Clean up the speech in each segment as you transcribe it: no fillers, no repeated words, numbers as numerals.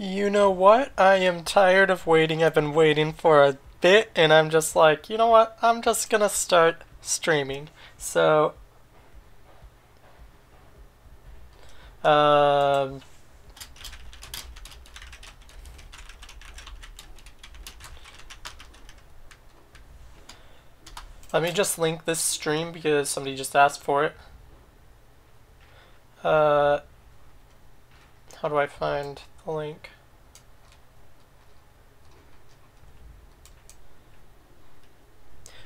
You know what? I am tired of waiting. I've been waiting for a bit, and I'm just like, you know what? I'm just gonna start streaming. So, um, let me just link this stream because somebody just asked for it. Uh, how do I find the link?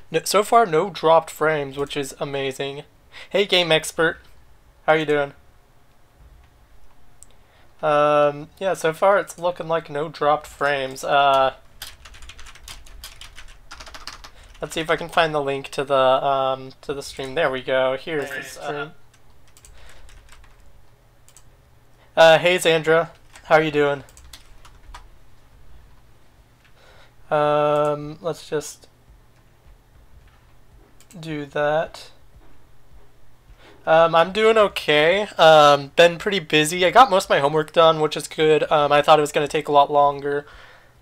No, so far, no dropped frames, which is amazing. Hey, game expert, how you doing? Yeah, so far it's looking like no dropped frames. Let's see if I can find the link to the stream. There we go. Here's the stream. Hey Zandra, how are you doing? Let's just do that. I'm doing okay. Been pretty busy. I got most of my homework done, which is good. I thought it was going to take a lot longer.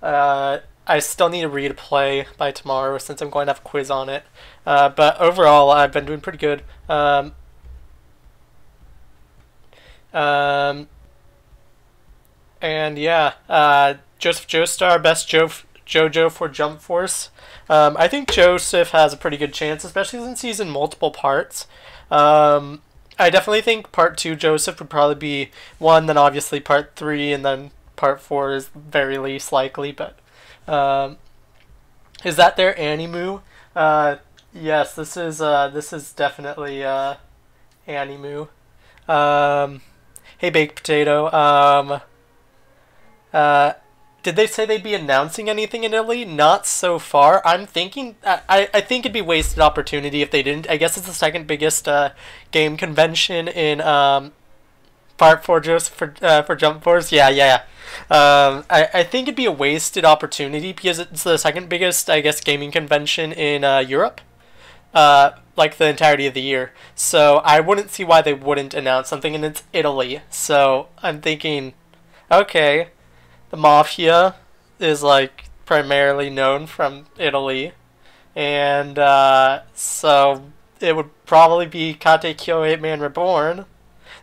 I still need to read a play by tomorrow since I'm going to have a quiz on it. But overall, I've been doing pretty good. And yeah, Joseph Joestar, best JoJo for Jump Force. I think Joseph has a pretty good chance, especially since he's in multiple parts. I definitely think part 2 Joseph would probably be 1, then obviously part 3, and then part 4 is very least likely. But is that their Animu? Yes, this is definitely Animu. Hey Baked Potato. Did they say they'd be announcing anything in Italy? Not so far. I'm thinking I think it'd be wasted opportunity if they didn't. I guess it's the second biggest game convention in Part 4 just for Jump Force. Yeah. I think it'd be a wasted opportunity because it's the second biggest, I guess, gaming convention in Europe. Like the entirety of the year. So I wouldn't see why they wouldn't announce something, and it's Italy. So I'm thinking, okay, the Mafia is like primarily known from Italy, and so it would probably be Kate Kyo 8 Man Reborn.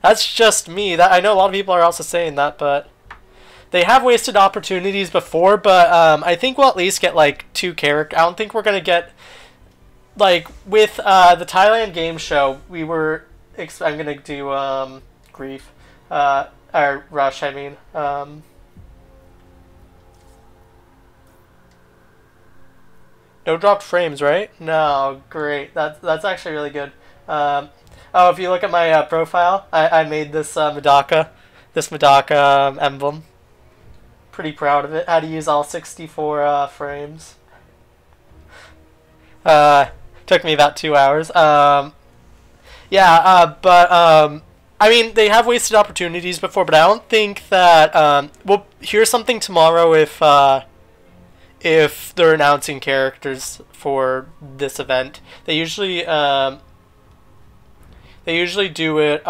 That's just me. That I know a lot of people are also saying that, but they have wasted opportunities before. But I think we'll at least get like 2 characters. I don't think we're gonna get like with the Thailand game show. We were. I'm gonna do Grief, or Rush. I mean. No dropped frames, right? No, great. That's actually really good. Oh, if you look at my profile, I made this Medaka emblem. Pretty proud of it. Had to use all 64 frames. Took me about 2 hours. Yeah, but I mean, they have wasted opportunities before, but I don't think that we'll hear something tomorrow if they're announcing characters for this event. They usually do it,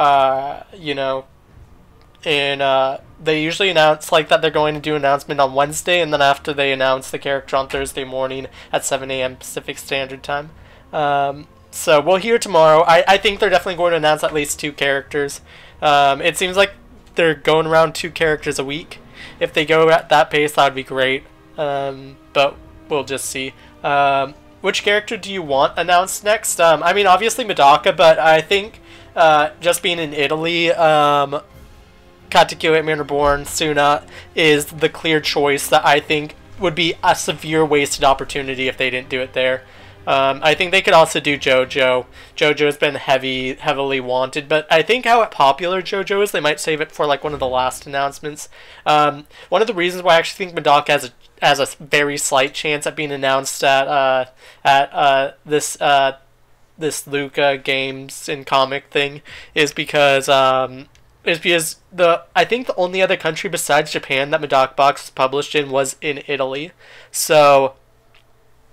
you know, in they usually announce like that they're going to do an announcement on Wednesday, and then after they announce the character on Thursday morning at 7 a.m. Pacific Standard Time. So we'll hear tomorrow. I think they're definitely going to announce at least 2 characters. It seems like they're going around 2 characters a week. If they go at that pace, that would be great. But we'll just see. Which character do you want announced next? I mean, obviously Medaka, but I think just being in Italy, Katekyo 8 Man Reborn, Suna is the clear choice that I think would be a severe wasted opportunity if they didn't do it there. I think they could also do JoJo. JoJo's been heavily wanted, but I think how popular JoJo is, they might save it for like one of the last announcements. One of the reasons why I actually think Medaka has a very slight chance at being announced at this Lucca games and comic thing is because I think the only other country besides Japan that Medaka Box was published in was in Italy. So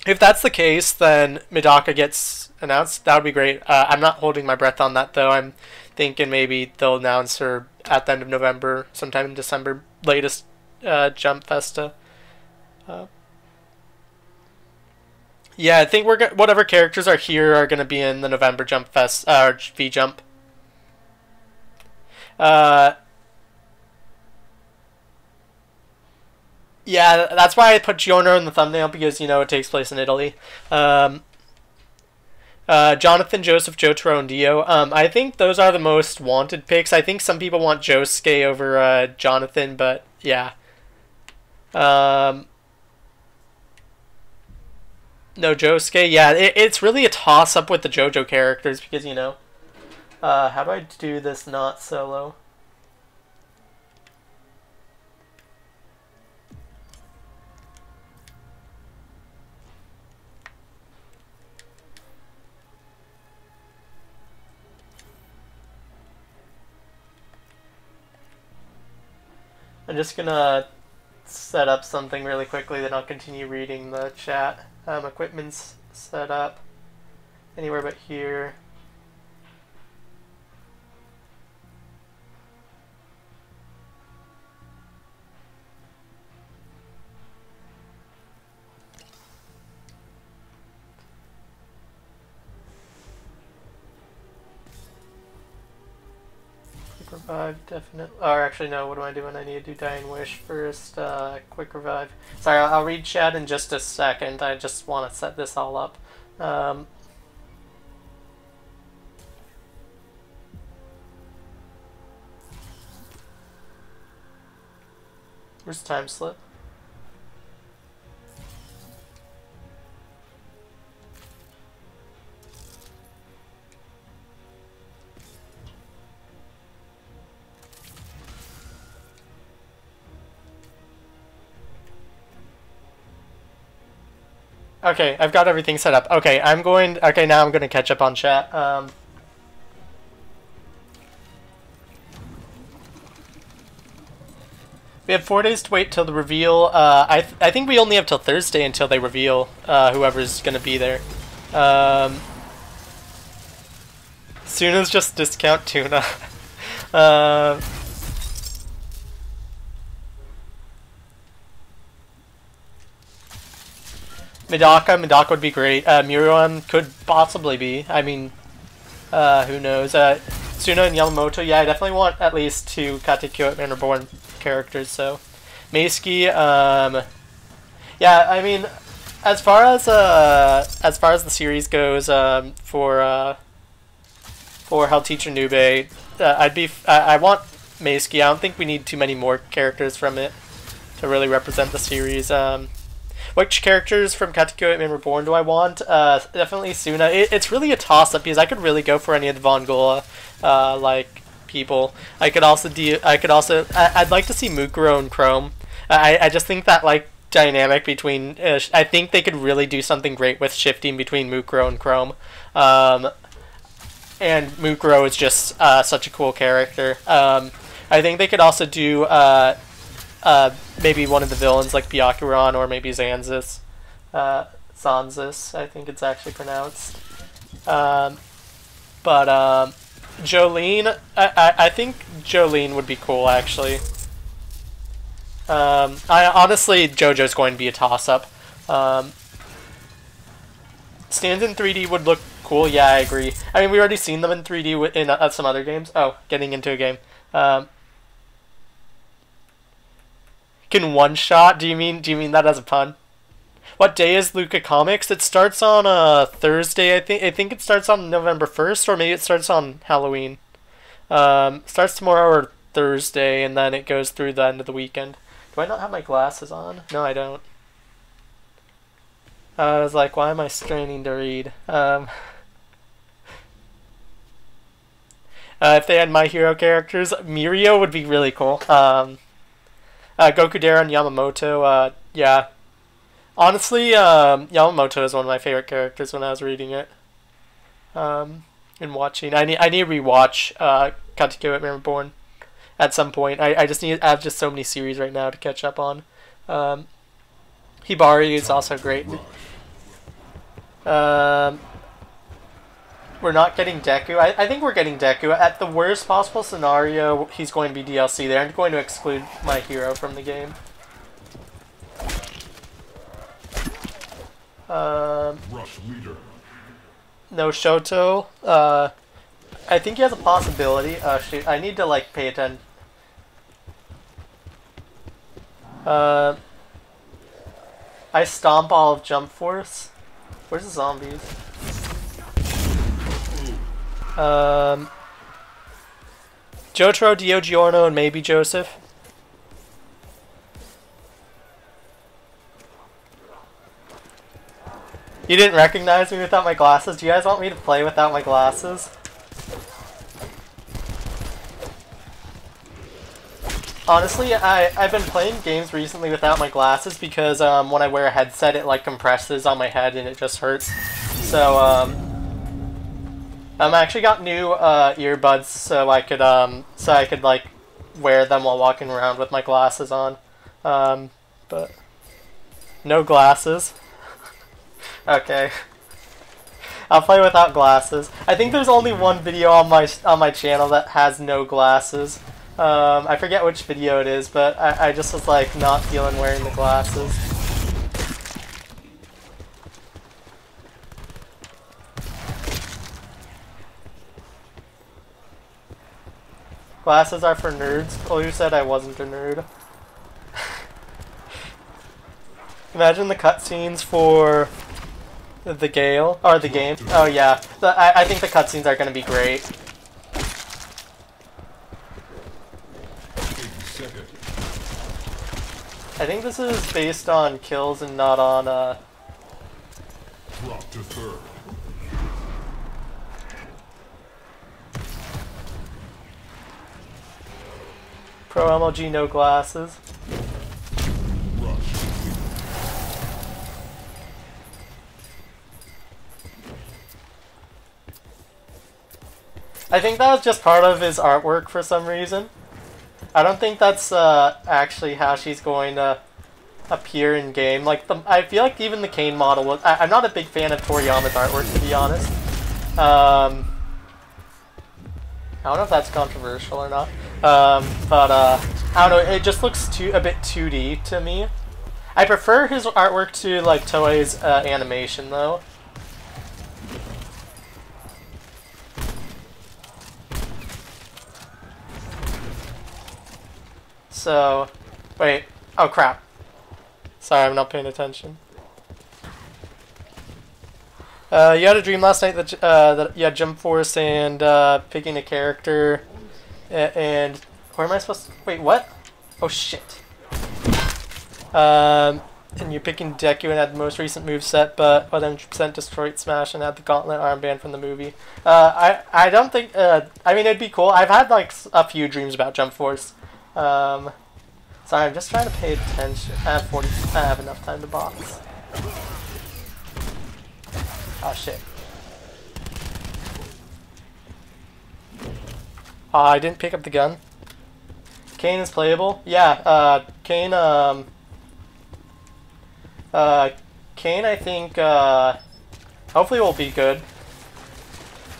if that's the case, then Medaka gets announced. That would be great. I'm not holding my breath on that though. I'm thinking maybe they'll announce her at the end of November, sometime in December latest. Jump Festa. Yeah, I think whatever characters are here are gonna be in the November Jump Fest V Jump. Yeah, that's why I put Giorno in the thumbnail, because, you know, it takes place in Italy. Jonathan, Joseph, Jotaro, and Dio. I think those are the most wanted picks. I think some people want Josuke over Jonathan, but yeah. No, Josuke, yeah, it's really a toss-up with the JoJo characters, because, you know... how do I do this not solo? I'm just gonna set up something really quickly, then I'll continue reading the chat. Equipment's set up anywhere but here. Revive, definitely. Or actually, no, what am I doing? I need to do Dying Wish first. Quick revive. Sorry, I'll read chat in just a second. I just want to set this all up. Where's time slip? Okay, I've got everything set up. Okay, now I'm going to catch up on chat. We have 4 days to wait till the reveal. I think we only have till Thursday until they reveal whoever's going to be there. Soon as just discount tuna. Medaka would be great. Miruan could possibly be. I mean, who knows? Suna and Yamamoto, yeah, I definitely want at least 2 Katekyo Man Reborn characters, so. Meisuke, yeah, I mean, as far as the series goes, for Hell Teacher Nube, I want Meisuke. I don't think we need too many more characters from it to really represent the series. Which characters from Katekyo Man Reborn do I want? Definitely Suna. It's really a toss-up, because I could really go for any of the Von Gola, like, people. I'd like to see Mukuro and Chrome. I just think that, like, dynamic between, I think they could really do something great with shifting between Mukuro and Chrome. And Mukuro is just, such a cool character. I think they could also do, maybe one of the villains like Byakuran, or maybe Zanzis. Zanzis, I think it's actually pronounced. Jolene, I think Jolene would be cool, actually. Honestly, JoJo's going to be a toss-up. Stands in 3D would look cool, yeah, I agree. I mean, we already seen them in 3D in some other games. Oh, getting into a game. Can one-shot? Do you mean that as a pun? What day is Lucca Comics? It starts on Thursday, I think. I think it starts on November 1st, or maybe it starts on Halloween. Starts tomorrow or Thursday, and then it goes through the end of the weekend. Do I not have my glasses on? No, I don't. I was like, why am I straining to read? If they had My Hero characters, Mirio would be really cool. Gokudera and Yamamoto, yeah. Honestly, Yamamoto is one of my favorite characters when I was reading it. And watching. I need to rewatch Katekyo Man Reborn at some point. I have just so many series right now to catch up on. Hibari is also great. We're not getting Deku. I think we're getting Deku. At the worst possible scenario, he's going to be DLC. They're going to exclude My Hero from the game. Rush leader. No Shoto. I think he has a possibility. Shoot, I need to like pay attention. I stomp all of Jump Force. Where's the zombies? Jotaro, Dio Giorno, and maybe Joseph. You didn't recognize me without my glasses? Do you guys want me to play without my glasses? Honestly, I've been playing games recently without my glasses because when I wear a headset it like compresses on my head and it just hurts. So I've actually got new earbuds so I could like wear them while walking around with my glasses on. But no glasses. Okay. I'll play without glasses. I think there's only one video on my channel that has no glasses. I forget which video it is, but I just was like not feeling wearing the glasses. Glasses are for nerds. Oh, you said I wasn't a nerd. Imagine the cutscenes for the Gale or the game. Oh yeah, I think the cutscenes are going to be great. I think this is based on kills and not on Drop to third. Pro MLG no glasses. I think that was just part of his artwork for some reason. I don't think that's actually how she's going to appear in game. Like I feel like even the Kane model was. I'm not a big fan of Toriyama's artwork, to be honest. I don't know if that's controversial or not. But I don't know. It just looks a bit 2D to me. I prefer his artwork to like Toei's animation though. So, wait. Oh crap. Sorry, I'm not paying attention. You had a dream last night that you had Jump Force and picking a character. And where am I supposed to? Wait, what? Oh shit. And you're picking Deku and had the most recent moveset, but 100% destroyed Smash and had the Gauntlet armband from the movie. I don't think. I mean, it'd be cool. I've had like a few dreams about Jump Force. Sorry, I'm just trying to pay attention. I have enough time to box. Oh shit. I didn't pick up the gun. Kane is playable? Yeah, Kane, Kane I think, hopefully will be good.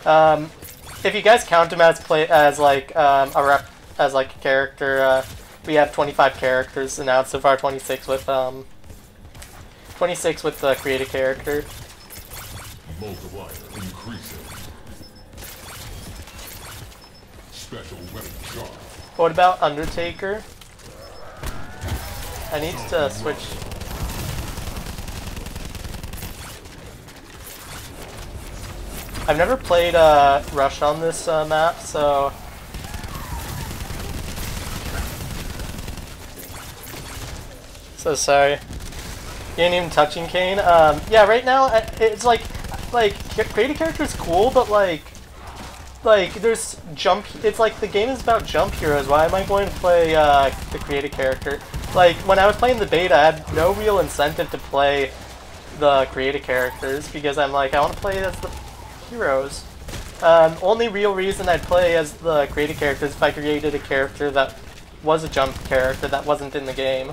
If you guys count him as like, as like a character, we have 25 characters announced so far, 26 with the created character. Multiplier increasing. Special weapon charge. What about Undertaker? I need to switch. I've never played Rush on this map, so. So sorry. You ain't even touching Kane. Yeah, right now it's like creating character is cool, but like there's jump. It's like the game is about jump heroes. Why am I going to play the created character? Like when I was playing the beta, I had no real incentive to play the created characters because I'm like I want to play as the heroes. Only real reason I'd play as the created character is if I created a character that was a jump character that wasn't in the game.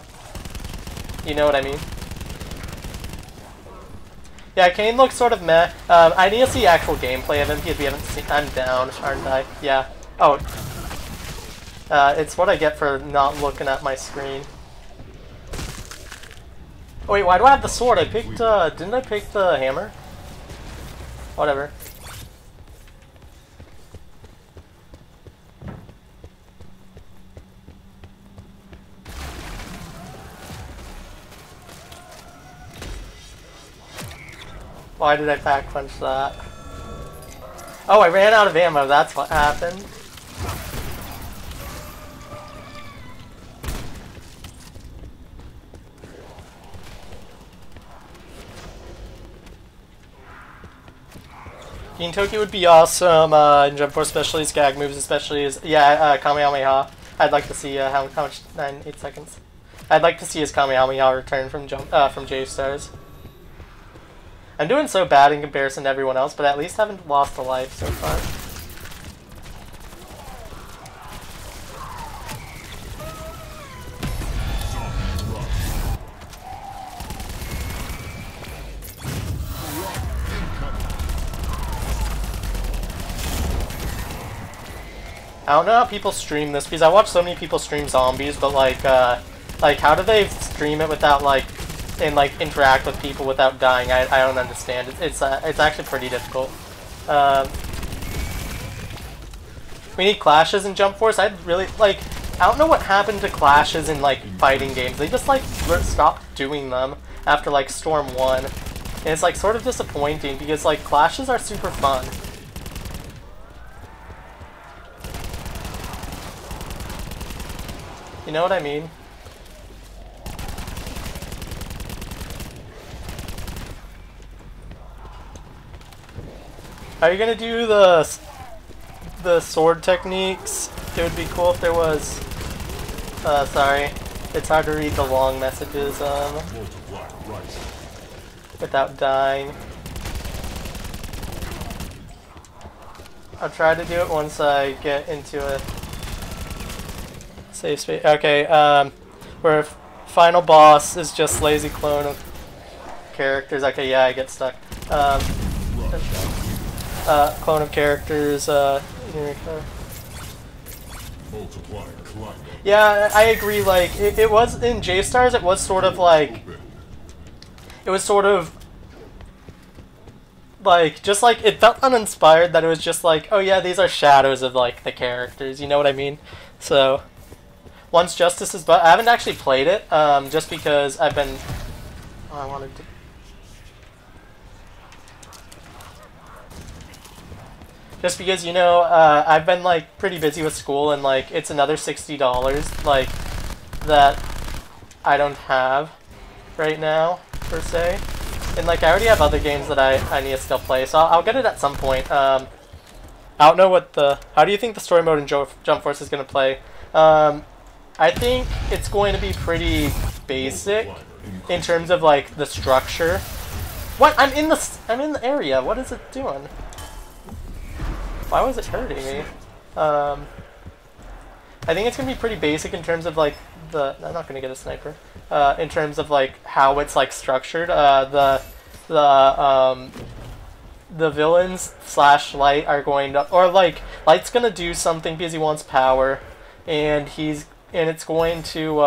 You know what I mean? Yeah, Kane looks sort of meh. I need to see actual gameplay of him because we haven't seen. I'm down, aren't I? Yeah. Oh. It's what I get for not looking at my screen. Oh wait, why do I have the sword? I picked, didn't I pick the hammer? Whatever. Why did I pack punch that? Oh, I ran out of ammo, that's what happened. Gintoki would be awesome, in Jump Force, especially his gag moves, especially his, yeah, Kamehameha. I'd like to see, how much, 8 seconds. I'd like to see his Kamehameha return from J-Stars. I'm doing so bad in comparison to everyone else, but at least I haven't lost a life so far. I don't know how people stream this, because I watch so many people stream zombies, but like how do they stream it without and interact with people without dying? I don't understand. It's actually pretty difficult. We need clashes in Jump Force. I'd really I don't know what happened to clashes in fighting games. They just stopped doing them after Storm 1, and it's sort of disappointing because clashes are super fun. You know what I mean? Are you gonna do the sword techniques? It would be cool if there was. Sorry, it's hard to read the long messages without dying. I'll try to do it once I get into a safe space. Okay, where final boss is just lazy clone of characters. Okay, yeah, I get stuck. Clone of characters. Yeah, I agree. It was in J-Stars. It was sort of it was sort of just it felt uninspired. That it was just oh yeah, these are shadows of the characters. You know what I mean? So. Once Justice is, but I haven't actually played it, just because I've been. Oh, I wanted to. Just because I've been pretty busy with school, and it's another $60 that I don't have right now per se, and I already have other games that I need to still play, so I'll get it at some point. I don't know what the. How do you think the story mode in Jump Force is gonna play? I think it's going to be pretty basic in terms of the structure. What? I'm in the area. What is it doing? Why was it hurting me? I think it's gonna be pretty basic in terms of I'm not gonna get a sniper. In terms of how it's structured. The villains / Light are going to, or Light's gonna do something because he wants power, and it's going to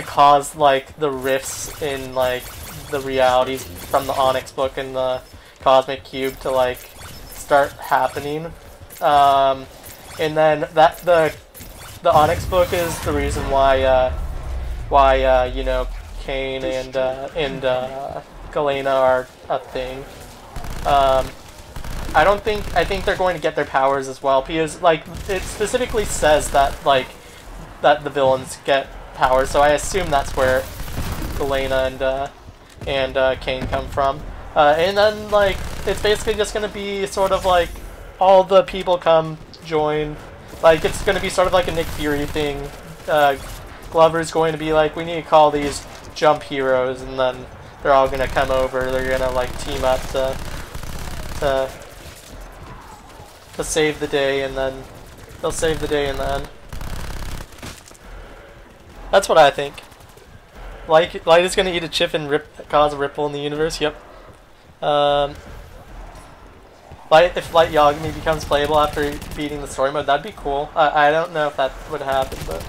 cause the rifts in the realities from the Onyx book and the Cosmic Cube to start happening, and then the Onyx book is the reason why Kane and Galena are a thing. I think they're going to get their powers as well, because it specifically says that that the villains get powers, so I assume that's where Galena and Kane come from. And then it's basically just gonna be sort of all the people come join. It's gonna be sort of a Nick Fury thing. Glover's going to be we need to call these jump heroes, and then they're all gonna come over. They're gonna team up to save the day, and then they'll save the day in the end. That's what I think. Light is gonna eat a chip and cause a ripple in the universe. Yep. If Light Yagami becomes playable after beating the story mode, that'd be cool. I don't know if that would happen, but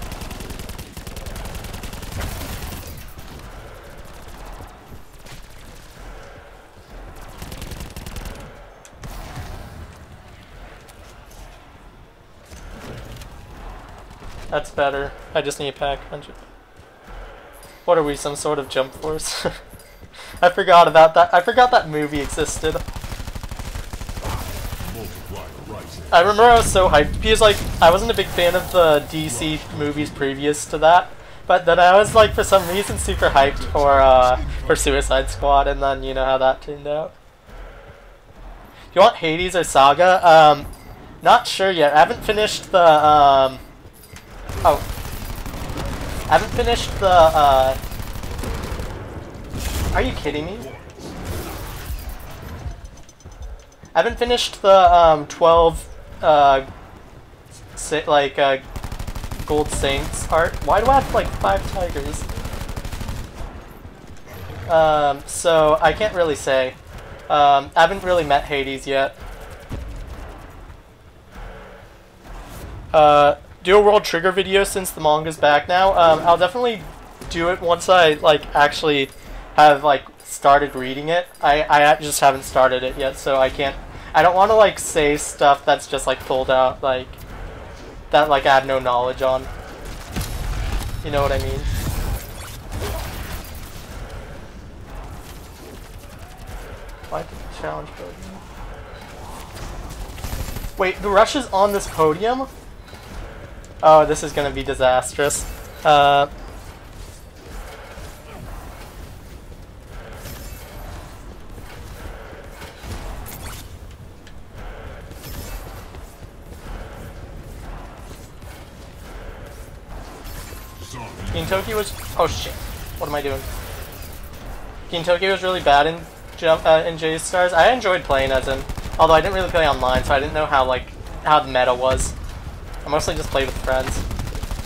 That's better. I just need a pack 100. What are we, some sort of jump force? I forgot about that. I forgot that movie existed. I remember I was so hyped because, like, I wasn't a big fan of the DC movies previous to that, but then I was, like, for some reason super hyped for Suicide Squad, and then you know how that turned out. You want Hades or Saga? Not sure yet. I haven't finished the, I haven't finished the, are you kidding me? I haven't finished the, 12, Gold Saints art. Why do I have, like, 5 tigers? So, I can't really say. I haven't really met Hades yet. Do a World Trigger video since the manga's back now. I'll definitely do it once I, like, actually have, like, started reading it. I just haven't started it yet, so I can't... I don't want to, like, say stuff that's just, like, pulled out, like... that, like, I have no knowledge on. You know what I mean? Why did the challenge podium? Wait, the rush is on this podium? Oh, this is gonna be disastrous. Gintoki was... oh shit. What am I doing? Gintoki was really bad in J-Stars. I enjoyed playing as him. Although I didn't really play online, so I didn't know how, like, how the meta was. I mostly just played with friends.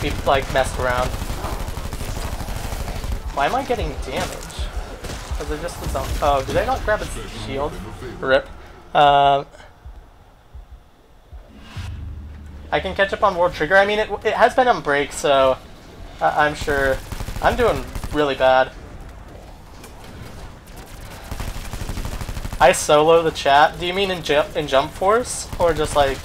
We, like, messed around. Why am I getting damage? Because I just was on... oh, did I not grab his shield? Rip. I can catch up on World Trigger. I mean, it has been on break, so... I'm sure... I'm doing really bad. I solo the chat? Do you mean in Jump Force? Or just like...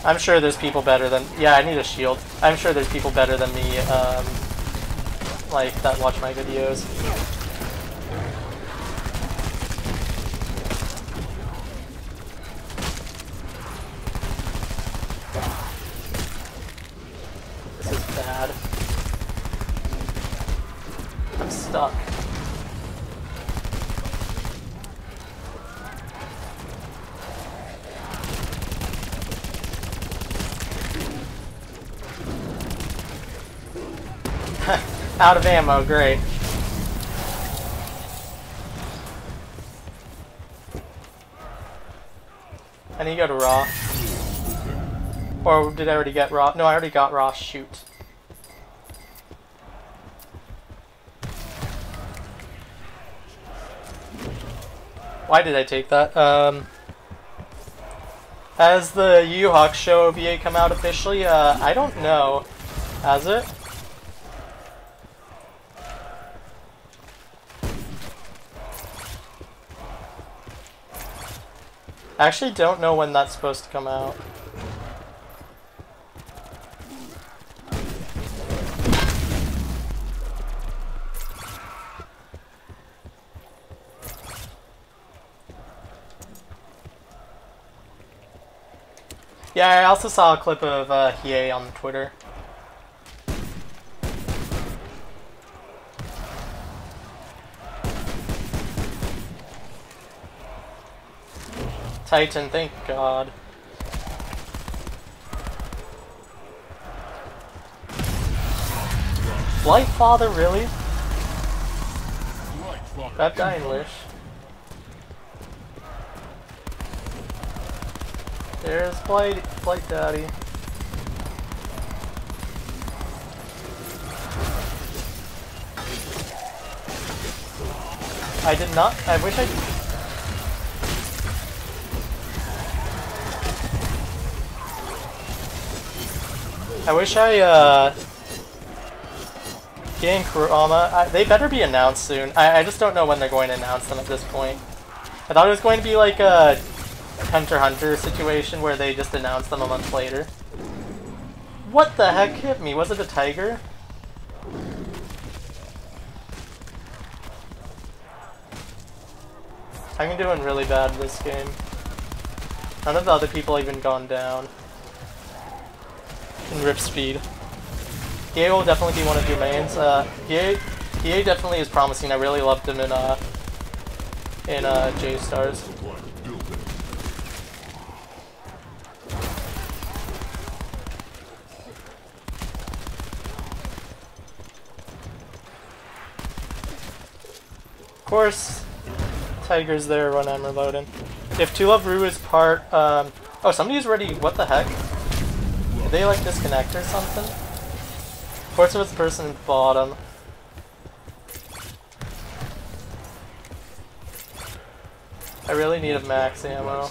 I'm sure there's people better than... yeah, I need a shield. I'm sure there's people better than me, like, that watch my videos. This is bad. I'm stuck. Out of ammo, great. I need to go to Raw. Or did I already get Raw? No, I already got Raw, shoot. Why did I take that? Has the Yu Yu Hakusho OVA come out officially? I don't know. Has it? I actually don't know when that's supposed to come out. Yeah, I also saw a clip of Hiei on Twitter. Titan, thank God. Blight Father, really? That dying wish. There's Blight Daddy. I did not. I wish I. I wish I, getting Kurama, they better be announced soon. I just don't know when they're going to announce them at this point. I thought it was going to be like a Hunter x Hunter situation where they just announce them a month later. What the heck hit me? Was it a tiger? I'm doing really bad this game. None of the other people even gone down. In rip speed. EA will definitely be one of your mains. EA definitely is promising. I really loved him in J-Stars. Of course, Tiger's there when I'm reloading. If Two Love Rue is part, oh, somebody's ready. What the heck? Did they like disconnect or something? Of course, it was the person at the bottom. I really need a max ammo.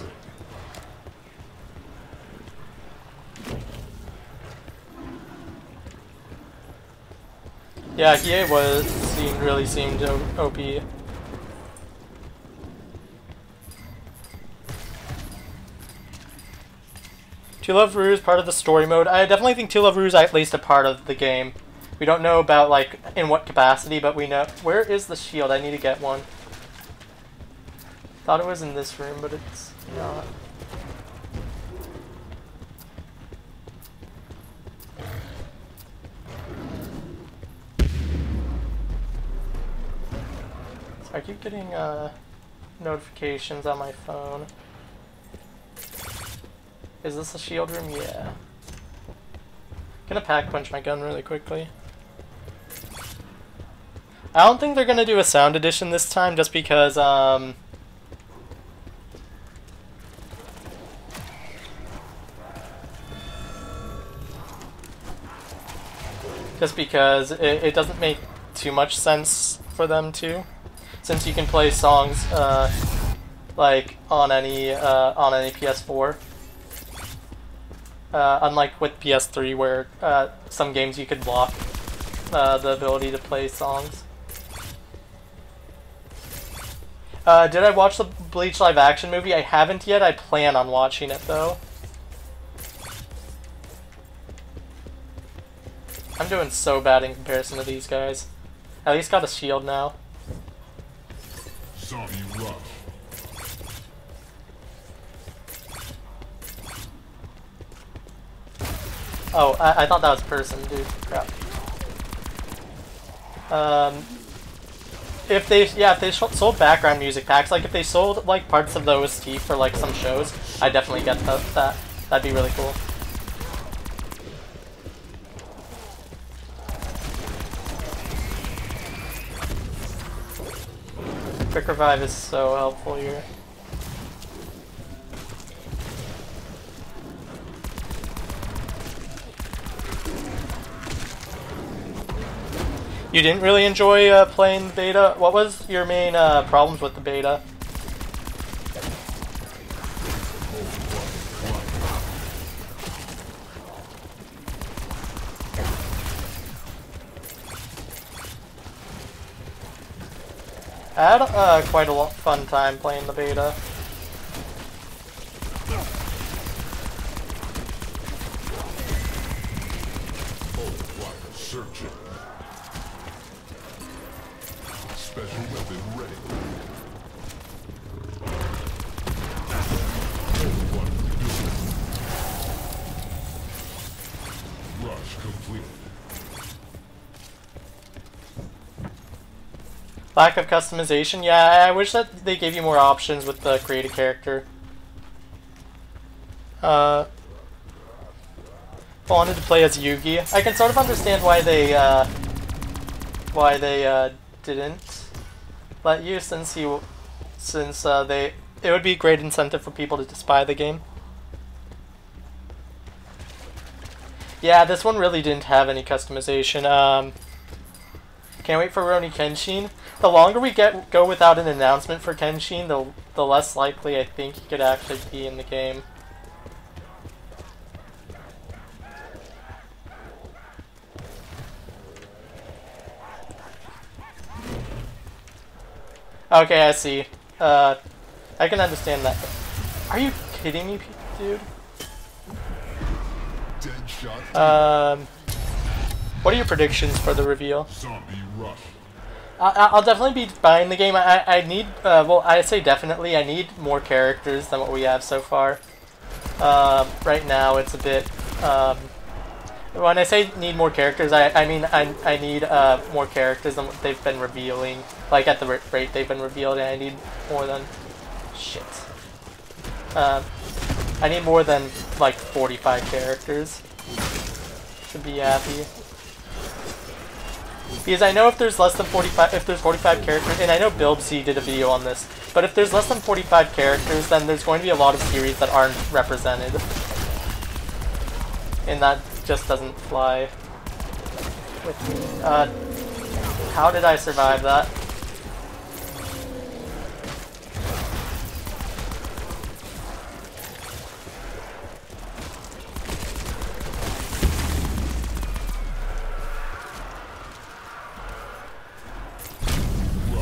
Yeah, EA really seemed OP. Two Love Rue is part of the story mode. I definitely think Two Love Rue is at least a part of the game. We don't know about, like, in what capacity, but we know... Where is the shield? I need to get one. Thought it was in this room, but it's not. So I keep getting, notifications on my phone. Is this a shield room? Yeah. Gonna pack punch my gun really quickly. I don't think they're gonna do a sound edition this time, just because it doesn't make too much sense for them to, since you can play songs like on any PS4. Unlike with PS3, where some games you could block the ability to play songs. Did I watch the Bleach live action movie? I haven't yet. I plan on watching it though. I'm doing so bad in comparison to these guys. At least got a shield now. Zombie rush. Oh, I thought that was person, dude. Crap. If they sold background music packs, like if they sold like parts of the OST for like some shows, I'd definitely get that. That'd be really cool. Quick revive is so helpful here. You didn't really enjoy playing the beta? What was your main problems with the beta? I had quite a fun time playing the beta. Searching. Special weapon ready. Rush complete. Lack of customization? Yeah, I wish that they gave you more options with the create a character. Wanted to play as Yugi. I can sort of understand why they didn't let you, since it would be a great incentive for people to just buy the game. Yeah, this one really didn't have any customization. Can't wait for Rurouni Kenshin. The longer we go without an announcement for Kenshin, the less likely I think he could actually be in the game. Okay, I see. I can understand that. Are you kidding me, dude? Deadshot. What are your predictions for the reveal? Zombie rush. I'll definitely be buying the game. I need, well, I say definitely, I need more characters than what we have so far. Right now it's a bit, when I say need more characters, I mean I need more characters than what they've been revealing. Like at the rate they've been revealed, and I need more than, shit. I need more than like 45 characters to be happy. Because I know if there's less than 45, if there's 45 characters, and I know BuildZ did a video on this, but if there's less than 45 characters, then there's going to be a lot of series that aren't represented. And that just doesn't fly with me. How did I survive that?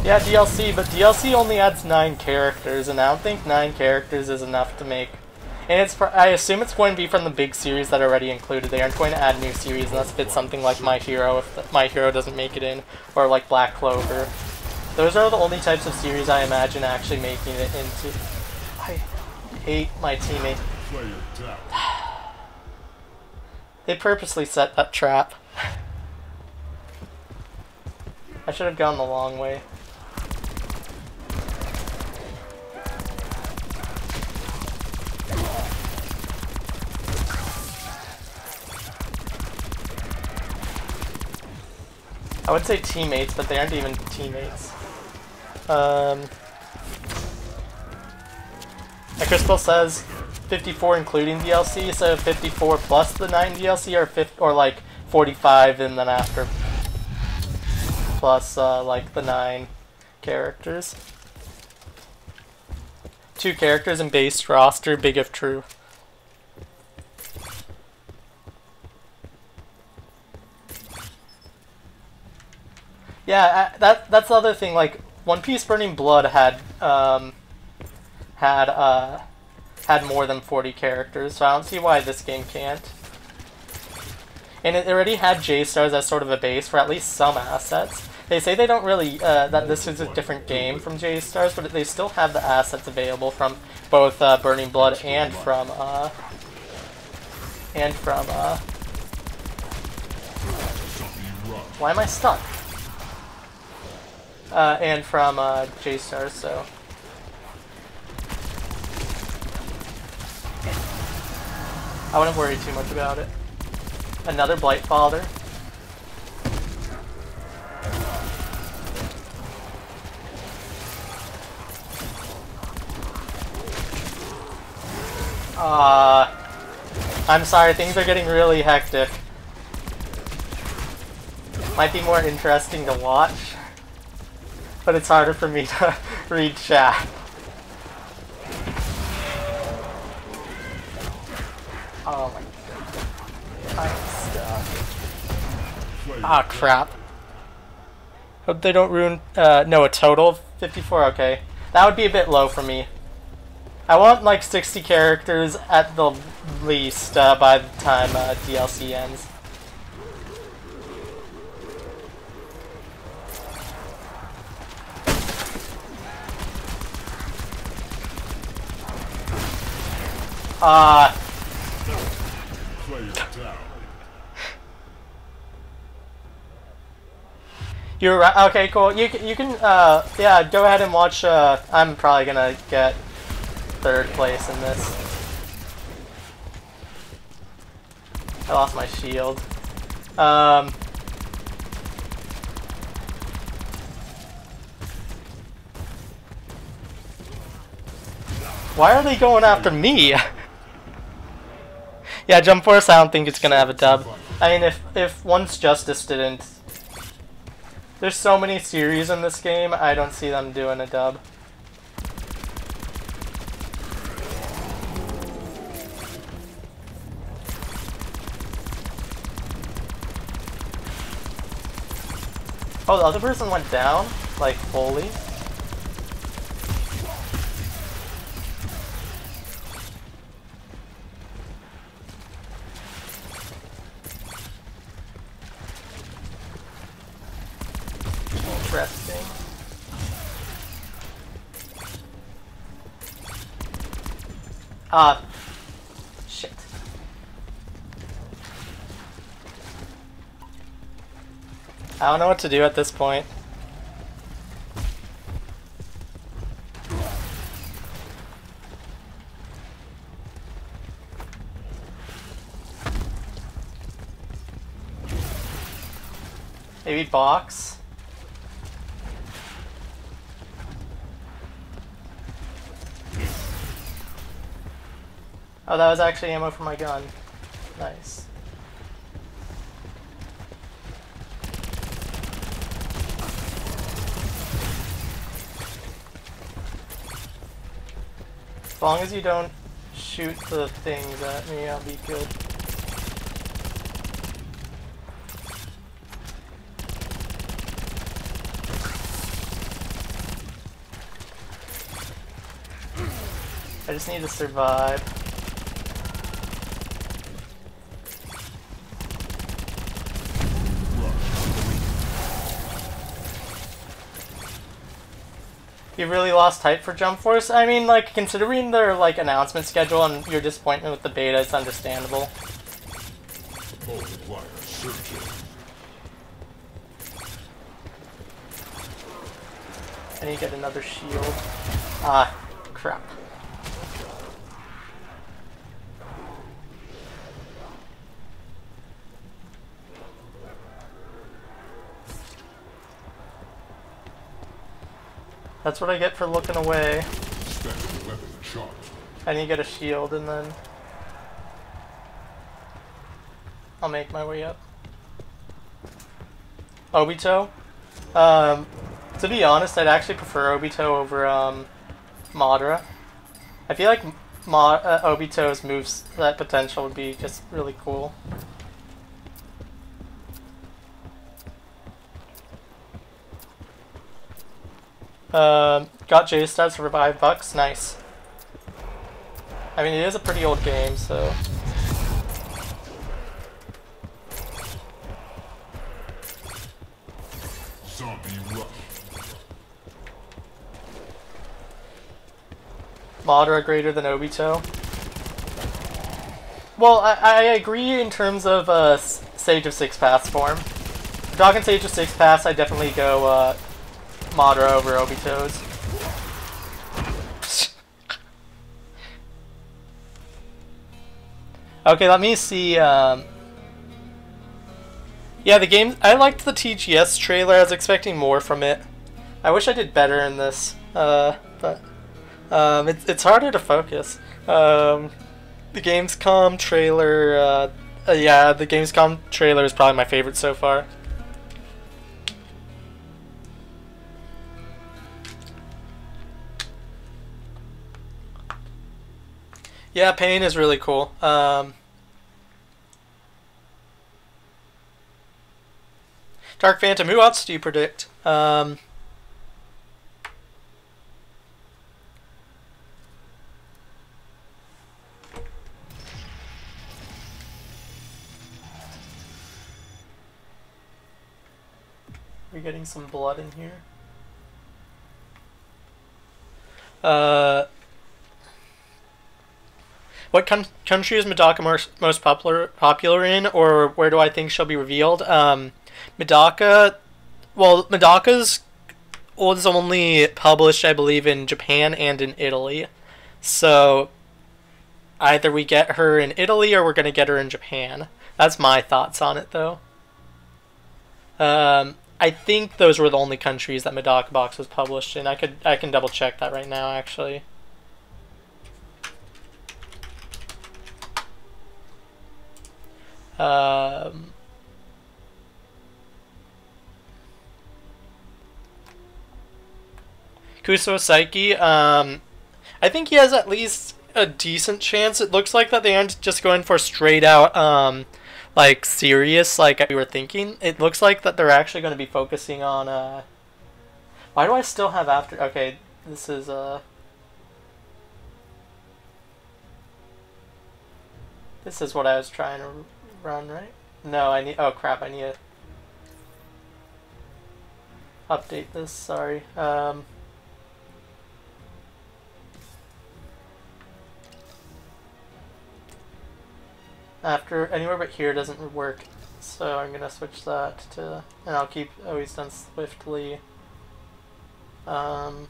Yeah, DLC, but DLC only adds 9 characters, and I don't think 9 characters is enough to make. And it's I assume it's going to be from the big series that are already included. They aren't going to add new series unless if it's something like My Hero, if My Hero doesn't make it in, or like Black Clover. Those are the only types of series I imagine actually making it into. I hate my teammate. They purposely set that trap. I should have gone the long way. I would say teammates, but they aren't even teammates. Crystal says 54 including DLC, so 54 plus the 9 DLC, or like 45 and then after plus like the 9 characters. 2 characters in base roster, big if true. Yeah, that's the other thing. Like One Piece Burning Blood had more than 40 characters, so I don't see why this game can't. And it already had J-Stars as sort of a base for at least some assets. They say they don't really that this is a different game from J-Stars, but they still have the assets available from both Burning Blood and from why am I stuck? And from J-Stars, so. I wouldn't worry too much about it. Another Blight Father. I'm sorry, things are getting really hectic. Might be more interesting to watch, but it's harder for me to read chat. Oh my god. I'm stuck. Ah, crap. Hope they don't ruin... no, a total of 54? Okay. That would be a bit low for me. I want like 60 characters at the least by the time DLC ends. You're right. Okay, cool. You can yeah, go ahead and watch. I'm probably gonna get 3rd place in this. I lost my shield. Why are they going after me? Yeah, Jump Force, I don't think it's gonna have a dub. I mean, if Once Justice didn't... There's so many series in this game, I don't see them doing a dub. Oh, the other person went down? Like, fully? Ah, shit. I don't know what to do at this point. Maybe box? Oh, that was actually ammo for my gun. Nice. As long as you don't shoot the things at me, I'll be good. I just need to survive. You really lost hype for Jump Force? I mean, like, considering their, like, announcement schedule and your disappointment with the beta, it's understandable. Multiplier searching. I need to get another shield. Ah, crap. That's what I get for looking away. Special weapon charged. I need to get a shield and then I'll make my way up. Obito? To be honest, I'd actually prefer Obito over Madara. I feel like Obito's moves, that potential would be just really cool. Got J stats for $5. Nice. I mean, it is a pretty old game, so. Zombie rush. Madara greater than Obito. Well, I agree in terms of Sage of Six Paths form. If we're talking Sage of Six Paths, I definitely go Madara over Obito's. Okay, let me see. Yeah, the game. I liked the TGS trailer. I was expecting more from it. I wish I did better in this, but it's harder to focus. The Gamescom trailer. Yeah, the Gamescom trailer is probably my favorite so far. Yeah, Pain is really cool. Dark Phantom, who else do you predict? We're getting some blood in here. What country is Medaka most popular in, or where do I think she'll be revealed? Medaka, well, Medaka's was only published, I believe, in Japan and in Italy. So either we get her in Italy or we're going to get her in Japan. That's my thoughts on it, though. I think those were the only countries that Medaka Box was published in. I can double check that right now, actually. Kusuo Saiki, I think he has at least a decent chance. It looks like that they aren't just going for straight out, like, serious, like we were thinking. It looks like that they're actually going to be focusing on, why do I still have after, okay, this is, this is what I was trying to run, right? No, I need, oh crap, I need to update this, sorry. After anywhere but here doesn't work, so I'm gonna switch that to, and I'll keep always done swiftly. Um,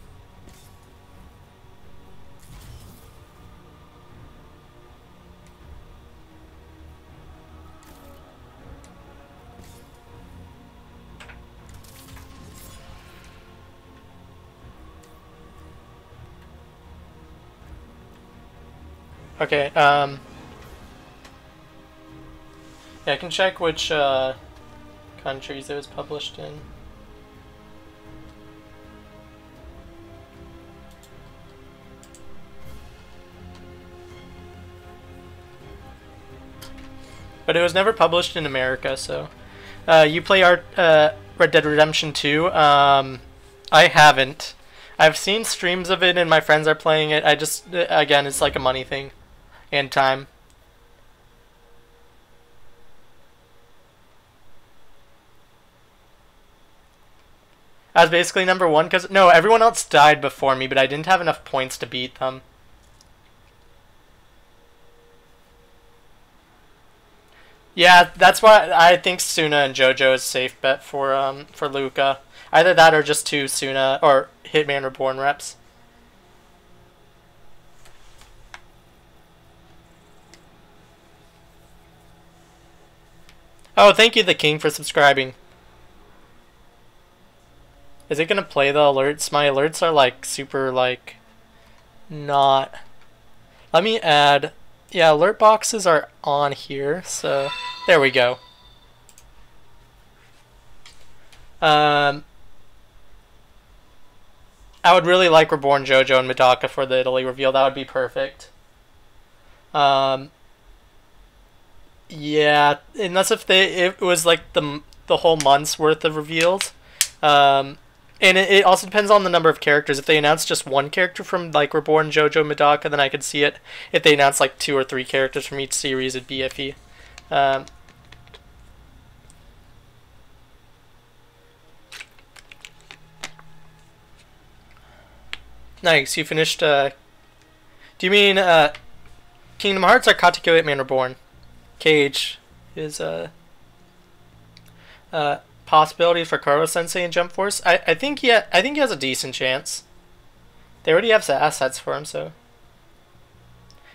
okay, yeah, I can check which countries it was published in. But it was never published in America, so. You play Red Dead Redemption 2? I haven't. I've seen streams of it and my friends are playing it. I just, again, it's like a money thing. And time. I was basically number one because, no, everyone else died before me, but I didn't have enough points to beat them. Yeah, that's why I think Suna and JoJo is safe bet for Lucca. Either that or just two Suna or Hitman Reborn reps. Oh, thank you, the King, for subscribing. Is it gonna play the alerts? My alerts are like super like not. Let me add. Yeah, alert boxes are on here, so there we go. I would really like Reborn JoJo and Medaka for the Italy reveal. That would be perfect. Yeah, unless if it was like the whole month's worth of reveals. And it also depends on the number of characters. If they announce just one character from like Reborn, JoJo, Medaka, then I could see it. If they announce like 2 or 3 characters from each series, it'd be iffy. Nice, you finished. Do you mean Kingdom Hearts or Katekyo Hitman Reborn? Cage is possibility for Karo Sensei in Jump Force. I think he has a decent chance. They already have the assets for him, so.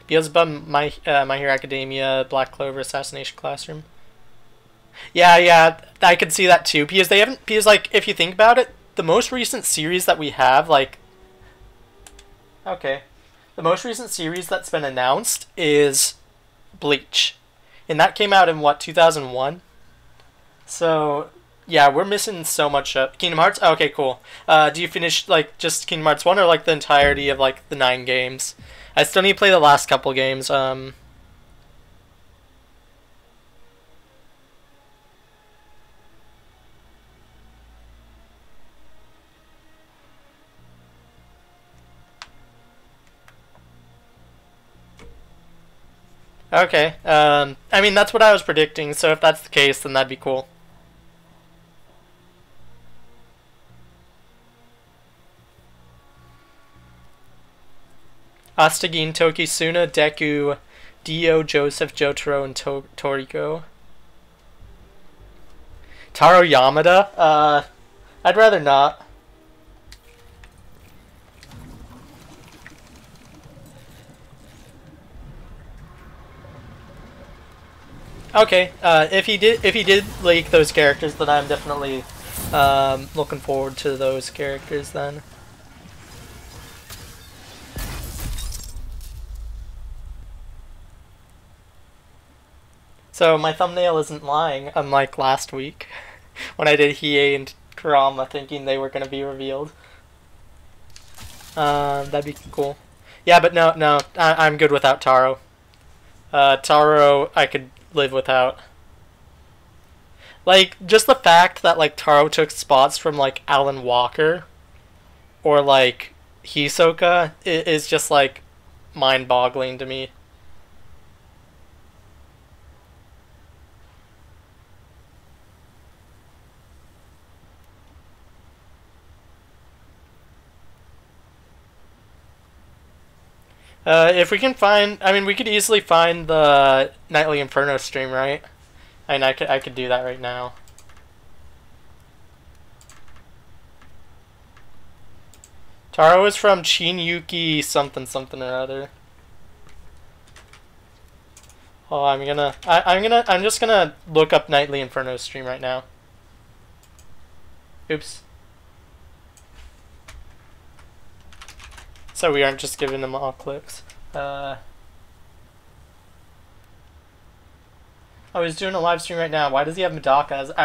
Beelzebub, My Hero Academia, Black Clover, Assassination Classroom. Yeah, I could see that too. Because they haven't. Because like, if you think about it, the most recent series that we have, like. Okay, the most recent series that's been announced is Bleach, and that came out in what, 2001. So yeah, we're missing so much. Kingdom Hearts. Oh, okay, cool. Do you finish like just Kingdom Hearts 1 or like the entirety of like the 9 games? I still need to play the last couple games. Okay. I mean that's what I was predicting. So if that's the case, then that'd be cool. Astagin, Toki, Suna, Deku, Dio, Joseph, Jotaro, and Toriko. Taro Yamada? I'd rather not. Okay, if he did leak those characters, then I'm definitely looking forward to those characters then. So my thumbnail isn't lying, unlike last week when I did Hiei and Kurama thinking they were going to be revealed. That'd be cool. Yeah, but no, I'm good without Taro. Taro, I could live without. Like, just the fact that, like, Taro took spots from, like, Alan Walker or, like, Hisoka is just, like, mind-boggling to me. If we can find, I mean, we could easily find the Nightly Inferno stream, right? I mean, I could do that right now. Taro is from Chinyuki something something or other. Oh, I'm just gonna look up Nightly Inferno stream right now. Oops. So we aren't just giving them all clicks. Oh, he's doing a live stream right now. Why does he have Medaka?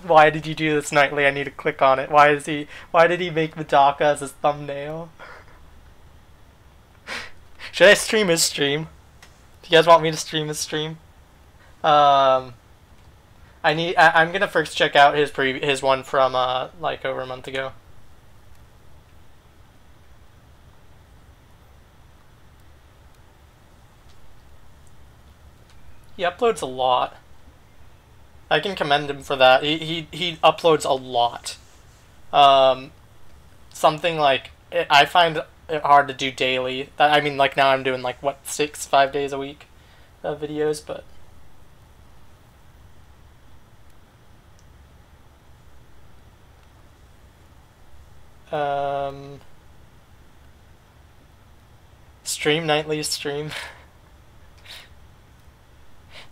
Why did you do this, Nightly? I need to click on it. Why did he make Medaka as his thumbnail? Should I stream his stream? Do you guys want me to stream his stream? I'm gonna first check out his one from like over a month ago. He uploads a lot. I can commend him for that. He uploads a lot. Something like I find it hard to do daily. I mean, like now I'm doing like what 5 days a week of videos, but. Stream Nightly stream.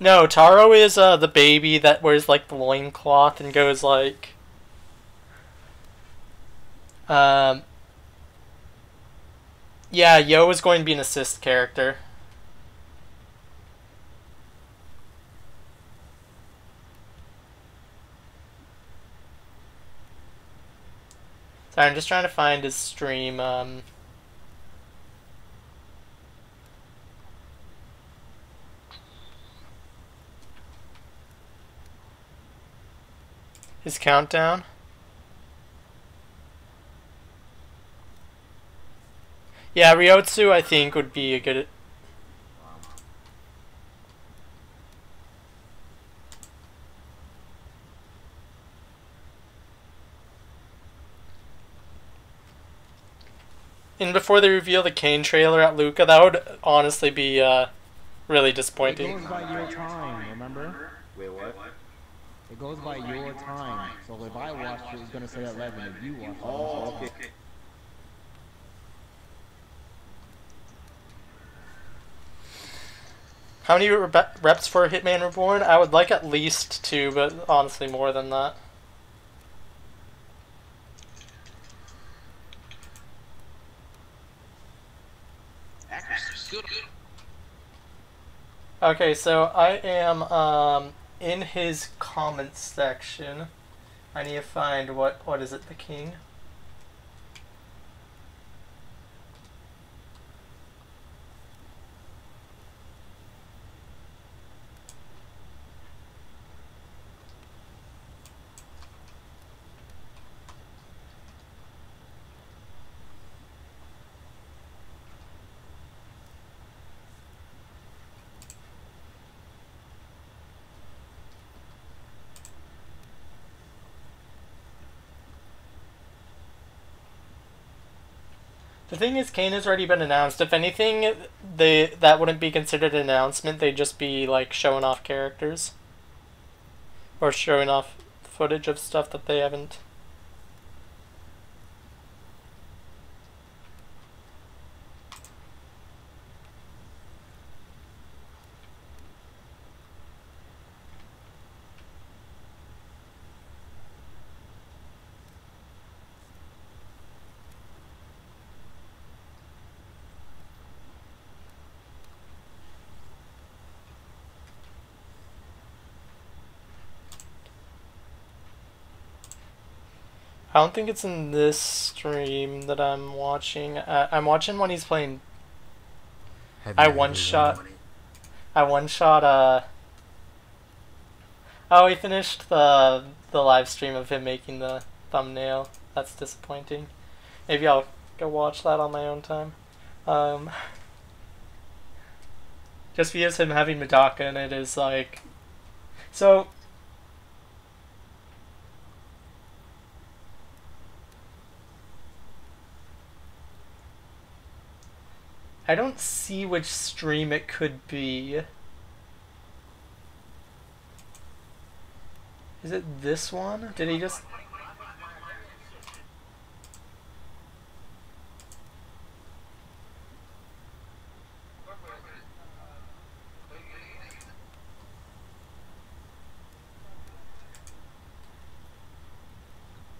No, Taro is the baby that wears like the loincloth and goes like yeah, Yo is going to be an assist character. Sorry, I'm just trying to find his stream his countdown. Yeah, Ryotsu I think would be a good. And before they reveal the Kane trailer at Lucca, that would honestly be really disappointing. It goes by your time, remember? Wait, what? It goes by your time. So if I watched it, it's gonna say 11. If you watch it, Oh, okay. How many reps for Hitman Reborn? I would like at least 2, but honestly more than that. Okay, so I am in his comments section. I need to find what is it, the king? The thing is, Kane has already been announced. If anything, that wouldn't be considered an announcement. They'd just be like showing off characters. Or showing off footage of stuff that they haven't. I don't think it's in this stream that I'm watching. I'm watching when he's playing. I one shot. Oh, he finished the live stream of him making the thumbnail. That's disappointing. Maybe I'll go watch that on my own time. Just because him having Medaka in it is like. So. I don't see which stream it could be. Is it this one? Did he just...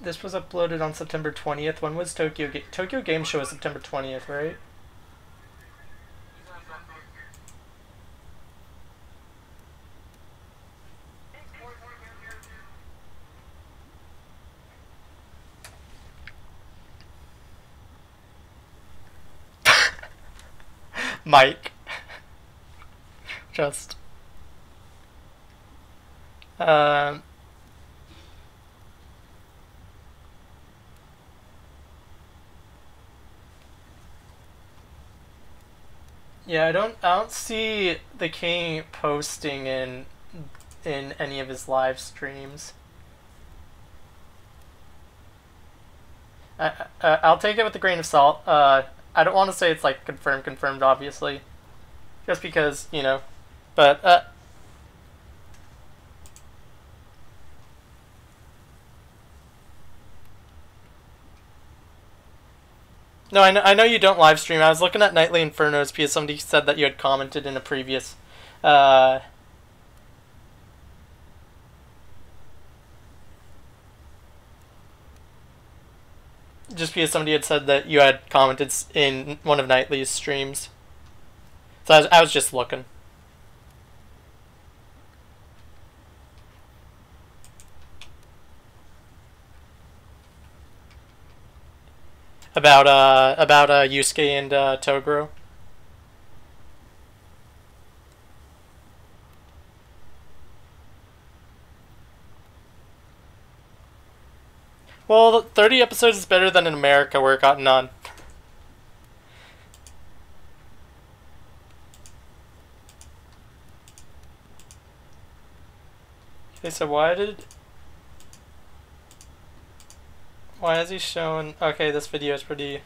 This was uploaded on September 20th. When was Tokyo Game Show was September 20th, right? Mike. Just. Yeah, I don't see the king posting in any of his live streams. I'll take it with a grain of salt. I don't want to say it's like confirmed, obviously, just because, you know, but no, I know you don't live stream. I was looking at Nightly Infernos because somebody said that you had commented in a previous just because somebody had said that you had commented in one of Nightly's streams. So I was just looking. About Yusuke and Toguro. Well, 30 episodes is better than in America where it got none. Okay, so why is he showing... Okay, this video is pretty...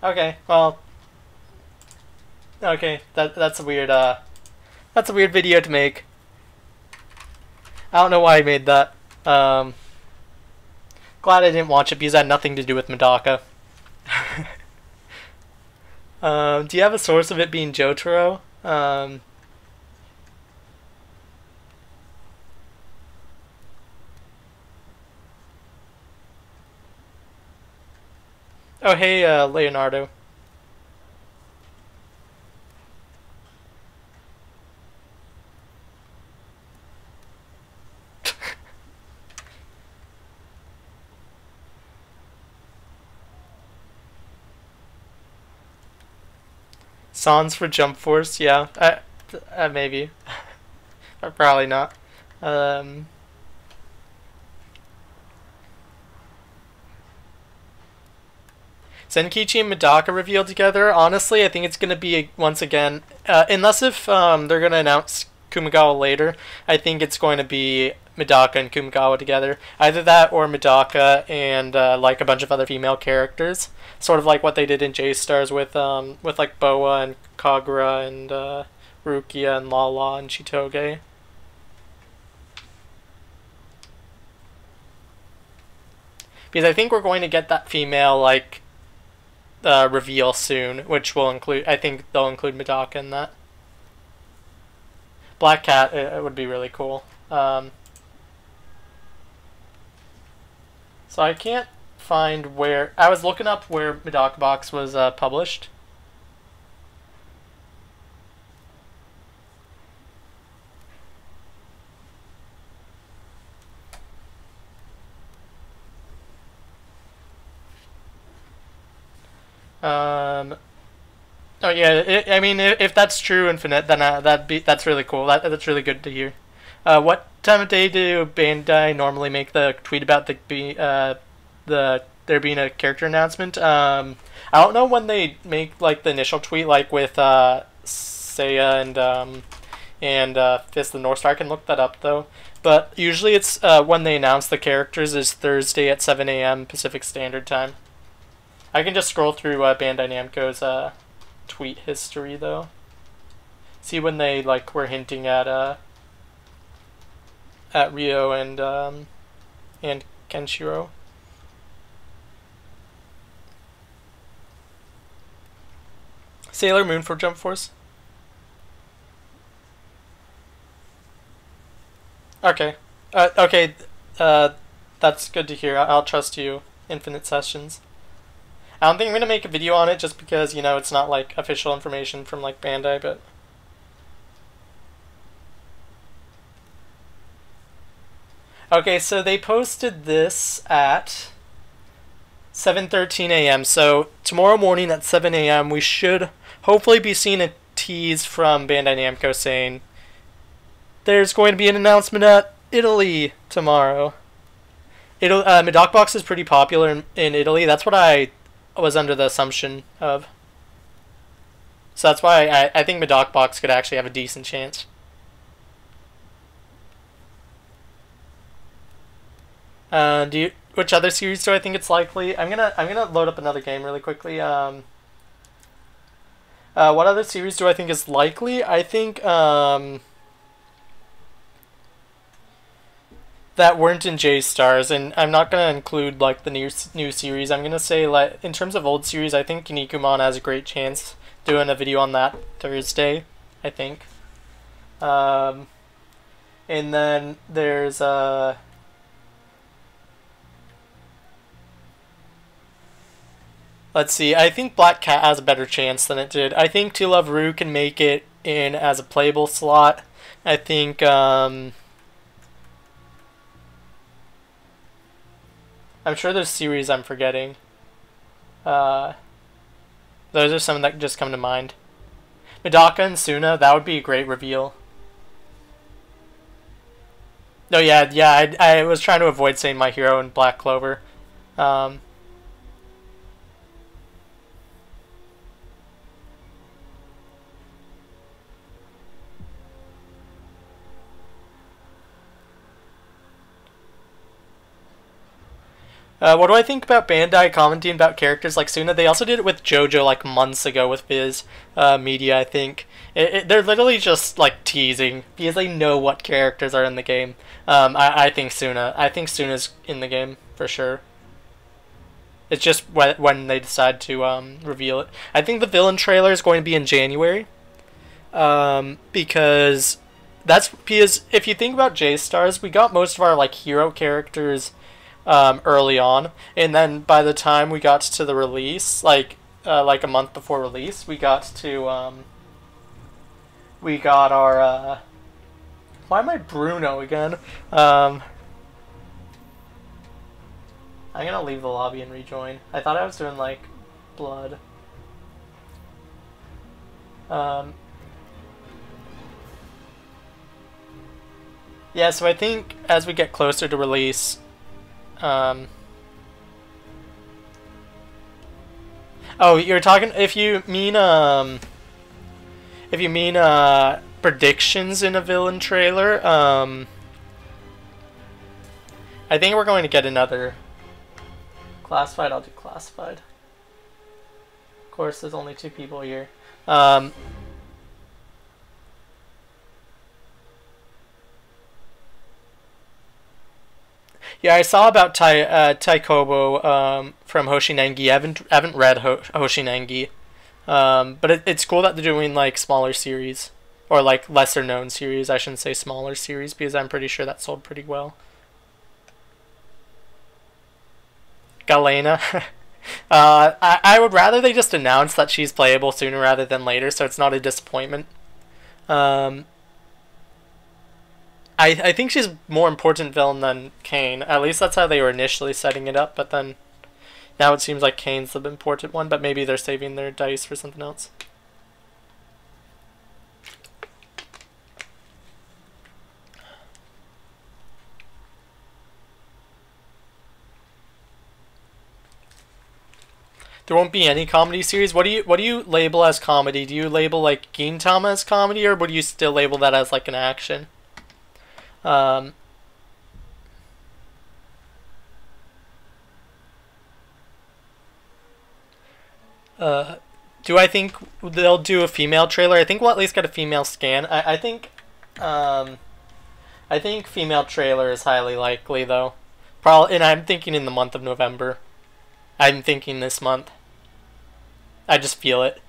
Okay, well... Okay, that's a weird, that's a weird video to make. I don't know why I made that. Glad I didn't watch it because it had nothing to do with Medaka. Do you have a source of it being Jotaro? Oh, hey, Leonardo. Sans for Jump Force, yeah. Maybe. But probably not. Senkichi and Medaka revealed together. Honestly, I think it's going to be, once again, unless if they're going to announce Kumigawa later, I think it's going to be Medaka and Kumigawa together. Either that or Medaka and like a bunch of other female characters. Sort of like what they did in J-Stars with like Boa and Kagura and Rukia and Lala and Chitoge. Because I think we're going to get that female like reveal soon, which will include, I think they'll include Medaka in that. Black Cat, it would be really cool. So I can't find where... I was looking up where Medaka Box was published. Oh yeah, I mean, if that's true, Infinite, then that's really cool. That's really good to hear. What time of day do Bandai normally make the tweet about there being a character announcement? I don't know when they make like the initial tweet, like with Seiya and Fist of the North Star. I can look that up though. But usually it's when they announce the characters is Thursday at 7 a.m. Pacific Standard Time. I can just scroll through Bandai Namco's tweet history though. See when they like were hinting at Ryo and Kenshiro. Sailor Moon for Jump Force. Okay. Okay. That's good to hear. I'll trust you. Infinite Sessions. I don't think I'm gonna make a video on it just because, you know, it's not like official information from like Bandai, but okay, so they posted this at 7:13 a.m. So tomorrow morning at 7 a.m. we should hopefully be seeing a tease from Bandai Namco saying there's going to be an announcement at Italy tomorrow. Box is pretty popular in Italy. That's what I was under the assumption of. So that's why I think Box could actually have a decent chance. Which other series do I think it's likely? I'm gonna load up another game really quickly. What other series do I think is likely? I think that weren't in J-Stars, and I'm not gonna include like the new series. I'm gonna say like in terms of old series, I think Kinnikuman has a great chance doing a video on that Thursday. I think. And then there's let's see. I think Black Cat has a better chance than it did. I think To Love Ru can make it in as a playable slot. I think I'm sure there's series I'm forgetting. Those are some that just come to mind. Medaka and Suna, that would be a great reveal. No, yeah, I was trying to avoid saying My Hero and Black Clover. What do I think about Bandai commenting about characters like Suna? They also did it with JoJo like months ago with Viz Media, I think. They're literally just like teasing because they know what characters are in the game. I think Suna's in the game for sure. It's just when they decide to reveal it. I think the villain trailer is going to be in January. Because if you think about J-Stars, we got most of our like hero characters early on, and then by the time we got to the release, like a month before release, we got our why am I Bruno again? I'm gonna leave the lobby and rejoin. I thought I was doing like blood. Yeah, so I think as we get closer to release, oh, you're talking if you mean predictions in a villain trailer, I think we're going to get another classified. I'll do classified. Of course, there's only 2 people here. Yeah, I saw about Taikobo from Hoshinengi. I haven't read Hoshinengi, but it's cool that they're doing like smaller series or like lesser known series. I shouldn't say smaller series because I'm pretty sure that sold pretty well. Galena. I would rather they just announce that she's playable sooner rather than later, so it's not a disappointment. I think she's more important villain than Kane. At least that's how they were initially setting it up, but then now it seems like Kane's the important one, but maybe they're saving their dice for something else. There won't be any comedy series. What do you label as comedy? Do you label like Gintama as comedy, or would you still label that as like an action? Um, do I think they'll do a female trailer? I think we'll at least get a female scan. I think female trailer is highly likely though. Probably, and I'm thinking in the month of November. I'm thinking this month. I just feel it.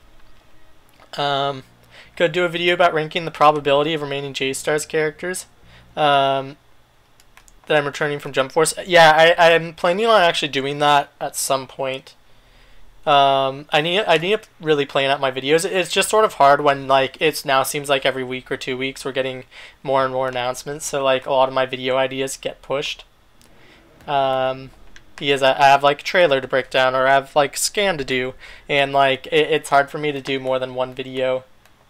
Could do a video about ranking the probability of remaining J-Stars characters. That I'm returning from Jump Force. Yeah, I'm planning on actually doing that at some point. I need to really plan out my videos. It's just sort of hard when like it's now seems like every week or 2 weeks we're getting more and more announcements. So like a lot of my video ideas get pushed. Because I have like a trailer to break down, or I have like scan to do, and like it's hard for me to do more than one video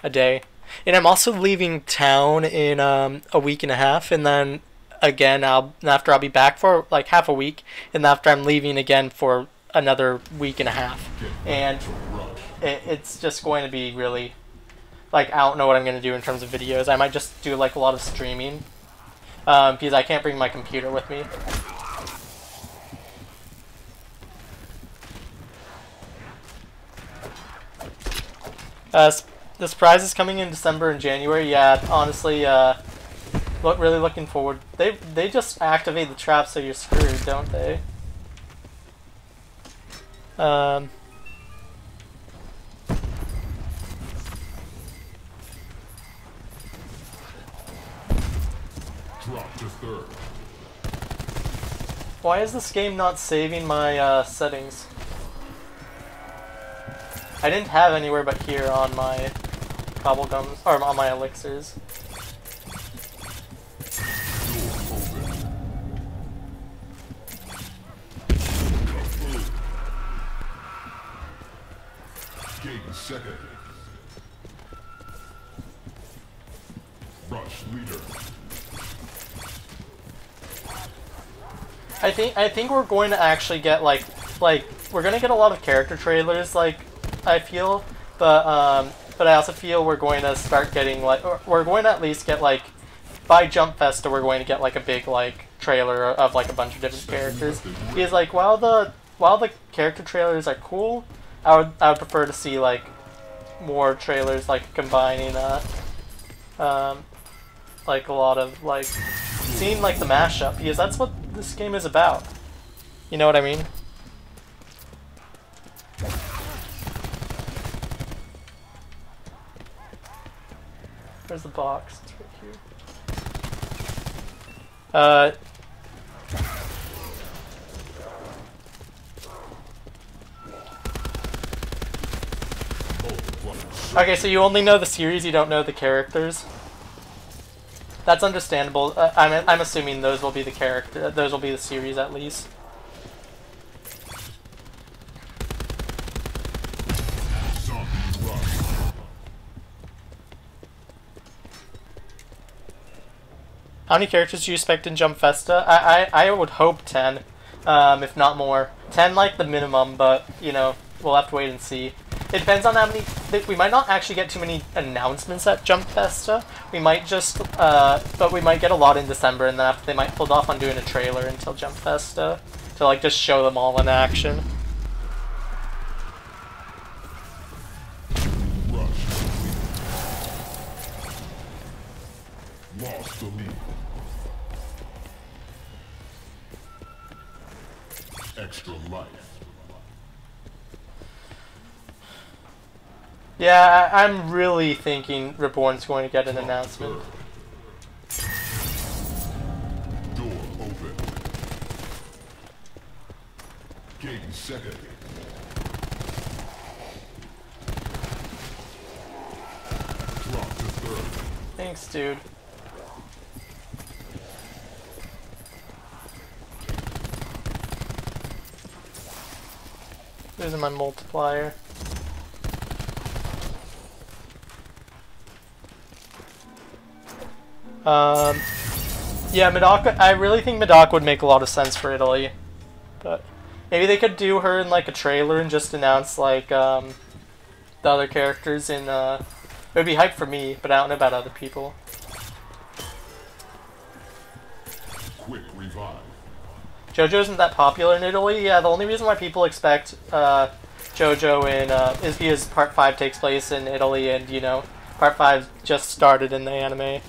a day. And I'm also leaving town in a week and a half, and then again I'll be back for like half a week, and after I'm leaving again for another week and a half, and it's just going to be really like I don't know what I'm going to do in terms of videos. I might just do like a lot of streaming because I can't bring my computer with me. The surprise is coming in December and January. Yeah, honestly, really looking forward. They just activate the trap, so you're screwed, don't they? Drop to third. Why is this game not saving my settings? I didn't have anywhere but here on my cobblegums, or on my elixirs. Gain second. Rush leader. I think we're going to actually get like we're gonna get a lot of character trailers, like I feel, but I also feel we're going to start getting like, or we're going to at least get like by Jump Festa we're going to get like a big like trailer of like a bunch of different characters. Because like while the character trailers are cool, I would prefer to see like more trailers like combining like a lot of like seeing like the mashup, because that's what this game is about. You know what I mean? Where's the box? It's right here. Okay, so you only know the series, you don't know the characters. That's understandable. I'm assuming those will be the character. Those will be the series at least. How many characters do you expect in Jump Festa? I would hope 10, if not more. 10 like the minimum, but you know, we'll have to wait and see. It depends on how many. We might not actually get too many announcements at Jump Festa. We might just, but we might get a lot in December, and then after they might hold off on doing a trailer until Jump Festa to like just show them all in action. Lost the lead. Extra life. Yeah, I'm really thinking Reborn's going to get an announcement. Door open. Gain second. Drop to third. Thanks, dude. Losing my multiplier. Yeah, Medaka. I really think Medaka would make a lot of sense for Italy, but Maybe they could do her in like a trailer and just announce like the other characters in it would be hype for me, but I don't know about other people. Quick revive. JoJo isn't that popular in Italy. Yeah, the only reason why people expect JoJo in is because Part 5 takes place in Italy, and you know, Part 5 just started in the anime.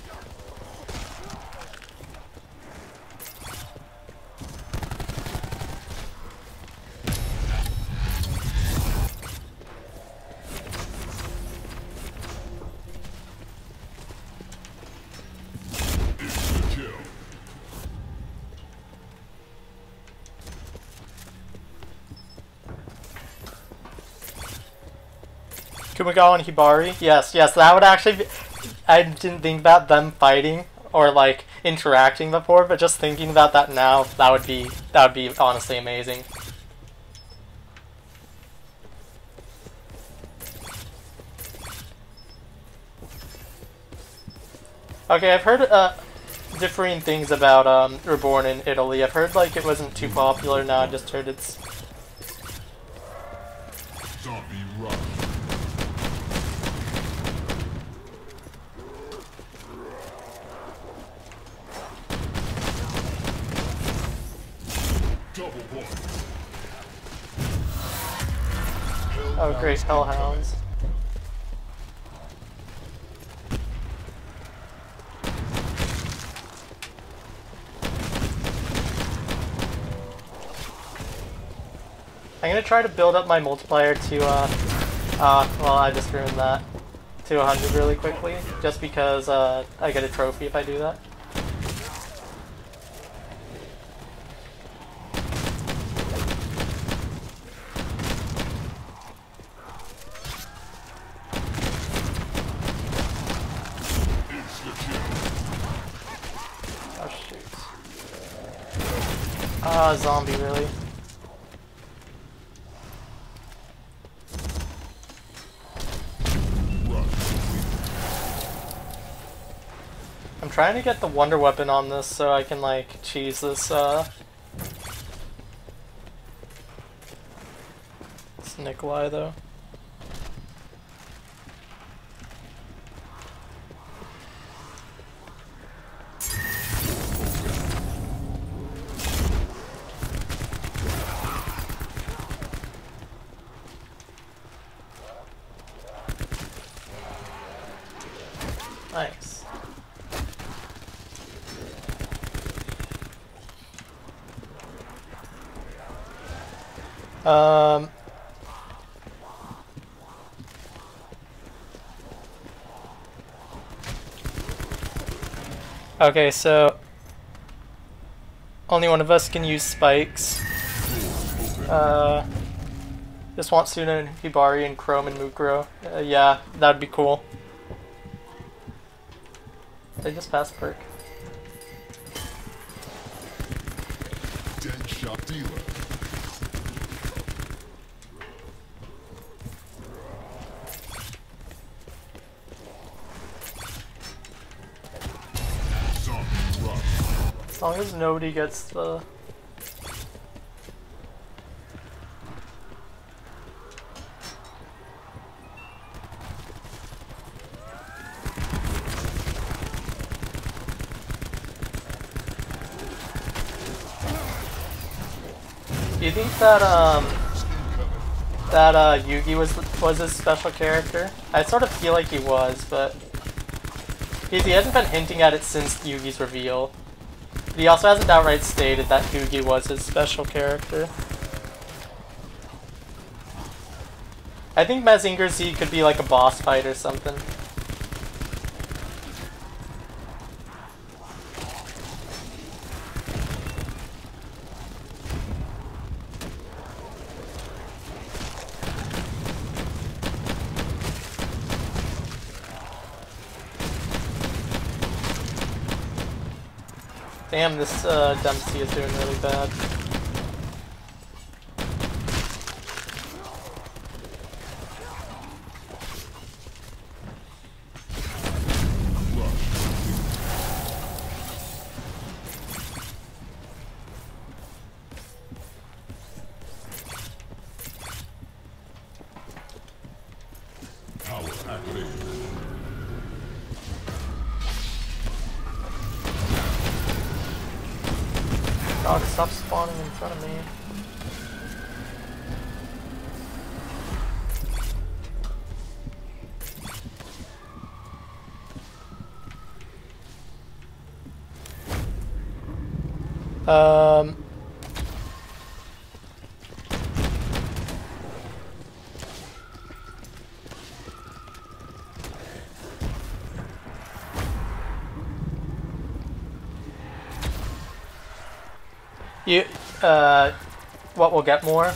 Kumagawa and Hibari? Yes, yes, that would actually be... I didn't think about them fighting or, like, interacting before, but just thinking about that now, that would be honestly amazing. Okay, I've heard differing things about Reborn in Italy. I've heard, like, it wasn't too popular. Now I just heard it's... Zombie rush. Double point. Oh, great, Hellhounds. I'm gonna try to build up my multiplier to, well, I just ruined that, to 100 really quickly, just because, I get a trophy if I do that. Oh, shoot. Ah, zombie, really? I'm trying to get the wonder weapon on this so I can like cheese this it's Nikolai though. Nice. Okay, so only one of us can use spikes. Just want Suna and Hibari and Chrome and Mukuro. Yeah, that'd be cool. They just passed perk. Dead shot dealer. Zombie rush. As long as nobody gets the... Do you think that Yugi was his special character? I sort of feel like he was, but he hasn't been hinting at it since Yugi's reveal. But he also hasn't outright stated that Yugi was his special character. I think Mazinger Z could be like a boss fight or something. Damn, this Dempsey is doing really bad. Dog, stop spawning in front of me. Um... You, what will get more?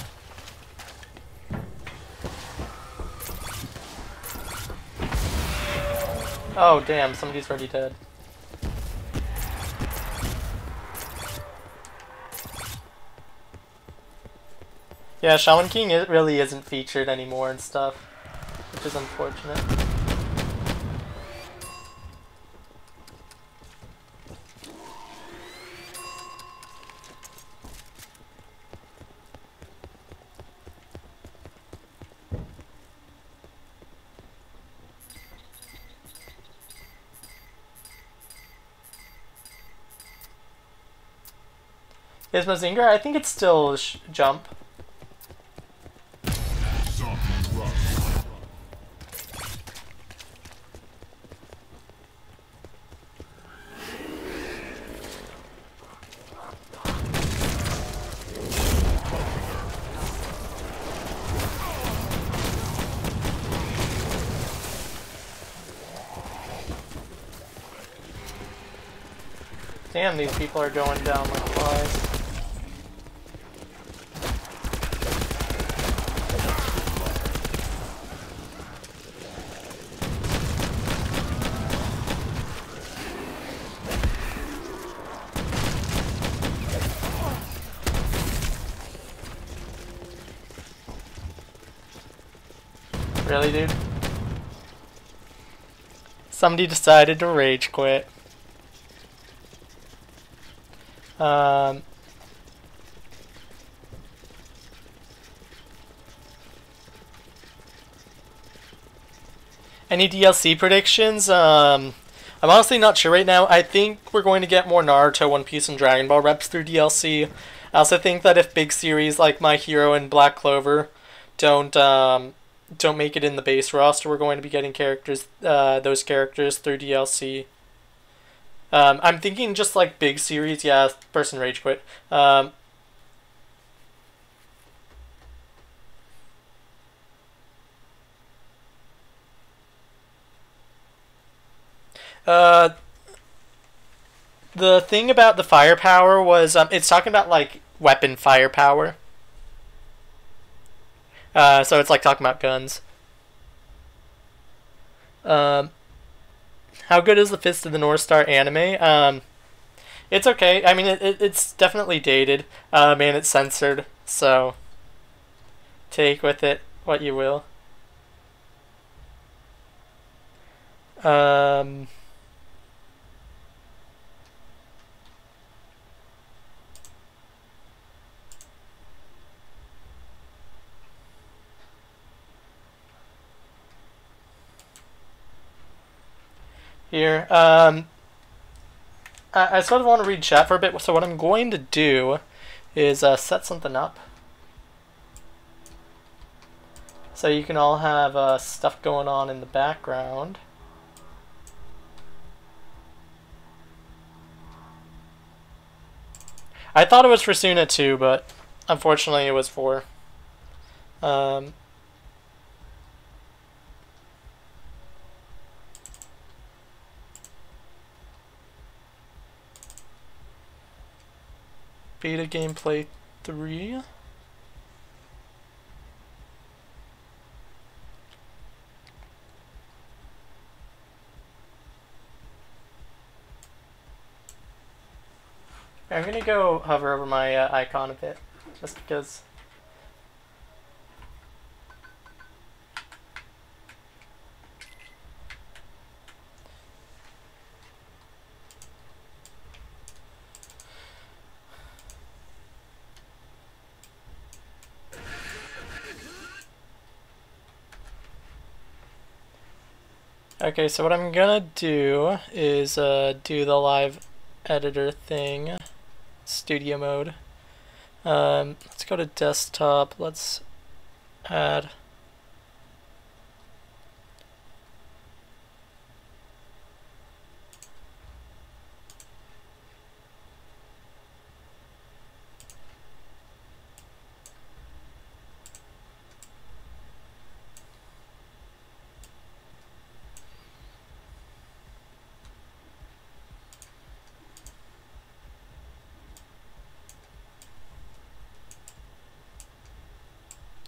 Oh, damn, somebody's already dead. Yeah, Shaman King it really isn't featured anymore and stuff, which is unfortunate. Is Mazinger? I think it's still jump. Zombie rush. Damn, these people are going down like flies. Really, dude? Somebody decided to rage quit. Any DLC predictions? I'm honestly not sure right now. I think we're going to get more Naruto, One Piece, and Dragon Ball reps through DLC. I also think that if big series like My Hero and Black Clover don't make it in the base roster, we're going to be getting those characters through DLC. I'm thinking just like big series, yeah, person rage quit. The thing about the firepower was, it's talking about like weapon firepower. So it's like talking about guns. How good is the Fist of the North Star anime? It's okay. I mean, it's definitely dated, and it's censored, so take with it what you will. Here, I sort of want to read chat for a bit, so what I'm going to do is set something up. So you can all have stuff going on in the background. I thought it was for Suna too, but unfortunately it was for... Beta Gameplay 3. I'm gonna go hover over my icon a bit, just because. Okay, so what I'm gonna do is do the live editor thing. studio mode. Let's go to desktop. Let's add.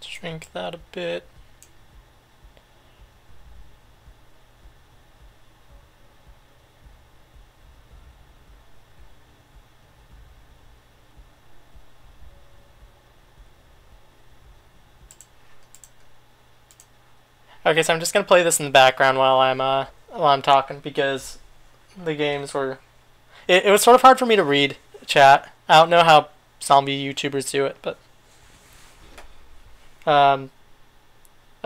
Shrink that a bit. Okay, so I'm just gonna play this in the background while I'm talking because the games were. It was sort of hard for me to read chat. I don't know how zombie YouTubers do it, but. Oh,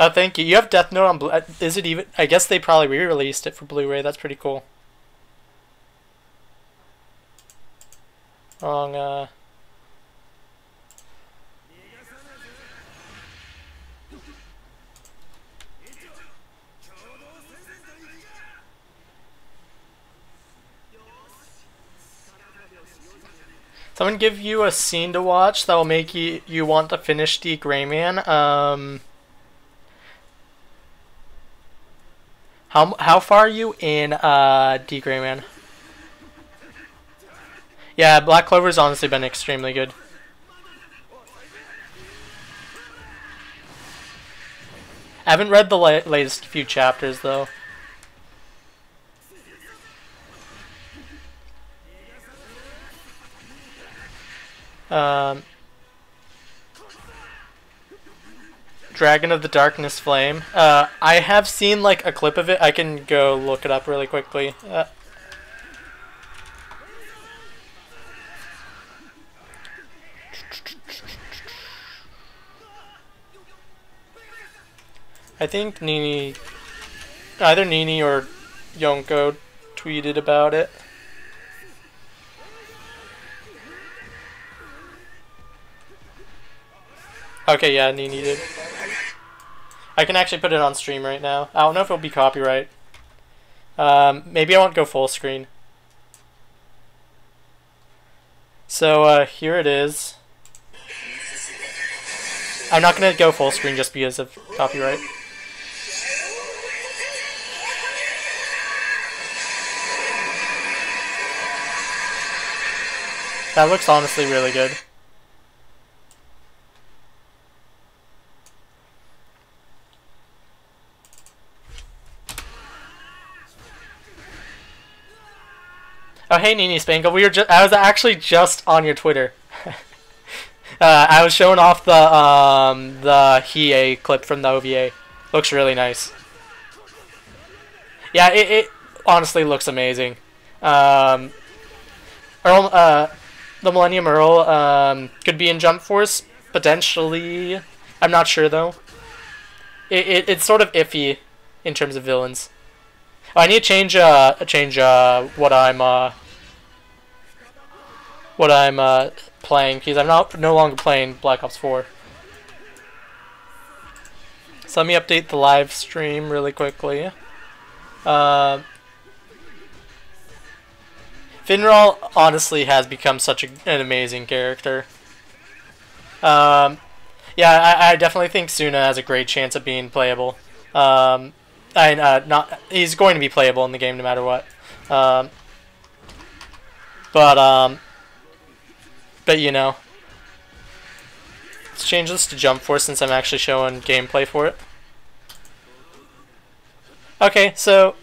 thank you. You have Death Note on Blu. Is it even? I guess they probably re-released it for Blu-ray. That's pretty cool. Wrong. Someone give you a scene to watch that will make you want to finish the Gray Man. How far are you in D Gray Man? Yeah, Black Clover's honestly been extremely good. I haven't read the latest few chapters though. Dragon of the Darkness Flame. I have seen like a clip of it. I can go look it up really quickly. I think either Nini or Yonko tweeted about it. Okay, yeah, Nini did. I can actually put it on stream right now. I don't know if it'll be copyright. Maybe I won't go full screen. So, here it is. I'm not going to go full screen just because of copyright. That looks honestly really good. Oh, hey, Nini Spangle. I was actually just on your Twitter. I was showing off the Hiei clip from the OVA. Looks really nice. Yeah, it honestly looks amazing. Earl, the Millennium Earl could be in Jump Force potentially. I'm not sure though. It's sort of iffy in terms of villains. Oh, I need to change what I'm playing because I'm no longer playing Black Ops 4. So let me update the live stream really quickly. Finral honestly has become such an amazing character. Yeah, I definitely think Suna has a great chance of being playable. He's going to be playable in the game no matter what. But you know, let's change this to Jump Force since I'm actually showing gameplay for it. Okay, so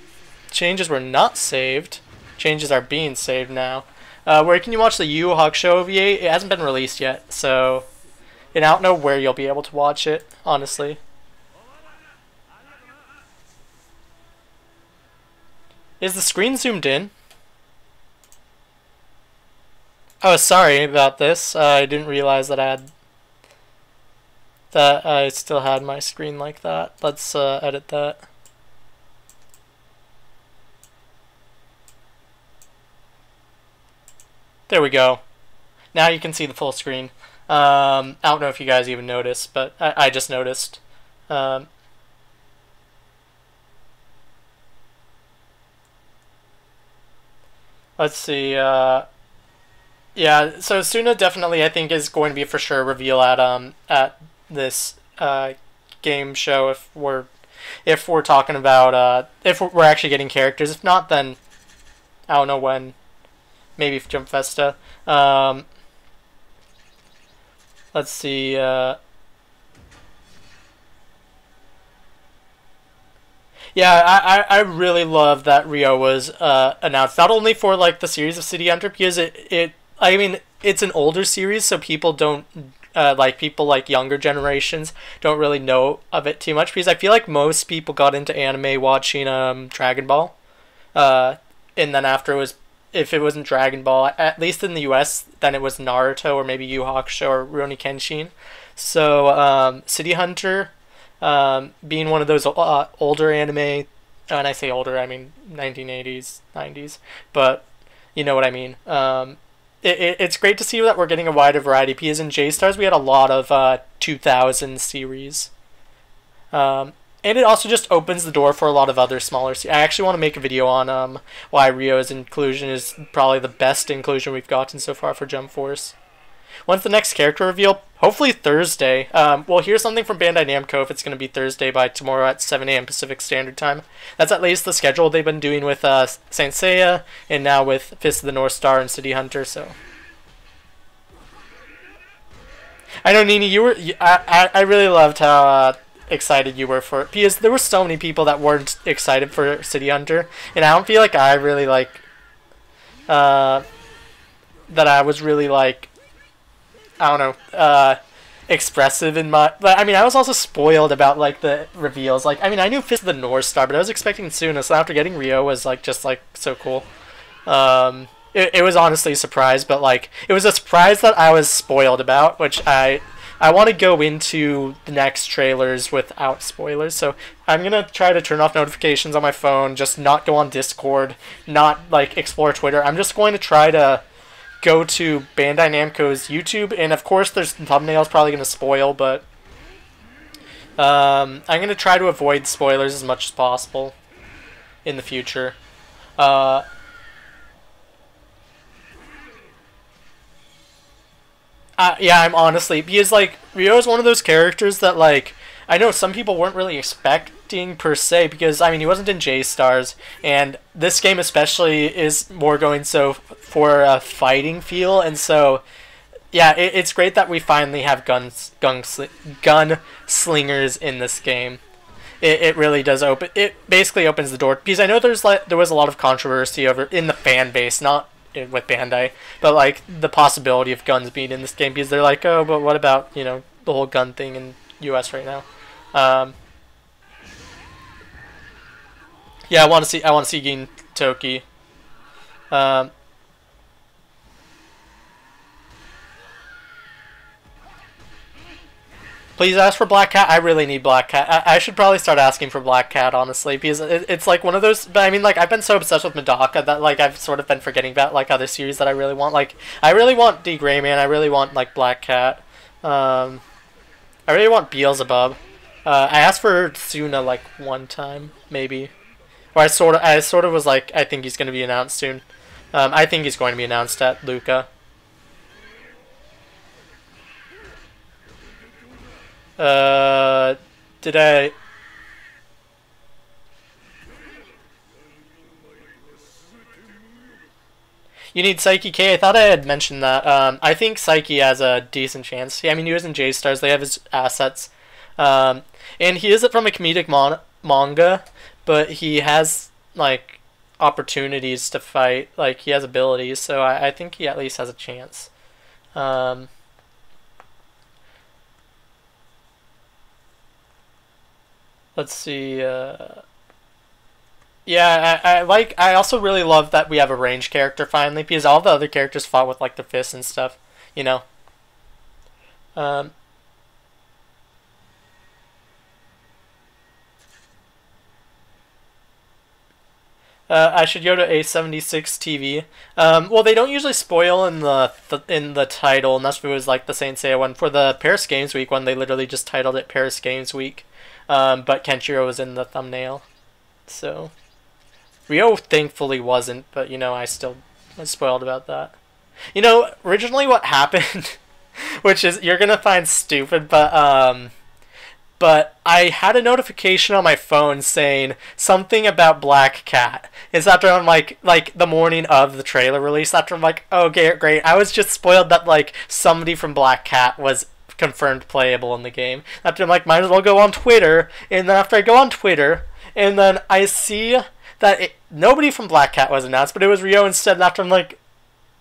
changes were not saved. Changes are being saved now. Where can you watch the Yu Yu Hakusho OVA? It hasn't been released yet, so and I don't know where you'll be able to watch it, honestly. Is the screen zoomed in? Oh, sorry about this. I didn't realize that I still had my screen like that. Let's edit that. There we go. Now you can see the full screen. I don't know if you guys even noticed, but I just noticed. Um, let's see. Yeah, so Suna definitely I think is going to be for sure a reveal at this game show if we're talking about if we're actually getting characters. If not, then I don't know when. Maybe Jump Festa. Let's see. Yeah, I really love that Rio was announced. Not only for like the series of City Hunter, because it I mean it's an older series, so people don't like people like younger generations don't really know of it too much. Because I feel like most people got into anime watching Dragon Ball, and then after it was if it wasn't Dragon Ball, at least in the U.S., then it was Naruto or maybe Yu Hakusho or Rurouni Kenshin. So City Hunter being one of those older anime, and I say older, I mean 1980s, 90s, but you know what I mean. It's great to see that we're getting a wider variety. Because in J Stars we had a lot of 2000 series, and it also just opens the door for a lot of other smaller. I actually want to make a video on why Rio's inclusion is probably the best inclusion we've gotten so far for Jump Force. When's the next character reveal? Hopefully Thursday. We'll hear something from Bandai Namco if it's going to be Thursday by tomorrow at 7 a.m. Pacific Standard Time. That's at least the schedule they've been doing with Saint Seiya and now with Fist of the North Star and City Hunter. So I know Nini, you were. I really loved how excited you were for it because there were so many people that weren't excited for City Hunter, and I don't feel like I really like that I was really like I don't know, expressive in my. But I mean, I was also spoiled about like the reveals. Like, I mean, I knew Fist of the North Star, but I was expecting Suna. So after getting Rio was like just like so cool. It was honestly a surprise, but like it was a surprise that I was spoiled about, which I want to go into the next trailers without spoilers. So I'm gonna try to turn off notifications on my phone, just not go on Discord, not like explore Twitter. I'm just going to try to go to Bandai Namco's YouTube, and of course there's thumbnails probably going to spoil, but I'm going to try to avoid spoilers as much as possible in the future. Yeah, I'm honestly, because like Rio is one of those characters that like I know some people weren't really expecting per se, because I mean he wasn't in J Stars, and this game especially is more going so for a fighting feel, and so yeah, it's great that we finally have gun slingers in this game. It really does open. It basically opens the door, because I know there was a lot of controversy over in the fan base, not with Bandai, but like the possibility of guns being in this game, because they're like, oh, but what about the whole gun thing in U.S. right now? Yeah, I want to see Gin Toki. Please ask for Black Cat. I really need Black Cat. I should probably start asking for Black Cat, honestly, because it's like one of those. But I mean, like I've been so obsessed with Medaka that like I've sort of been forgetting about like other series that I really want. Like I really want D Gray Man. I really want like Black Cat. I really want Beelzebub. I asked for Suna like one time, maybe, or I sort of was like, I think he's going to be announced soon. I think he's going to be announced at Lucca. Did I? You need Psyche K. I thought I had mentioned that. I think Psyche has a decent chance. Yeah, I mean, he was in J Stars. They have his assets. And he is from a comedic manga, but he has, like, opportunities to fight. Like, he has abilities, so I think he at least has a chance. Let's see. Yeah, I also really love that we have a range character finally, because all the other characters fought with like the fists and stuff, you know. Um, I should go to A76 TV. Well, they don't usually spoil in the title, unless it was like the Saint Seiya one. For the Paris Games Week one, they literally just titled it Paris Games Week. But Kenshiro was in the thumbnail. So Rio thankfully wasn't, but I still was spoiled about that. Originally what happened, which is you're gonna find stupid, but I had a notification on my phone saying something about Black Cat. It's after I'm like the morning of the trailer release. After I'm like, oh, great. I was just spoiled that like somebody from Black Cat was confirmed playable in the game. After I'm like, might as well go on Twitter. And then after I go on Twitter, and then I see that nobody from Black Cat was announced, but it was Rio instead. And after I'm like,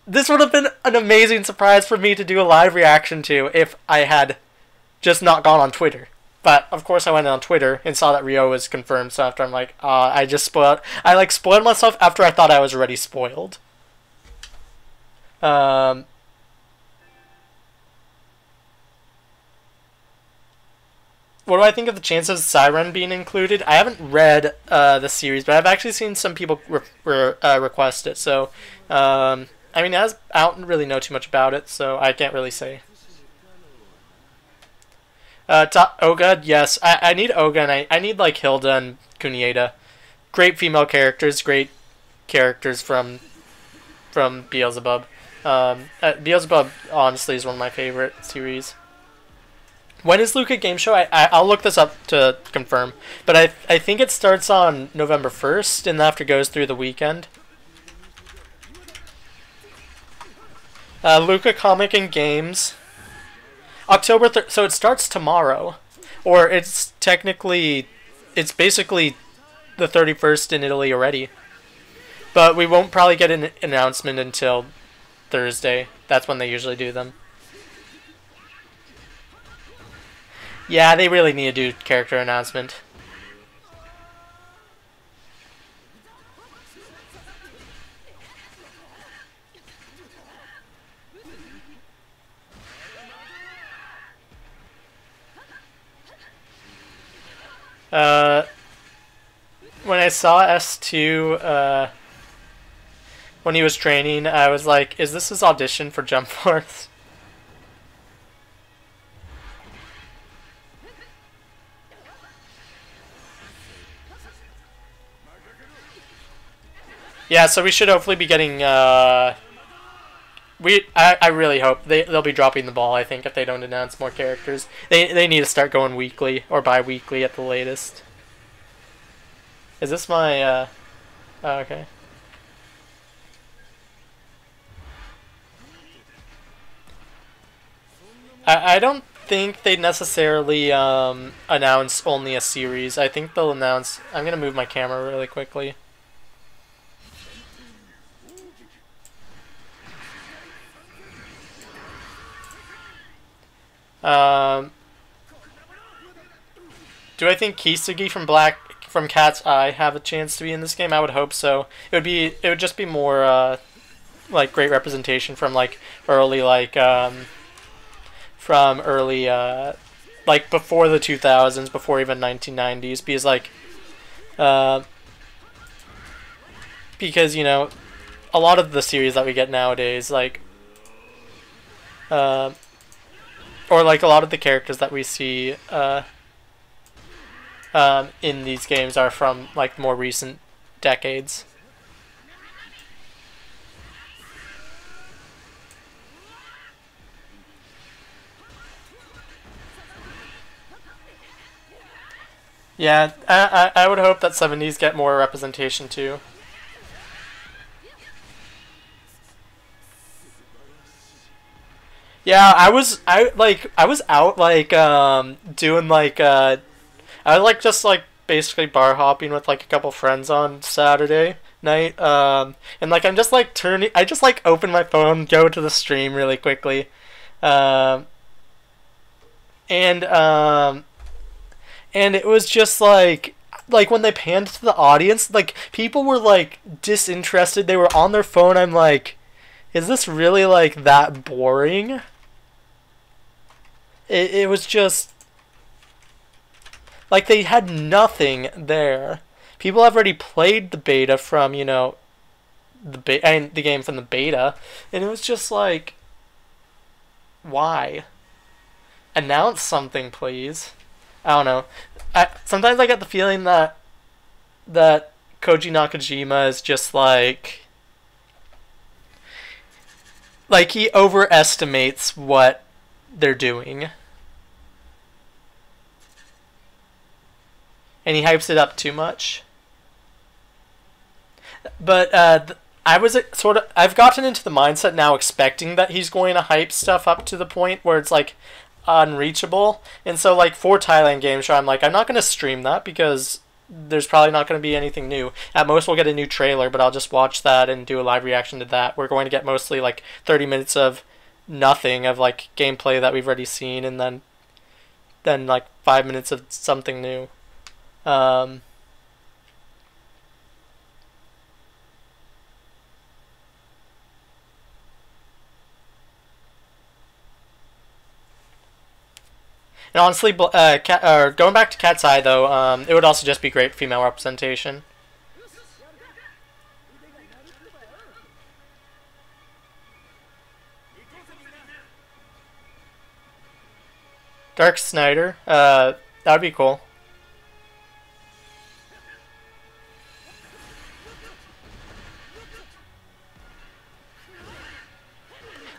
this would have been an amazing surprise for me to do a live reaction to if I had just not gone on Twitter. But of course I went on Twitter and saw that Rio was confirmed, so after I'm like, I spoiled myself after I thought I was already spoiled. What do I think of the chances of Siren being included? I haven't read the series, but I've actually seen some people request it, so I don't really know too much about it, so I can't really say. Oga, yes. I need Oga, and I need, like, Hilda and Kunieda. Great female characters, great characters from Beelzebub. Beelzebub, honestly, is one of my favorite series. When is Lucca Game Show? I'll look this up to confirm. But I think it starts on November 1st, and after goes through the weekend. Lucca Comic and Games. October 3rd, so it starts tomorrow, or it's basically the 31st in Italy already. But we won't probably get an announcement until Thursday. That's when they usually do them. Yeah, they really need to do character announcement. When I saw S2, when he was training, I was like, is this his audition for Jump Force? Yeah, so we should hopefully be getting, I really hope they'll be dropping the ball, I think, if they don't announce more characters. They need to start going weekly, or bi-weekly at the latest. Is this my, oh, okay. I don't think they necessarily, announce only a series. I think they'll announce, I'm gonna move my camera really quickly. Do I think Kisugi from Cat's Eye have a chance to be in this game? I would hope so. It would just be more like great representation from like early like before the 2000s, before even 1990s, because like because a lot of the series that we get nowadays, like or like a lot of the characters that we see in these games are from like more recent decades. Yeah, I would hope that 70s get more representation too. Yeah, I was out like doing like I was like just like basically bar hopping with like a couple friends on Saturday night, and like I'm just like I just like open my phone, go to the stream really quickly, and it was just like when they panned to the audience, like people were like disinterested, they were on their phone. I'm like, is this really like that boring? It was just like they had nothing there. people have already played the beta from, you know, the game from the beta, and it was just like, why? Announce something, please. I don't know. Sometimes I get the feeling that Koji Nakajima is just like he overestimates what they're doing. And he hypes it up too much. But I've gotten into the mindset now expecting that he's going to hype stuff up to the point where it's like unreachable. And so like for Thailand Game Show, I'm like, I'm not going to stream that because there's probably not going to be anything new. At most we'll get a new trailer, but I'll just watch that and do a live reaction to that. We're going to get mostly like 30 minutes of nothing, of like gameplay that we've already seen, and then like 5 minutes of something new. And honestly, going back to Cat's Eye though, it would also just be great female representation. Dark Snyder, that would be cool.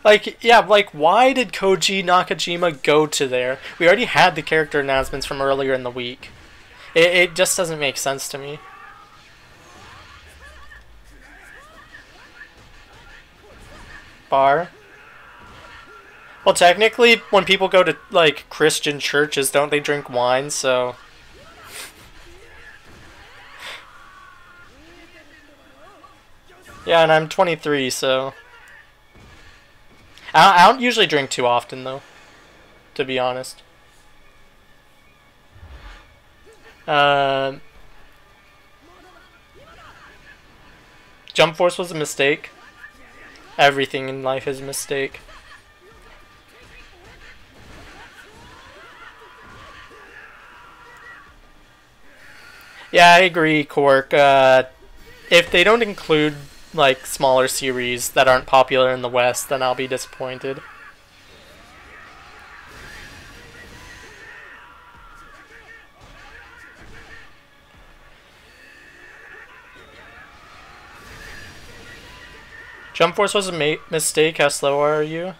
Like, yeah, like, why did Koji Nakajima go to there? We already had the character announcements from earlier in the week. It just doesn't make sense to me. Bar. Well, technically, when people go to, like, Christian churches, don't they drink wine, so... Yeah, and I'm 23, so... I don't usually drink too often, though, to be honest. Jump Force was a mistake. Everything in life is a mistake. Yeah, I agree, Cork. If they don't include like smaller series that aren't popular in the West, then I'll be disappointed. Jump Force was a mistake. How slow are you?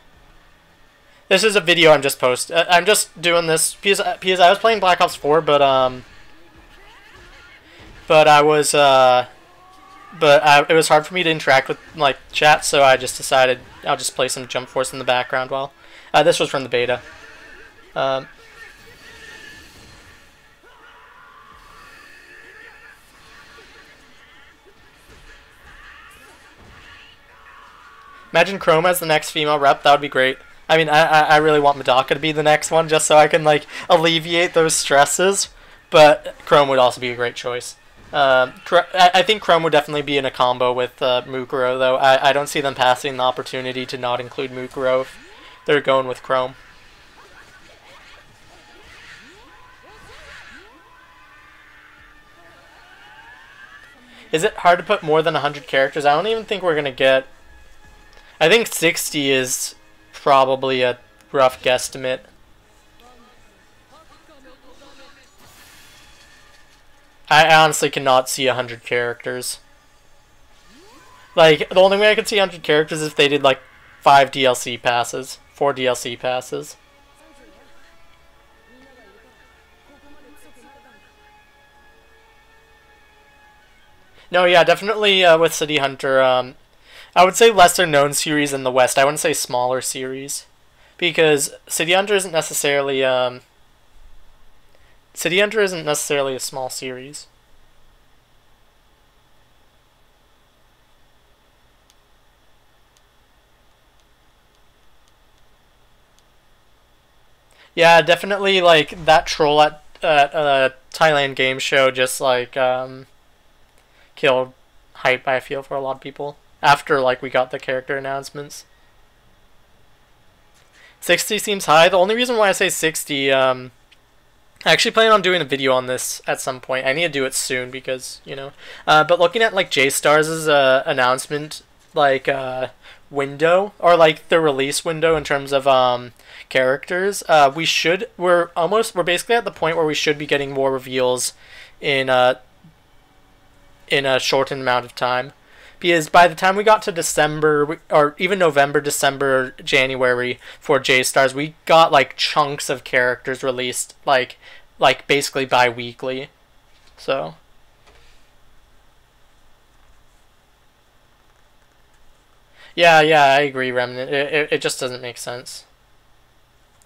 This is a video I'm just I'm just doing this because I was playing Black Ops 4, but I was it was hard for me to interact with like chat, so I just decided I'll just play some Jump Force in the background while this was from the beta. Imagine Chrome as the next female rep. That would be great. I mean, I really want Medaka to be the next one just so I can like alleviate those stresses. But Chrome would also be a great choice. I think Chrome would definitely be in a combo with Mukuro, though. I don't see them passing the opportunity to not include Mukuro if they're going with Chrome. Is it hard to put more than 100 characters? I don't even think we're going to get... I think 60 is probably a rough guesstimate. I honestly cannot see 100 characters. Like, the only way I could see 100 characters is if they did, like, 5 DLC passes. 4 DLC passes. No, yeah, definitely with City Hunter, I would say lesser known series in the West. I wouldn't say smaller series. Because City Hunter isn't necessarily, City Hunter isn't necessarily a small series. Yeah, definitely, like, that troll at Thailand Game Show just, like, killed hype, I feel, for a lot of people. After, like, we got the character announcements. 60 seems high. The only reason why I say 60, I actually plan on doing a video on this at some point. I need to do it soon because, you know. But looking at like J-Stars' announcement, like window or like the release window in terms of characters, we're basically at the point where we should be getting more reveals in a shortened amount of time. Because by the time we got to December, or even November, December, January for J-Stars, we got like chunks of characters released, like basically bi-weekly. So yeah, I agree, Remnant. It just doesn't make sense.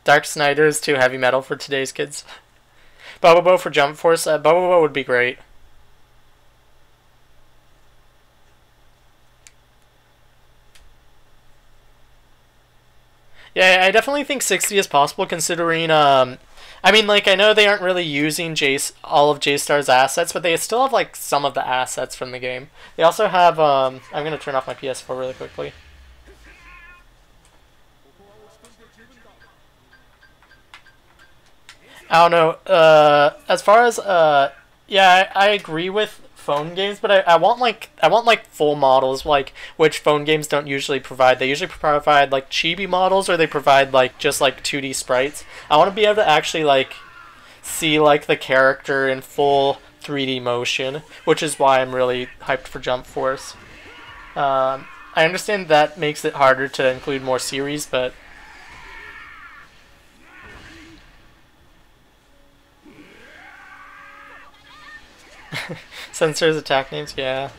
Dark Snyder is too heavy metal for today's kids. Bobobo for Jump Force. Bobobo would be great. Yeah, I definitely think 60 is possible considering, I mean, like, I know they aren't really using all of J-Star's assets, but they still have, like, some of the assets from the game. They also have, I'm going to turn off my PS4 really quickly. I don't know, as far as, yeah, I agree with phone games, but I want like full models, like which phone games don't usually provide. They usually provide like chibi models, or they provide like just like 2D sprites. I want to be able to actually like see like the character in full 3D motion, which is why I'm really hyped for Jump Force. I understand that makes it harder to include more series, but censors attack names, yeah.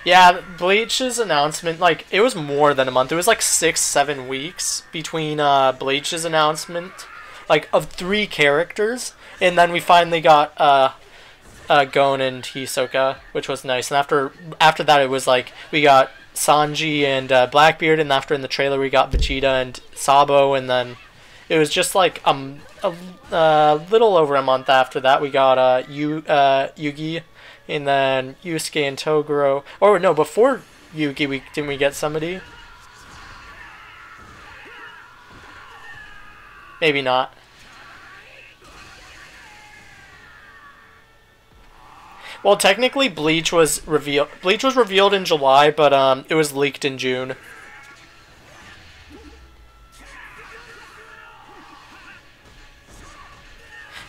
Yeah, Bleach's announcement, like, it was more than a month. It was like 6-7 weeks between Bleach's announcement, like, of 3 characters, and then we finally got Gon and Hisoka, which was nice. And after that, it was like we got Sanji and Blackbeard, and after in the trailer we got Vegeta and Sabo, and then it was just like a little over a month after that we got Yugi, and then Yusuke and Toguro. Or no, before Yugi, didn't we get somebody? Maybe not. Well, technically, Bleach was revealed. Bleach was revealed in July, but it was leaked in June.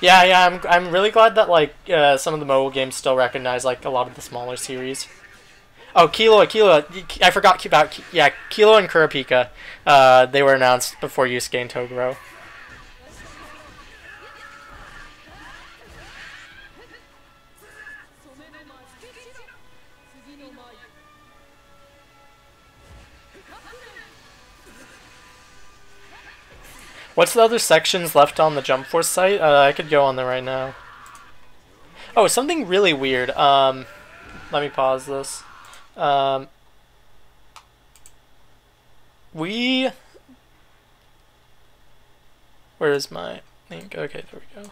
Yeah, I'm really glad that like some of the mobile games still recognize like a lot of the smaller series. Oh, Kilo, I forgot about Kilo and Kurapika. They were announced before Yusuke and Toguro. What's the other sections left on the Jump Force site? I could go on there right now. Oh, something really weird. Let me pause this. Where is my link? Okay, there we go.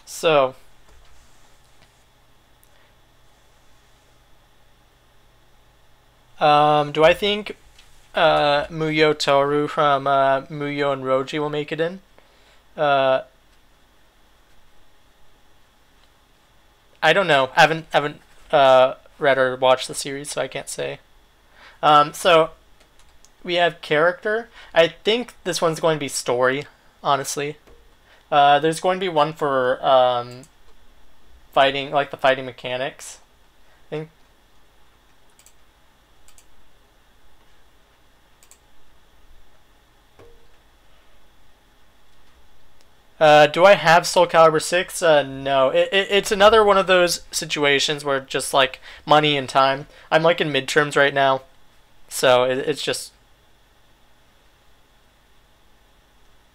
So, do I think Muyo Toru from Muyo and Roji will make it in? I don't know. I haven't read or watched the series, so I can't say. So we have character. I think this one's going to be story, honestly. There's going to be one for fighting, like the fighting mechanics. I think. Do I have Soul Calibur 6? No. It's another one of those situations where just like money and time. I'm like in midterms right now, so it's just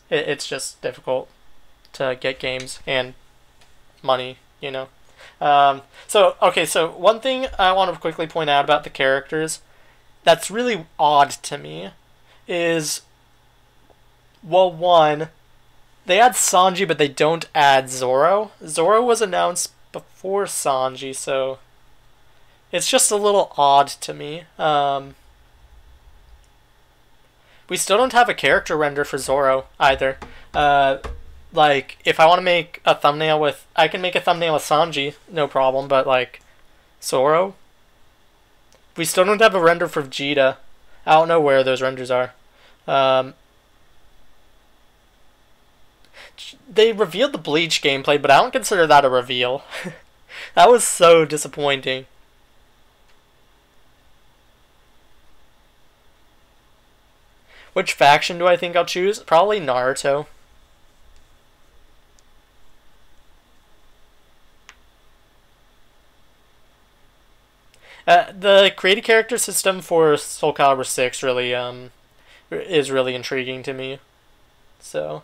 it's just difficult to get games and money, you know. So okay, so one thing I want to quickly point out about the characters that's really odd to me is, well, one, they add Sanji, but they don't add Zoro. Zoro was announced before Sanji, so It's just a little odd to me. We still don't have a character render for Zoro either. Like, if I want to make a thumbnail with... I can make a thumbnail with Sanji, no problem, but, like, Zoro? We still don't have a render for Vegeta. I don't know where those renders are. They revealed the Bleach gameplay, but I don't consider that a reveal. That was so disappointing. Which faction do I think I'll choose? Probably Naruto. The creative character system for Soul Calibur 6 really is really intriguing to me. So,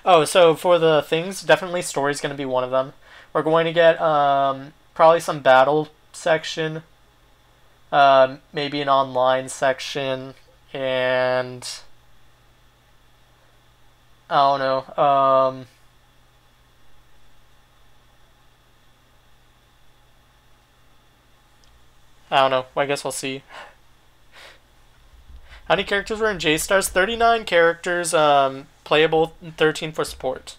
oh, so for the things, definitely story's going to be one of them. We're going to get probably some battle section, maybe an online section, and I don't know. I don't know. I guess we'll see. How many characters were in J-Stars? 39 characters, playable, 13 for support.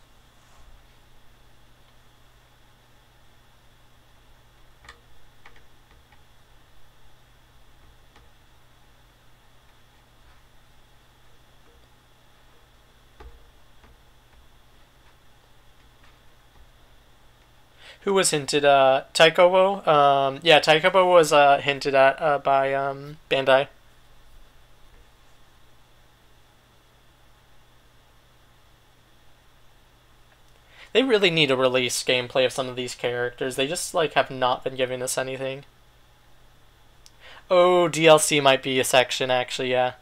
Who was hinted at? Taikobo? Yeah, Taikobo was hinted at by Bandai. They really need to release gameplay of some of these characters. They just like have not been giving us anything. Oh, DLC might be a section actually, yeah.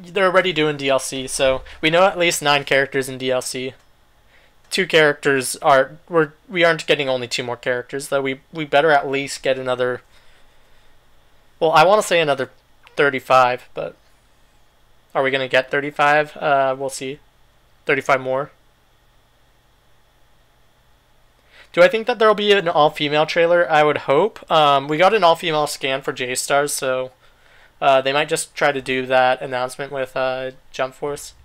They're already doing DLC, so we know at least 9 characters in DLC. 2 characters are we aren't getting only 2 more characters though. We better at least get another. Well, I want to say another 35, but are we gonna get 35? We'll see. 35 more. Do I think that there will be an all-female trailer? I would hope. We got an all-female scan for J-Stars, so they might just try to do that announcement with Jump Force.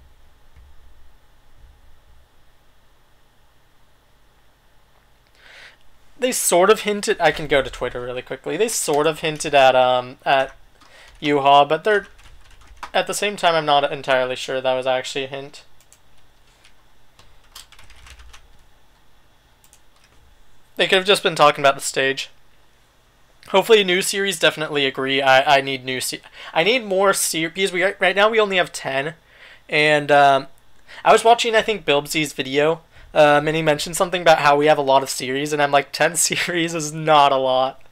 They sort of hinted. I can go to Twitter really quickly. They sort of hinted at U-Haul, but they're at the same time. I'm not entirely sure that was actually a hint. They could have just been talking about the stage. Hopefully, a new series. Definitely agree. I need new. I need more series. Right now we only have 10, and I was watching I think Bilbsy's video. And he mentioned something about how we have a lot of series, and I'm like, 10 series is not a lot.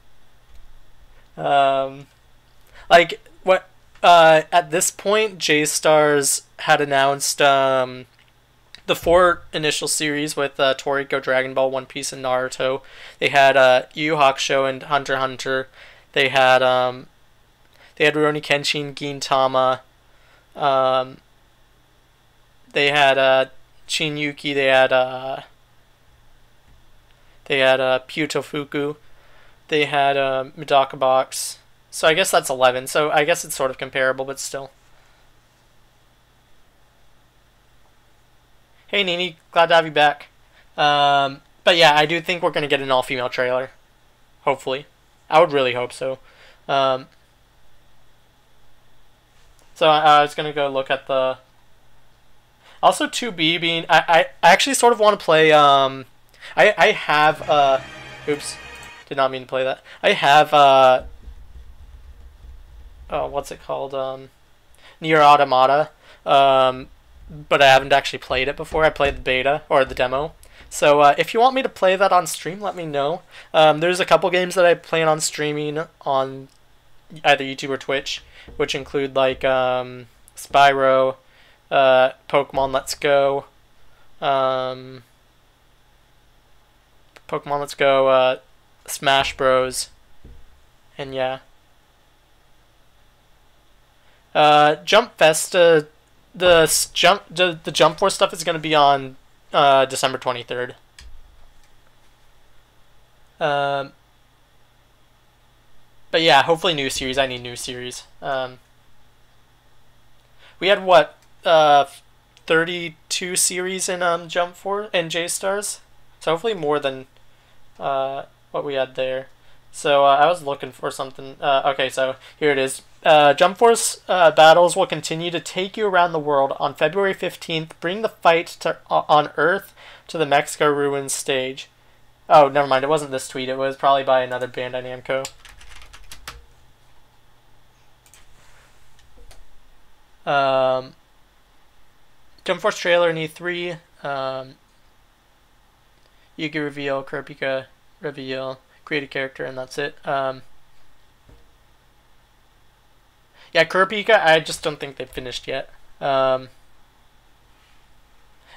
Like, what, at this point, J-Stars had announced, the 4 initial series with, Toriko, Dragon Ball, One Piece, and Naruto. They had, Yu Yu Hakusho and Hunter x Hunter. They had Rurouni Kenshin, Gintama. They had, Shin Yuki, they had Putofuku, they had Medaka Box. So I guess that's 11. So I guess it's sort of comparable, but still. Hey Nini, glad to have you back. But yeah, I do think we're gonna get an all-female trailer. Hopefully, I would really hope so. So I was gonna go look at the. Also, 2B being... I actually sort of want to play... I have... Oops. Did not mean to play that. I have... Oh, what's it called? Nier Automata. But I haven't actually played it before. I played the beta, or the demo. So, if you want me to play that on stream, let me know. There's a couple games that I plan on streaming on either YouTube or Twitch, which include, like, Spyro... Pokemon Let's Go, Pokemon Let's Go, Smash Bros, and yeah. Jump Festa, the Jump Force stuff is going to be on December 23rd. But yeah, hopefully new series. I need new series. We had what 32 series in Jump Force and J Stars, so hopefully more than what we had there. So I was looking for something. Okay, so here it is. Jump Force battles will continue to take you around the world. On February 15th, bring the fight on Earth to the Mexico Ruins stage. Oh, never mind. It wasn't this tweet. It was probably by another Bandai Namco. Jump Force trailer in E3. Yugi reveal, Kurapika reveal, create a character, and that's it. Yeah, Kurapika, I just don't think they've finished yet. I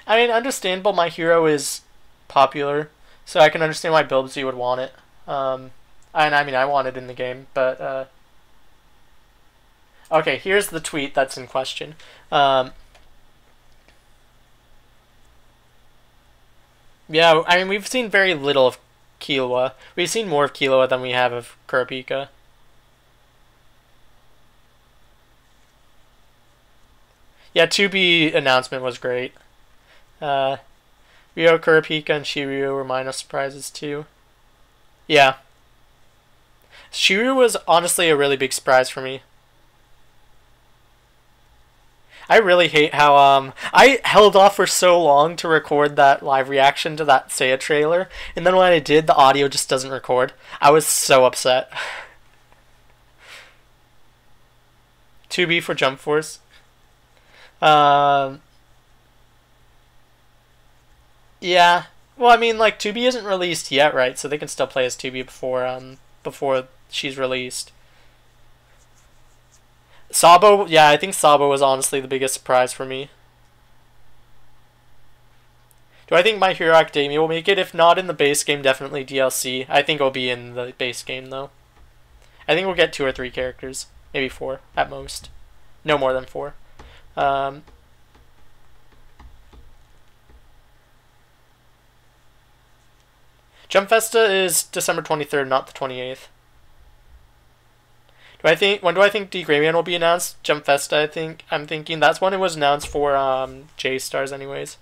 mean, understandable, my hero is popular, so I can understand why Bilbsy would want it. And I mean, I want it in the game, but okay, here's the tweet that's in question. Yeah, I mean, we've seen very little of Killua. We've seen more of Killua than we have of Kurapika. Yeah, 2B announcement was great. Ryo, Kurapika, and Shiryu were minor surprises too. Yeah. Shiryu was honestly a really big surprise for me. I really hate how I held off for so long to record that live reaction to that Seiya trailer, and then when I did, the audio just doesn't record. I was so upset. 2B for Jump Force. Yeah. Well, I mean, like 2B isn't released yet, right? So they can still play as 2B before she's released. Sabo, yeah, I think Sabo was honestly the biggest surprise for me. Do I think My Hero Academia will make it? If not in the base game, definitely DLC. I think it'll be in the base game, though. I think we'll get 2 or 3 characters. Maybe 4, at most. No more than 4. Jump Festa is December 23rd, not the 28th. When do I think D-Gramian will be announced? Jump Festa, I'm thinking. That's when it was announced for J-Stars anyways.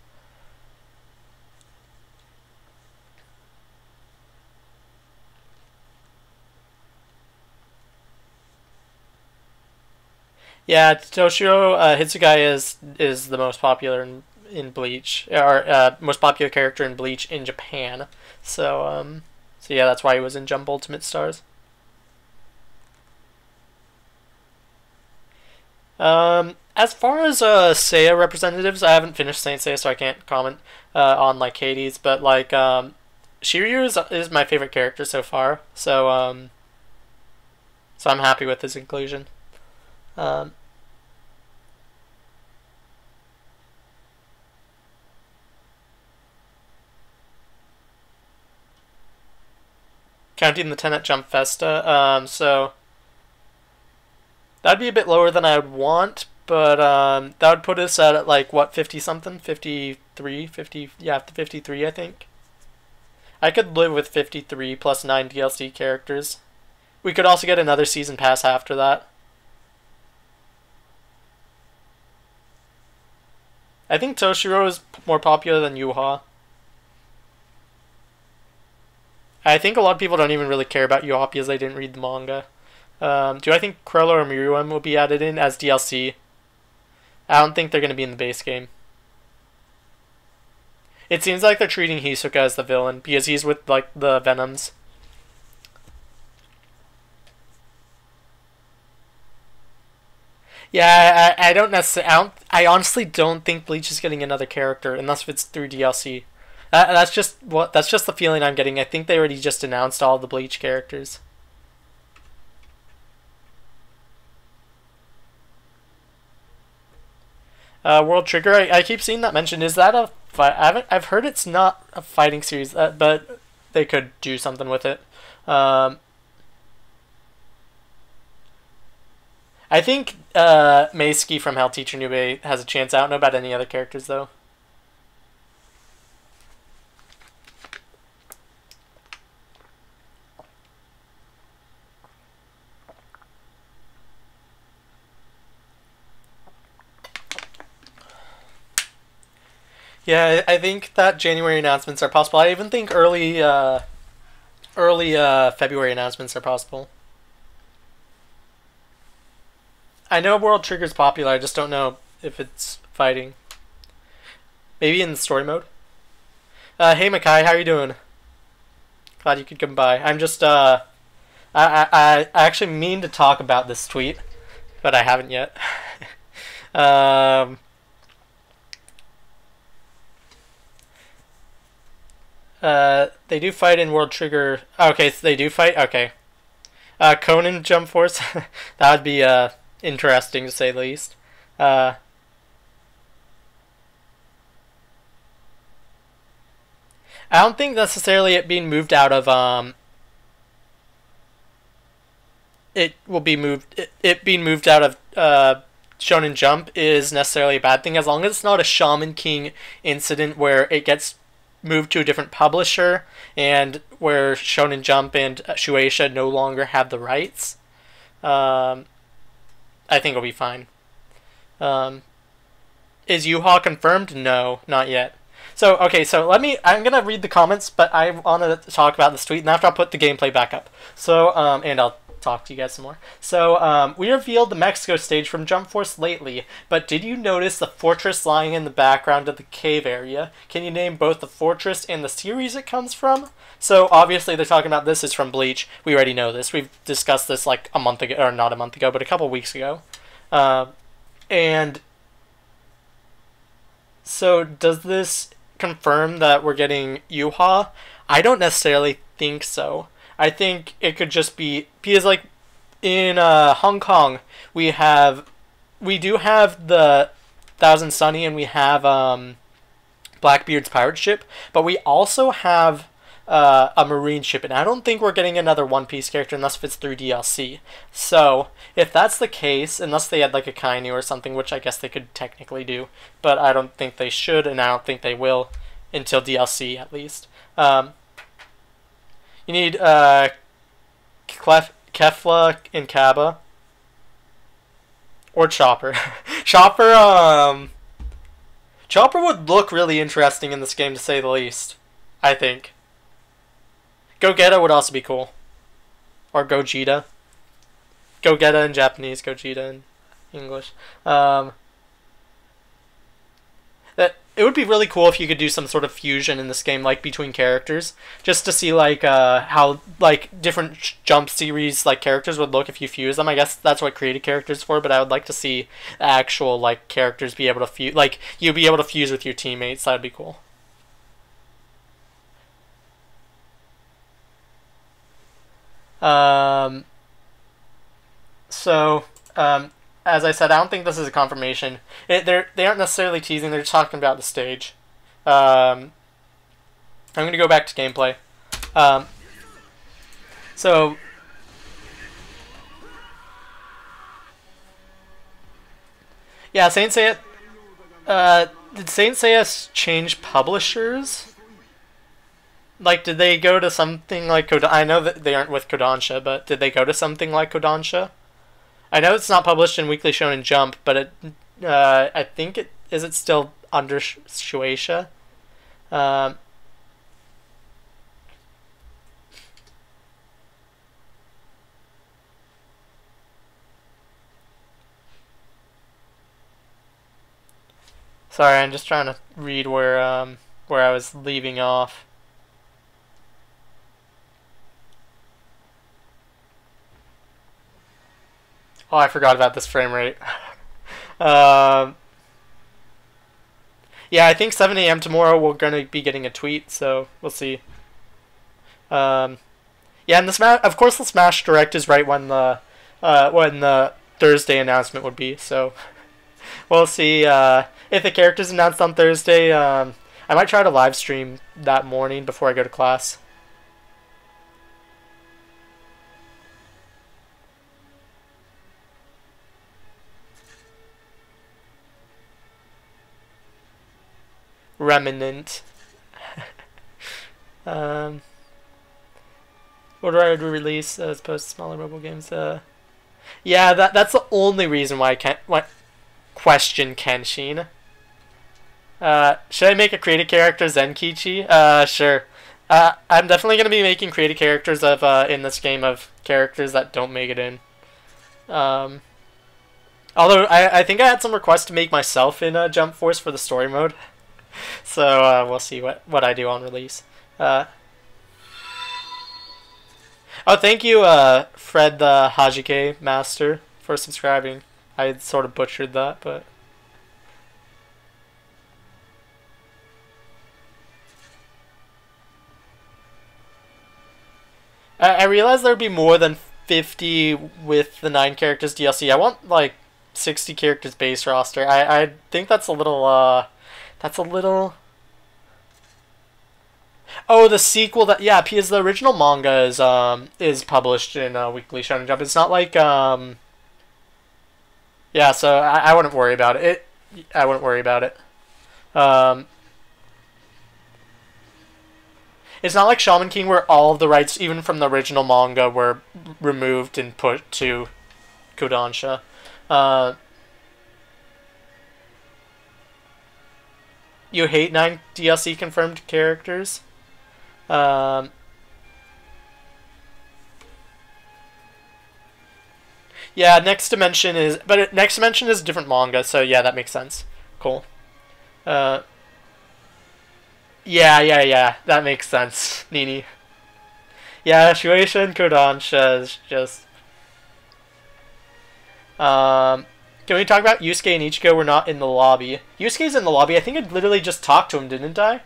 Yeah, Toshiro Hitsugai is the most popular in Bleach, or most popular character in Bleach in Japan. So yeah, that's why he was in Jump Ultimate Stars. As far as Seiya representatives, I haven't finished Saint Seiya, so I can't comment on like Hades, but like Shiryu is my favorite character so far, so so I'm happy with his inclusion. Counting the 10 at Jump Festa, so that'd be a bit lower than I would want, but that would put us at like what, 50 something, 53, 50, yeah, 53 I think. I could live with 53 plus 9 DLC characters. We could also get another season pass after that. I think Toshiro is more popular than Yuha. I think a lot of people don't even really care about Yuha because they didn't read the manga. Do I think Cruella or Miruem will be added in as DLC? I don't think they're going to be in the base game. It seems like they're treating Hisoka as the villain because he's with like the Venoms. Yeah, I don't necessarily. I honestly don't think Bleach is getting another character unless it's through DLC. That's just the feeling I'm getting. I think they already just announced all the Bleach characters. World Trigger. I keep seeing that mentioned. Is that a fight? I've heard it's not a fighting series, but they could do something with it. I think Mayski from Hell Teacher Nube has a chance. I don't know about any other characters though. Yeah, I think that January announcements are possible. I even think early February announcements are possible. I know World Trigger's popular. I just don't know if it's fighting. Maybe in the story mode. Hey Makai, how are you doing? Glad you could come by. I'm just I actually mean to talk about this tweet, but I haven't yet. um. They do fight in World Trigger. Okay, so they do fight. Okay. Conan Jump Force. That would be interesting to say the least. I don't think necessarily it being moved out of it will be moved. It being moved out of Shonen Jump is necessarily a bad thing as long as it's not a Shaman King incident where it gets moved to a different publisher and where Shonen Jump and Shueisha no longer have the rights. I think it'll be fine. Is Yuha confirmed? No, not yet. So, okay, so I'm going to read the comments, but I want to talk about this tweet, and after I'll put the gameplay back up. So, and I'll talk to you guys some more. So, we revealed the Mexico stage from Jump Force lately, but did you notice the fortress lying in the background of the cave area? Can you name both the fortress and the series it comes from? So, obviously, they're talking about this is from Bleach. We already know this. We've discussed this like a month ago, or not a month ago, but a couple weeks ago. And so, does this confirm that we're getting Yuha? I don't necessarily think so. I think it could just be because like in Hong Kong we do have the Thousand Sunny and we have Blackbeard's pirate ship, but we also have a marine ship, and I don't think we're getting another One Piece character unless if it's through DLC. So if that's the case, unless they had like a Kainu or something, which I guess they could technically do, but I don't think they should, and I don't think they will until DLC at least. You need Kefla and Kaba. Or Chopper. Chopper would look really interesting in this game to say the least. I think. Gogeta would also be cool. Or Gogeta. Gogeta in Japanese, Gogeta in English. It would be really cool if you could do some sort of fusion in this game, like between characters, just to see like how like different Jump series like characters would look if you fuse them. I guess that's what created characters for, but I would like to see actual like characters be able to fuse, like you'd be able to fuse with your teammates. That'd be cool. So as I said, I don't think this is a confirmation. They aren't necessarily teasing. They're just talking about the stage. I'm going to go back to gameplay. So yeah, Saint Seiya. Did Saint Seiya change publishers? Like, did they go to something like Kodansha? I know that they aren't with Kodansha, but did they go to something like Kodansha? I know it's not published in Weekly Shonen Jump, but I think it is. It still under Shueisha. Sorry, I'm just trying to read where I was leaving off. Oh, I forgot about this frame rate. Yeah, I think 7 a.m. tomorrow we're going to be getting a tweet, so we'll see. Yeah, and of course the Smash Direct is right when the Thursday announcement would be, so we'll see if the character's announced on Thursday. I might try to live stream that morning before I go to class. Remnant. What do I release as opposed to smaller mobile games? Yeah, that's the only reason why I can't. What question Kenshin? Should I make a creative character Zenkichi? Sure. I'm definitely gonna be making creative characters of in this game of characters that don't make it in. Although I think I had some requests to make myself in Jump Force for the story mode, so we'll see what I do on release. Oh, thank you, Fred the Hajike Master, for subscribing. I sort of butchered that, but. I realized there'd be more than 50 with the 9 characters DLC. I want like 60 characters base roster. I think that's a little Oh, the sequel that yeah, because the original manga is published in Weekly Shonen Jump. It's not like yeah, so I wouldn't worry about it. I wouldn't worry about it. It's not like Shaman King where all of the rights, even from the original manga, were removed and put to Kodansha. You hate 9 DLC confirmed characters? Yeah, Next Dimension is... But Next Dimension is a different manga, so yeah, that makes sense. Cool. Yeah, that makes sense, Nini. Yeah, Shueisha and Kodansha is just... Can we talk about Yusuke and Ichigo? We're not in the lobby. Yusuke's in the lobby. I think I literally just talked to him, didn't I?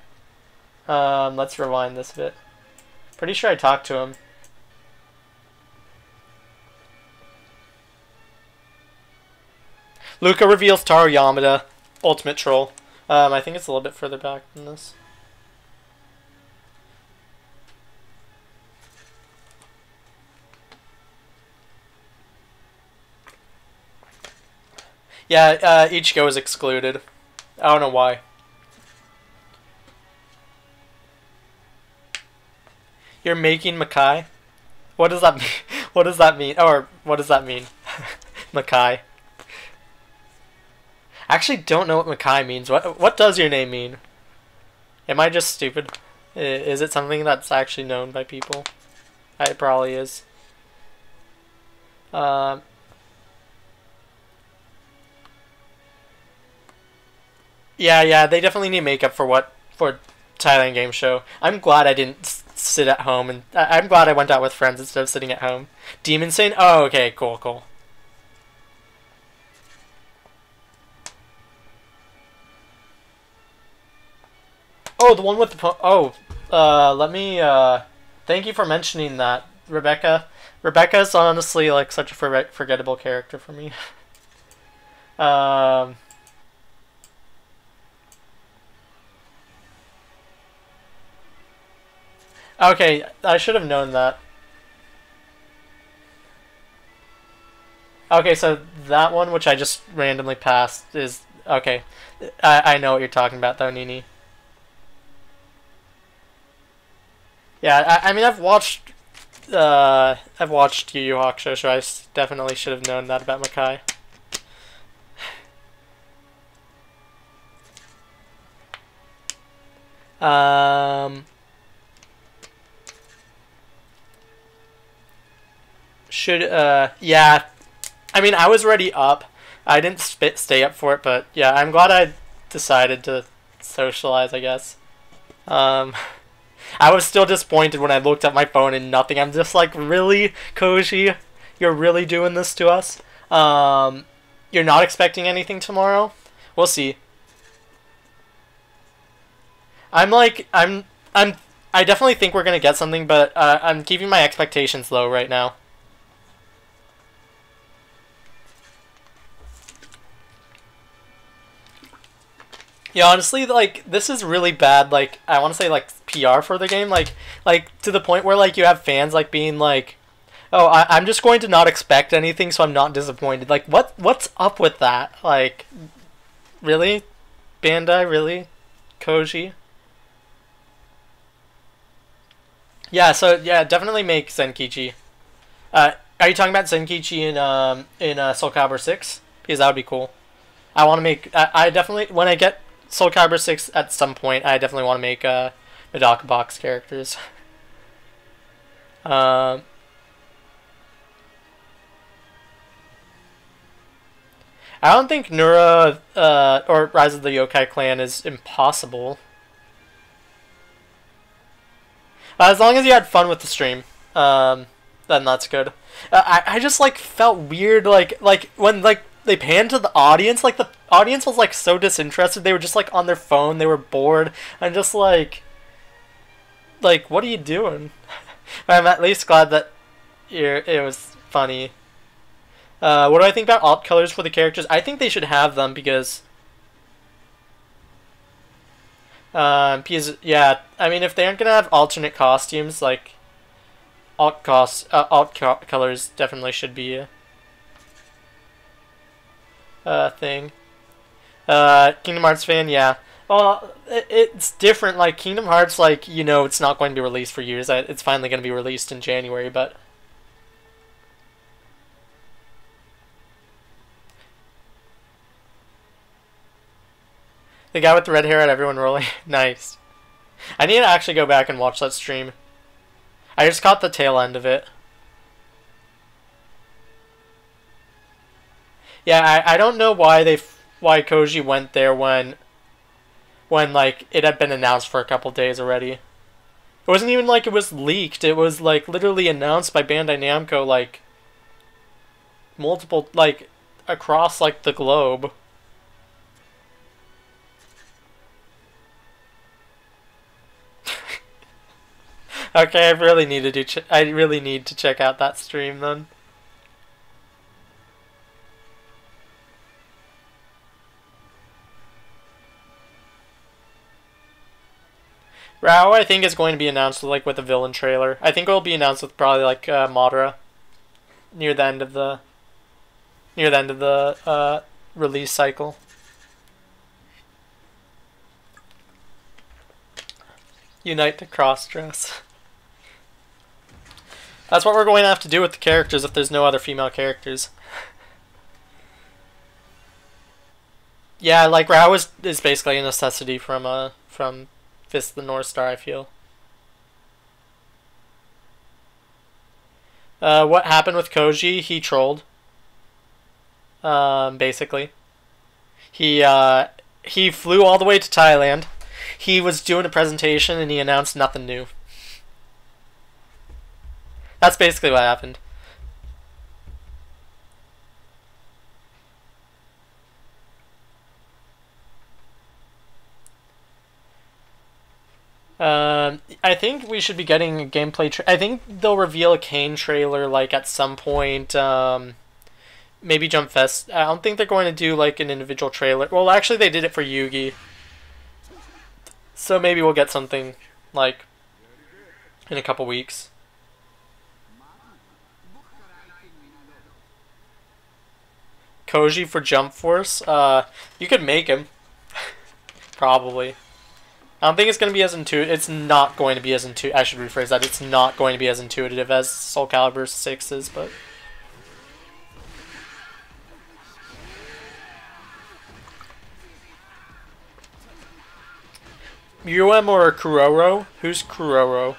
Let's rewind this a bit. Pretty sure I talked to him. Lucca reveals Taro Yamada, Ultimate Troll. I think it's a little bit further back than this. Yeah, Ichigo is excluded. I don't know why. You're making Makai? What does that mean? What does that mean? Or what does that mean? Makai. I actually don't know what Makai means. What does your name mean? Am I just stupid? Is it something that's actually known by people? It probably is. Yeah, they definitely need makeup for Thailand Game Show. I'm glad I didn't sit at home, and I'm glad I went out with friends instead of sitting at home. Demon Saint? Oh, okay, cool. Oh, the one with the let me thank you for mentioning that, Rebecca. Rebecca's honestly like such a forgettable character for me. Okay, I should have known that. Okay, so that one, which I just randomly passed, is... Okay. I know what you're talking about, though, Nini. Yeah, I mean, I've watched Yu Yu Hakusho, so I definitely should have known that about Makai. Yeah. I mean, I was already up. I didn't stay up for it, but yeah, I'm glad I decided to socialize, I guess. I was still disappointed when I looked at my phone and nothing. I'm just like, really, Koji? You're really doing this to us? You're not expecting anything tomorrow? We'll see. I definitely think we're gonna get something, but I'm keeping my expectations low right now. Yeah, honestly, like, this is really bad, like, I want to say, like, PR for the game, like, to the point where, like, you have fans, like, being like, oh, I'm just going to not expect anything, so I'm not disappointed. Like, what's up with that? Like, really? Bandai, really? Koji. Yeah, so yeah, definitely make Zenkichi. Are you talking about Zenkichi in Soul Calibur 6? Because that would be cool. I want to make. I definitely, when I get Soul Calibur 6 at some point, I definitely want to make Medaka Box characters. I don't think Nura or Rise of the Yokai Clan is impossible. As long as you had fun with the stream, then that's good. I just like felt weird, like when like they panned to the audience, like the audience was like so disinterested. They were just like on their phone. They were bored. I'm just like what are you doing? I'm at least glad that it was funny. What do I think about alt colors for the characters? I think they should have them because yeah, I mean if they aren't gonna have alternate costumes, like alt colors definitely should be a thing. Kingdom Hearts fan, yeah. Well, it's different. Like Kingdom Hearts, like you know, it's not going to be released for years. It's finally going to be released in January, but the guy with the red hair had everyone rolling. Nice. I need to actually go back and watch that stream. I just caught the tail end of it. Yeah, I don't know why why Koji went there when like it had been announced for a couple days already. It wasn't even like it was leaked. It was like literally announced by Bandai Namco like multiple like across like the globe. Okay, I really need to check out that stream then. Rao, I think, is going to be announced like with a villain trailer. I think it will be announced with probably like Madara near the end of the release cycle. Unite to cross-dress. That's what we're going to have to do with the characters if there's no other female characters. Yeah, like Rao is basically a necessity from Fist of the North Star, I feel. What happened with Koji? He trolled. Basically. He flew all the way to Thailand. He was doing a presentation and he announced nothing new. That's basically what happened. I think we should be getting a gameplay. I think they'll reveal a Kane trailer like at some point. Maybe Jump Fest. I don't think they're going to do like an individual trailer. Well, actually, they did it for Yugi. So maybe we'll get something like in a couple weeks. Koji for Jump Force. You could make him. Probably. I don't think it's going to be as intuitive. It's not going to be as intuitive. I should rephrase that. It's not going to be as intuitive as Soul Calibur 6 is, but... UM or Kuroro? Who's Kuroro?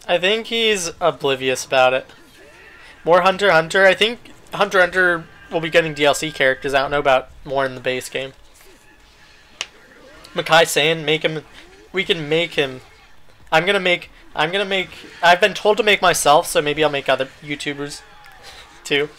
I think he's oblivious about it. More Hunter x Hunter. I think Hunter x Hunter will be getting DLC characters. I don't know about more in the base game. Makai saying make him. We can make him. I'm gonna make. I've been told to make myself, so maybe I'll make other YouTubers too.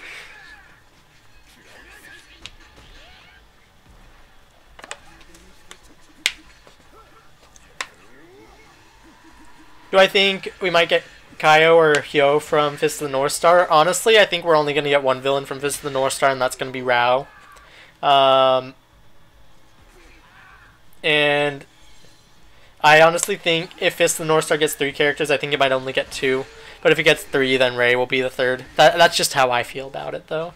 Do I think we might get Kaio or Hyo from Fist of the North Star? Honestly, I think we're only going to get one villain from Fist of the North Star, and that's going to be Rao. And I honestly think if Fist of the North Star gets 3 characters, I think it might only get 2. But if it gets 3, then Ray will be the third. That's just how I feel about it, though.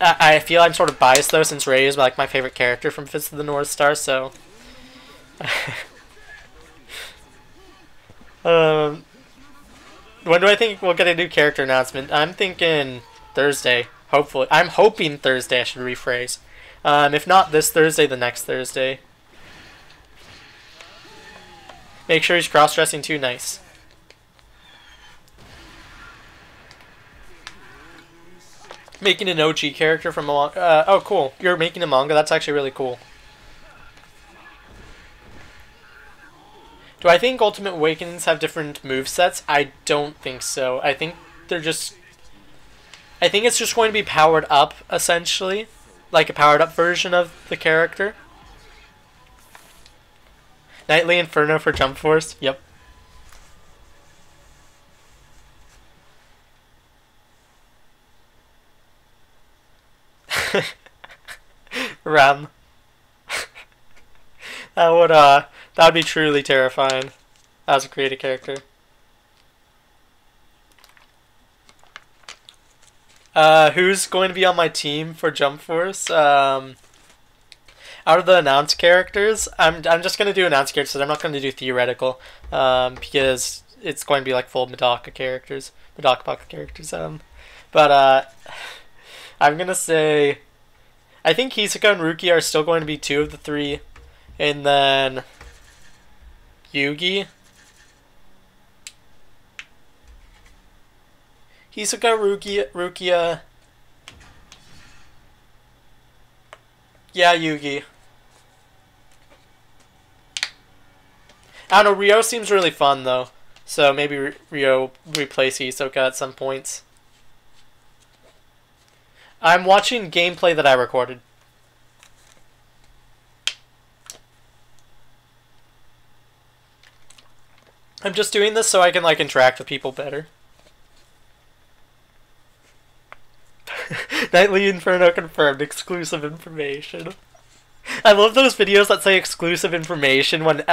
I feel I'm sort of biased, though, since Ray is like my favorite character from Fist of the North Star, so... when do I think we'll get a new character announcement? I'm thinking Thursday, hopefully. I'm hoping Thursday, I should rephrase. If not this Thursday, the next Thursday. Make sure he's cross-dressing too. Nice. Making an OG character from a manga. Oh, cool. You're making a manga? That's actually really cool. Do I think Ultimate Awakenings have different movesets? I don't think so. I think they're just... I think it's just going to be powered up, essentially. Like a powered up version of the character. Nightly Inferno for Jump Force? Yep. Ram. That would be truly terrifying as a creative character. Who's going to be on my team for Jump Force? Out of the announced characters, I'm just gonna do announced characters. I'm not gonna do theoretical, because it's going to be like full Medaka characters, Medaka Baka characters. But I'm gonna say, I think Hisoka and Ruki are still going to be 2 of the 3, and then Yugi. Hisoka, Rukia. Yeah, Yugi. I don't know, Ryo seems really fun though. So maybe Ryo replace Hisoka at some points. I'm watching gameplay that I recorded. I'm just doing this so I can like interact with people better. Nightly Inferno confirmed exclusive information. I love those videos that say exclusive information when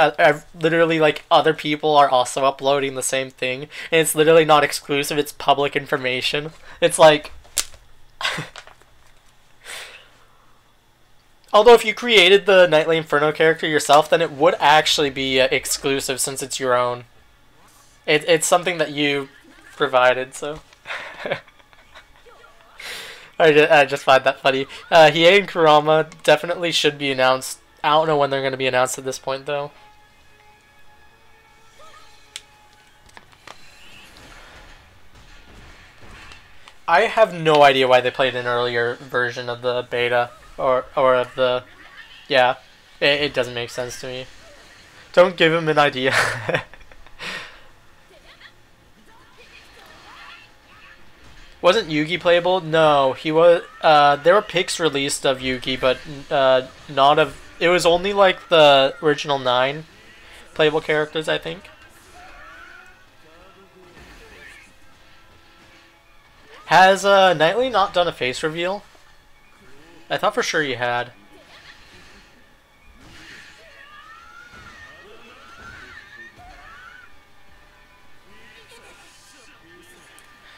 literally like other people are also uploading the same thing, and it's literally not exclusive, it's public information. It's like... Although if you created the Nightly Inferno character yourself, then it would actually be exclusive since it's your own. It's something that you provided, so... I just find that funny. Hiei and Kurama definitely should be announced. I don't know when they're going to be announced at this point, though. I have no idea why they played an earlier version of the beta. Or of the... Yeah. It doesn't make sense to me. Don't give him an idea. Wasn't Yugi playable? No, he was. There were pics released of Yugi, but not of. It was only like the original 9 playable characters, I think. Has Nightly not done a face reveal? I thought for sure he had.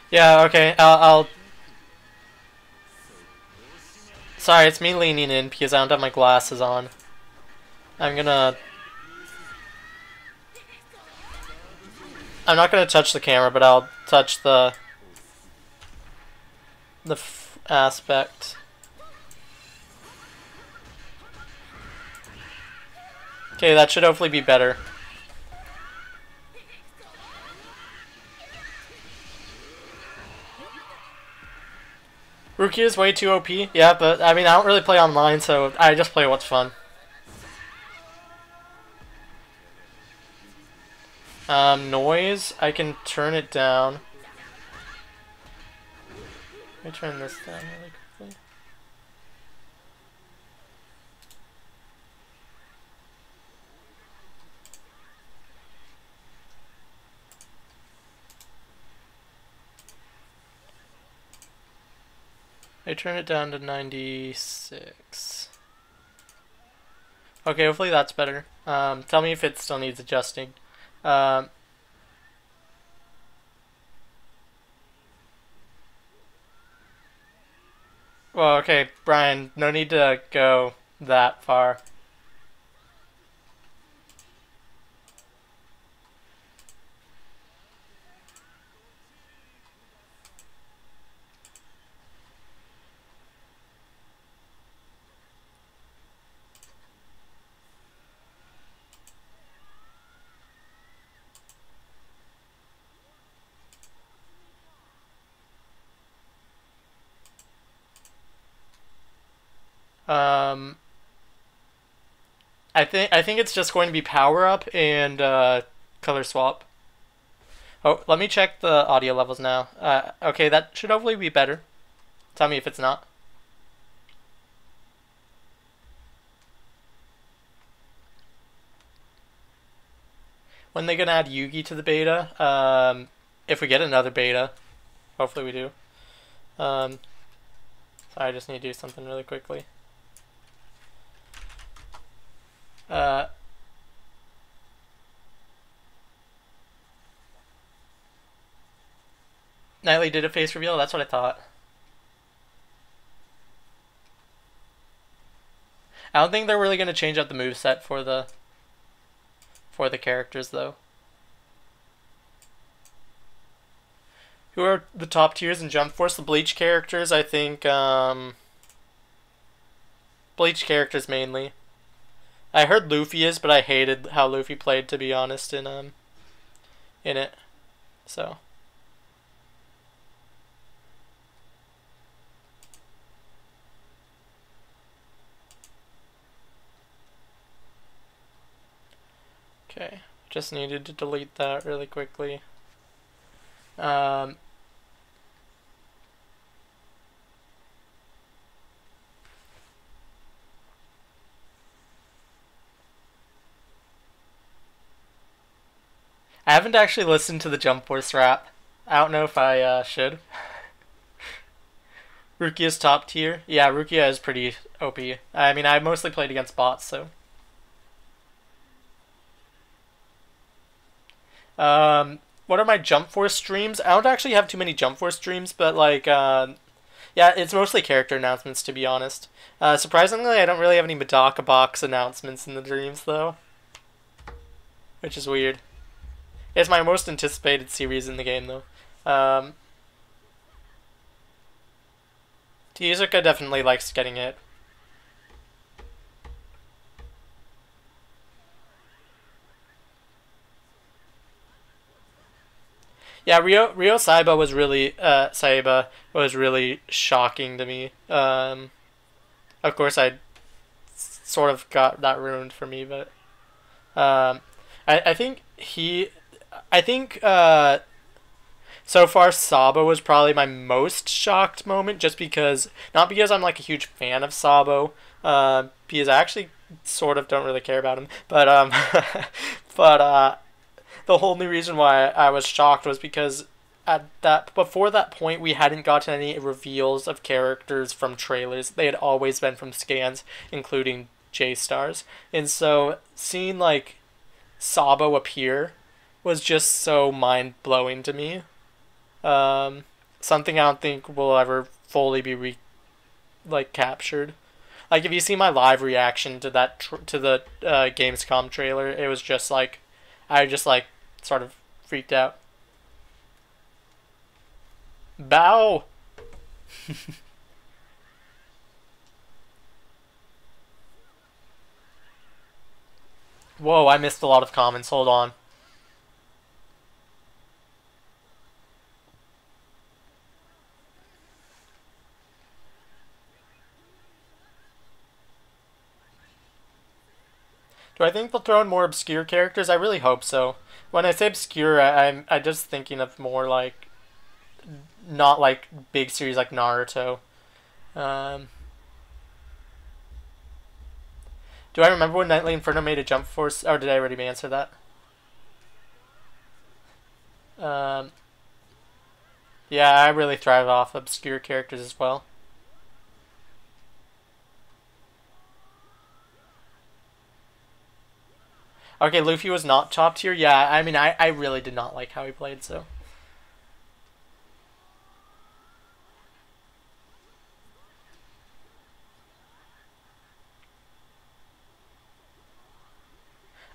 Yeah, okay, I'll... Sorry, it's me leaning in because I don't have my glasses on. I'm not gonna touch the camera, but I'll touch the aspect. Okay, that should hopefully be better. Rukia is way too OP. Yeah, but I mean, I don't really play online, so I just play what's fun. Noise, I can turn it down. Let me turn this down really quickly. I turn it down to 96. Okay, hopefully that's better. Tell me if it still needs adjusting. Well, okay, Brian, no need to go that far. Um, I think it's just going to be power up and color swap. Oh, let me check the audio levels now. Okay, that should hopefully be better. Tell me if it's not. When they gonna add Yugi to the beta? If we get another beta, hopefully we do. Sorry, I just need to do something really quickly. Nightly did a face reveal. That's what I thought. I don't think they're really gonna change up the moveset for the characters though. Who are the top tiers in Jump Force? The Bleach characters, I think. Bleach characters mainly. I heard Luffy is, but I hated how Luffy played, to be honest, in it. So. Okay, just needed to delete that really quickly. I haven't actually listened to the Jump Force rap. I don't know if I should. Rukia's top tier. Yeah, Rukia is pretty OP. I mean, I mostly played against bots, so. What are my Jump Force streams? I don't actually have too many Jump Force streams, but like, yeah, it's mostly character announcements, to be honest. Surprisingly, I don't really have any Medaka box announcements in the dreams, though. Which is weird. It's my most anticipated series in the game, though. Tezuka definitely likes getting it. Yeah, Rio Saiba was really shocking to me. Of course, I sort of got that ruined for me, but I think so far Sabo was probably my most shocked moment, just because not because I'm like a huge fan of Sabo, because I actually sort of don't really care about him, but but the whole new reason why I was shocked was because before that point we hadn't gotten any reveals of characters from trailers. They had always been from scans, including J-Stars. And so seeing like Sabo appear was just so mind blowing to me. Something I don't think will ever fully be captured. Like if you see my live reaction to the Gamescom trailer, it was just like I just like sort of freaked out. Bow. Whoa, I missed a lot of comments. Hold on. Do I think they'll throw in more obscure characters? I really hope so. When I say obscure, I'm just thinking of more like not like big series like Naruto. Do I remember when Nightly Inferno made a Jump Force? Or did I already answer that? Yeah, I really thrive off obscure characters as well. Okay, Luffy was not top tier. Yeah, I mean, I really did not like how he played, so.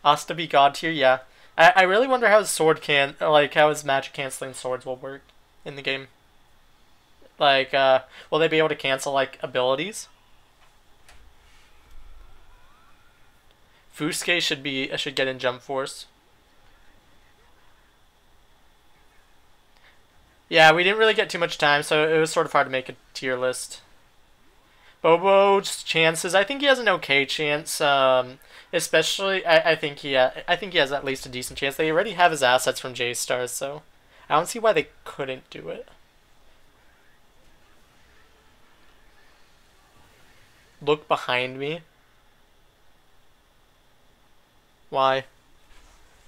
Asta be god tier, yeah. I really wonder how his sword can like how his magic canceling swords will work in the game. Like, will they be able to cancel like abilities? Fusuke should get in Jump Force. Yeah, we didn't really get too much time, so it was sort of hard to make a tier list. Bobo's chances, I think he has an okay chance. Especially, I think I think he has at least a decent chance. They already have his assets from J Stars, so I don't see why they couldn't do it. Look behind me. Why?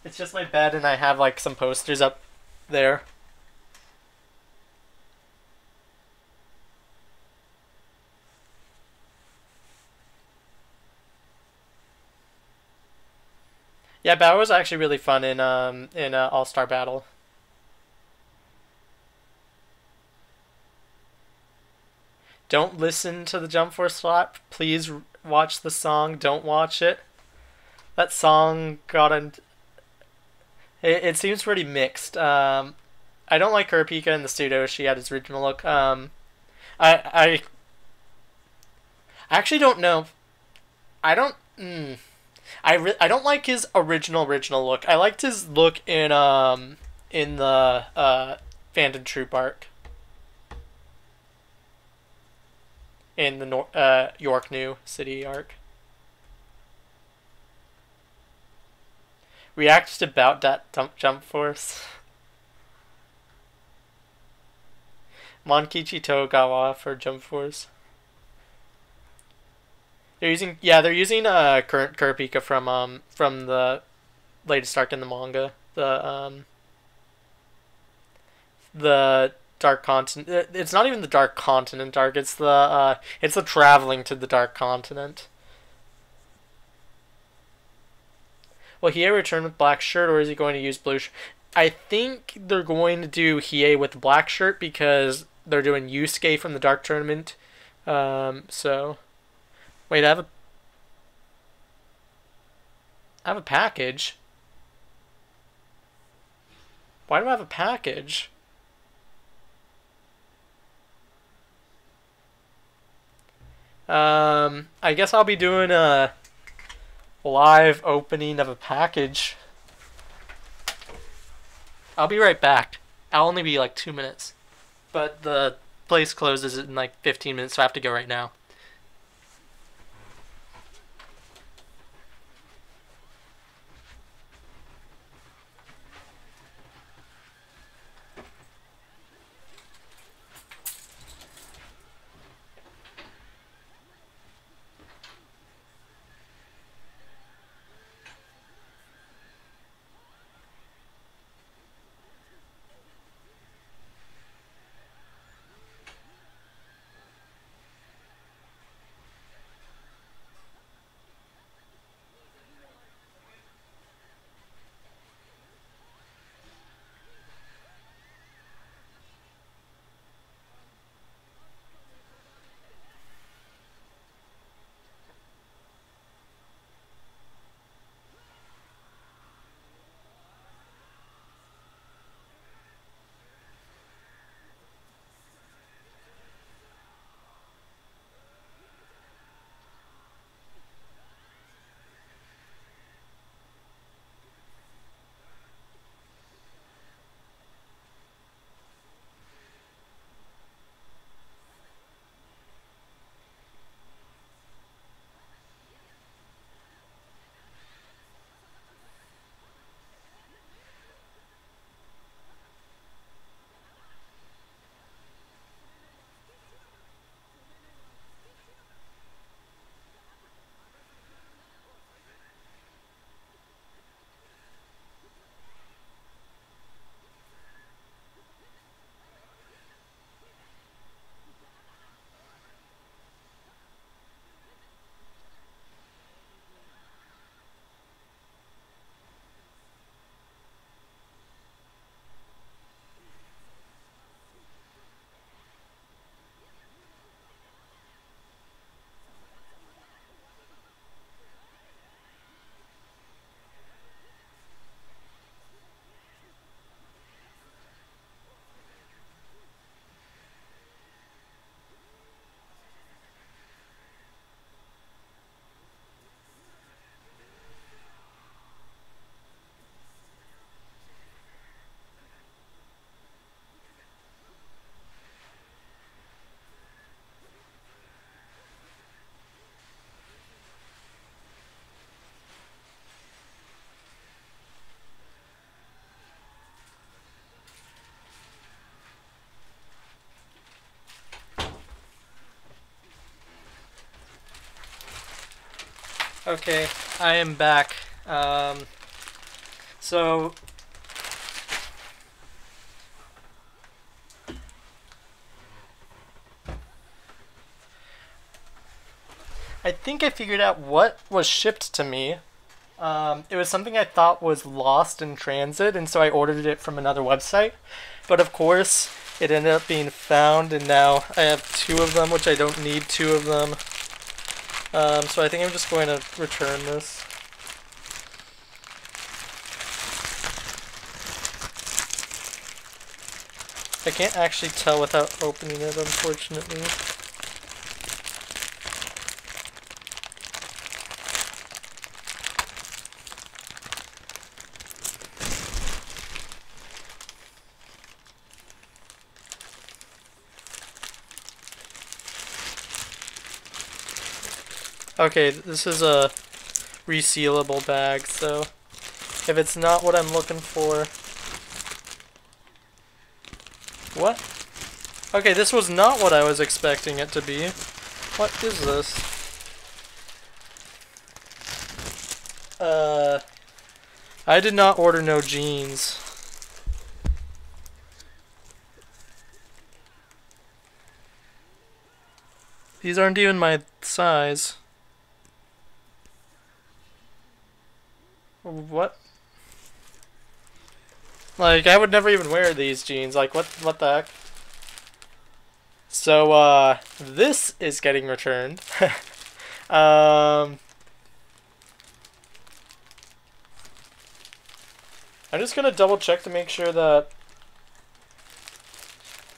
It's just my bed, and I have like some posters up there. Yeah, Battle was actually really fun in All Star Battle. Don't listen to the Jump Force slap. Please watch the song. Don't watch it. That song got in. It seems pretty mixed. I don't like Kurapika in the studio. She had his original look. I actually don't know. I don't. I don't like his original look. I liked his look in the Phantom Troop arc. In the York New City arc. React about that Jump Force. Monkichi Togawa for Jump Force. They're using current Kurapika from the latest arc in the manga. The Dark Continent. It's not even the Dark Continent arc. It's the traveling to the Dark Continent. Will Hiei return with black shirt, or is he going to use blue shirt? I think they're going to do Hiei with black shirt because they're doing Yusuke from the Dark Tournament. So wait, I have a package. Why do I have a package? I guess I'll be doing a live opening of a package. I'll be right back. I'll only be like 2 minutes. But the place closes in like 15 minutes, so I have to go right now. Okay, I am back. So I think I figured out what was shipped to me. It was something I thought was lost in transit, and so I ordered it from another website. But of course, it ended up being found, and now I have two of them, which I don't need two of them. So I think I'm just going to return this. I can't actually tell without opening it, unfortunately. Okay, this is a resealable bag, so if it's not what I'm looking for... What? Okay, this was not what I was expecting it to be. What is this? I did not order no jeans. These aren't even my size. What? Like, I would never even wear these jeans. Like, what the heck? So, this is getting returned. I'm just gonna double check to make sure that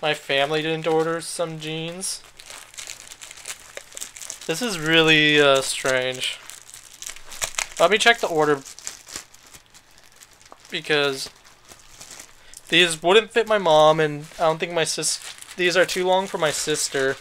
my family didn't order some jeans. This is really, strange. Let me check the order, because these wouldn't fit my mom, and I don't think my these are too long for my sister.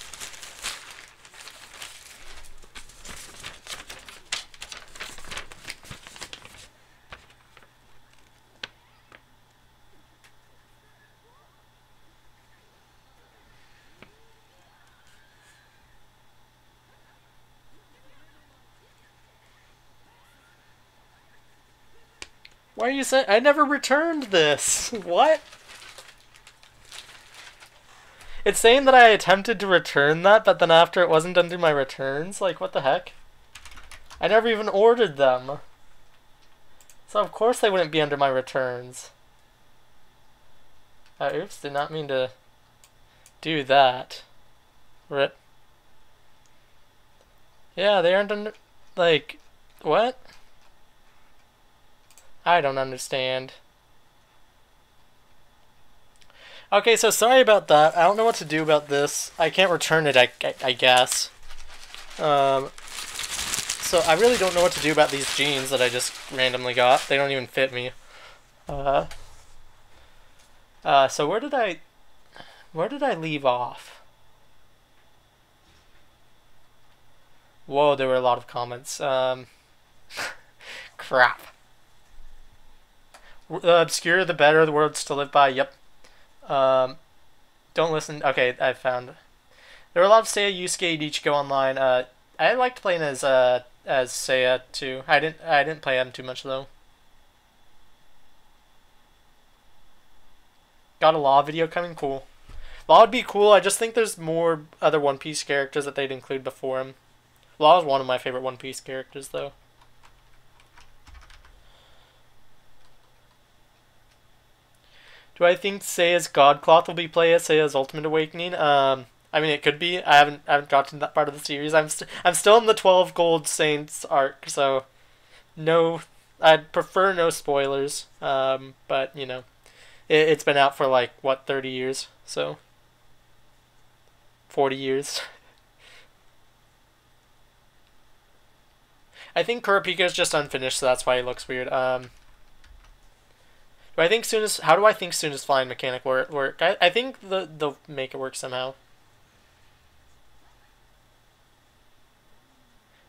Why are you saying I never returned this? What? It's saying that I attempted to return that, but then after it wasn't under my returns? Like, what the heck? I never even ordered them. So of course they wouldn't be under my returns. Oops, did not mean to do that. Rip. Yeah, they aren't under... Like, what? I don't understand. Okay, so sorry about that. I don't know what to do about this. I can't return it, I guess. So I really don't know what to do about these jeans that I just randomly got. They don't even fit me. So where did I leave off? Whoa, there were a lot of comments. Crap. The obscure, the better, the words to live by. Yep. Don't listen. Okay, I found. There were a lot of Seiya, Yusuke, Ichigo online. I liked playing as Seiya too. I didn't play him too much though. Got a Law video coming. Cool. Law would be cool. I just think there's more other One Piece characters that they'd include before him. Law is one of my favorite One Piece characters though. Do I think Seiya's God Cloth will be played as Seiya's Ultimate Awakening? I mean, it could be. I haven't gotten to that part of the series. I'm still in the 12 Gold Saints arc, so no. I'd prefer no spoilers. But you know, it's been out for like what 30 years, so 40 years. I think Kurapika's just unfinished, so that's why he looks weird. Do I think how do I think soon as flying mechanic work? I think they'll make it work somehow.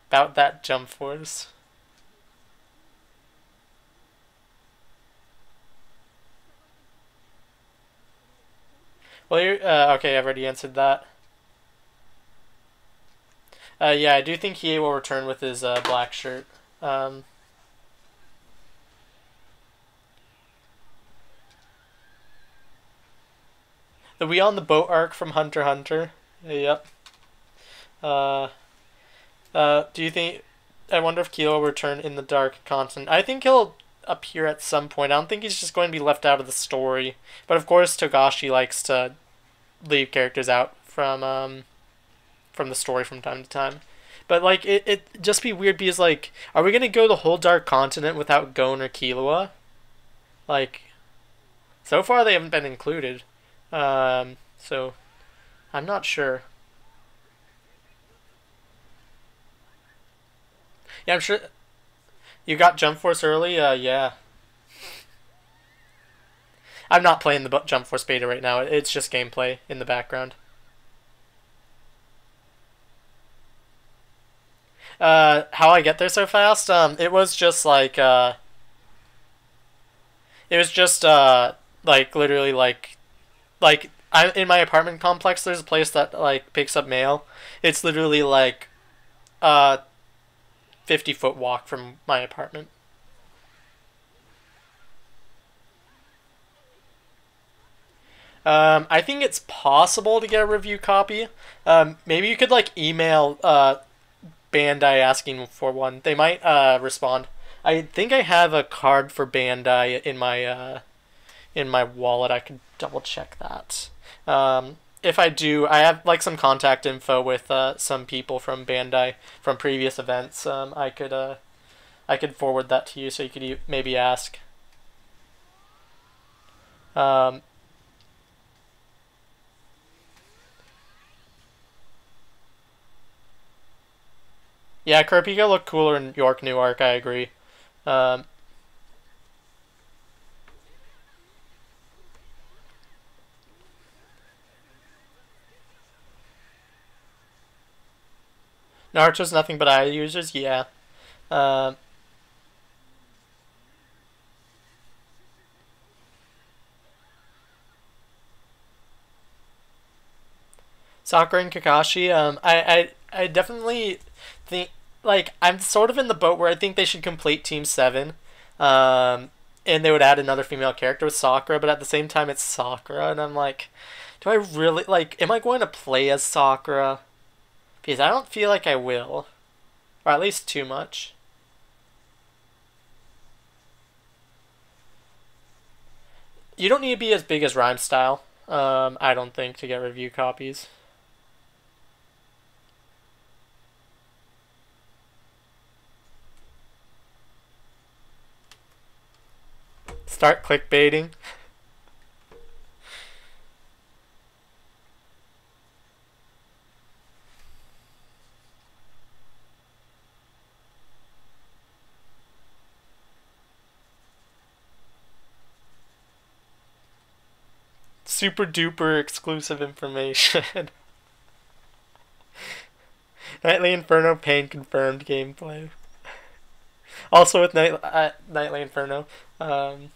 About that jump force. Well, you're okay. I've already answered that. Yeah, I do think he will return with his black shirt. Um, the We on the Boat arc from Hunter x Hunter. Yep. Uh, do you think? I wonder if Kilo will return in the Dark Continent. I think he'll appear at some point. I don't think he's just going to be left out of the story. But of course, Togashi likes to leave characters out from the story from time to time. But like it just be weird because like, are we gonna go the whole Dark Continent without Gon or Killua? Like, so far they haven't been included. So I'm not sure. Yeah, I'm sure you got Jump Force early. Yeah. I'm not playing the Jump Force beta right now. It's just gameplay in the background. How I get there so fast? It was just like it was just like literally like I in my apartment complex. There's a place that like picks up mail. It's literally like a 50-foot walk from my apartment. I think it's possible to get a review copy. Maybe you could like email Bandai asking for one. They might respond. I think I have a card for Bandai in my wallet. I could double check that. If I do, I have like some contact info with some people from Bandai from previous events. I could forward that to you so you could maybe ask. Um, yeah, Kurapika looked cooler in York New Arc. I agree. Um, Naruto's nothing but eye users. Yeah. Um, Sakura and Kakashi. I definitely think like I'm sort of in the boat where I think they should complete Team Seven, and they would add another female character with Sakura. But at the same time, it's Sakura, and I'm like, do I really like? Am I going to play as Sakura? Because I don't feel like I will, or at least too much. You don't need to be as big as Rhyme Style. I don't think to get review copies. Start clickbaiting. Super duper exclusive information. Nightly Inferno Pain confirmed gameplay. Also with Nightly Inferno. Um,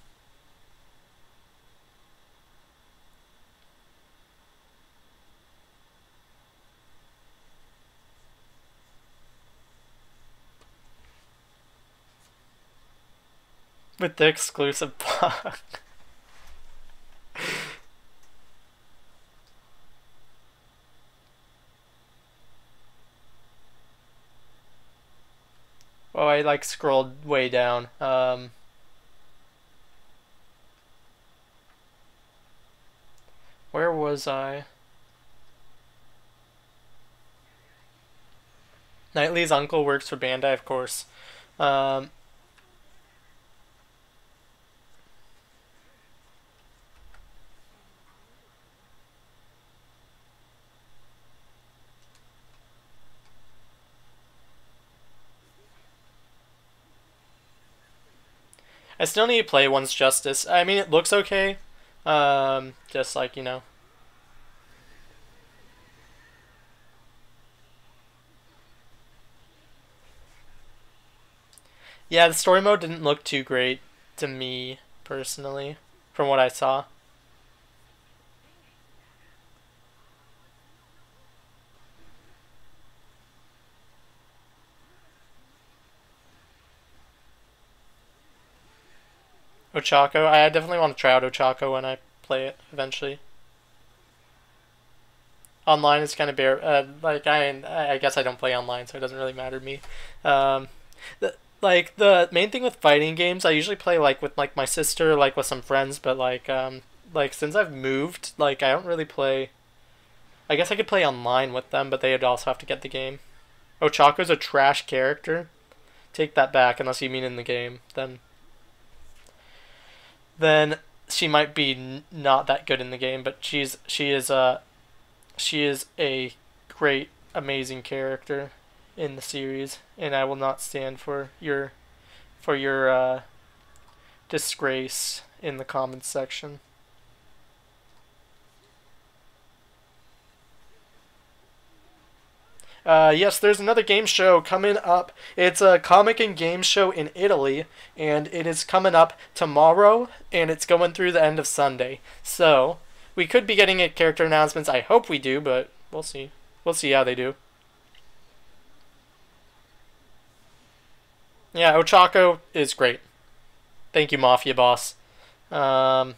with the exclusive blog. Oh, I like scrolled way down. Where was I? Knightley's uncle works for Bandai, of course. Um, I still need to play One's Justice. I mean, it looks okay. Just like, you know. Yeah, the story mode didn't look too great to me, personally, from what I saw. Ochako. I definitely want to try out Ochako when I play it eventually. Online is kind of bare. Like I guess I don't play online, so it doesn't really matter to me. Um, like the main thing with fighting games, I usually play like with like my sister, like with some friends. But like since I've moved, like I don't really play. I guess I could play online with them, but they'd also have to get the game. Ochako's a trash character. Take that back, unless you mean in the game. Then she might be not that good in the game, but she is a great, amazing character in the series, and I will not stand for your disgrace in the comments section. Yes, there's another game show coming up. It's a comic and game show in Italy, and it is coming up tomorrow, and it's going through the end of Sunday. So, we could be getting character announcements. I hope we do, but we'll see. We'll see how they do. Yeah, Ochako is great. Thank you, Mafia Boss. Um,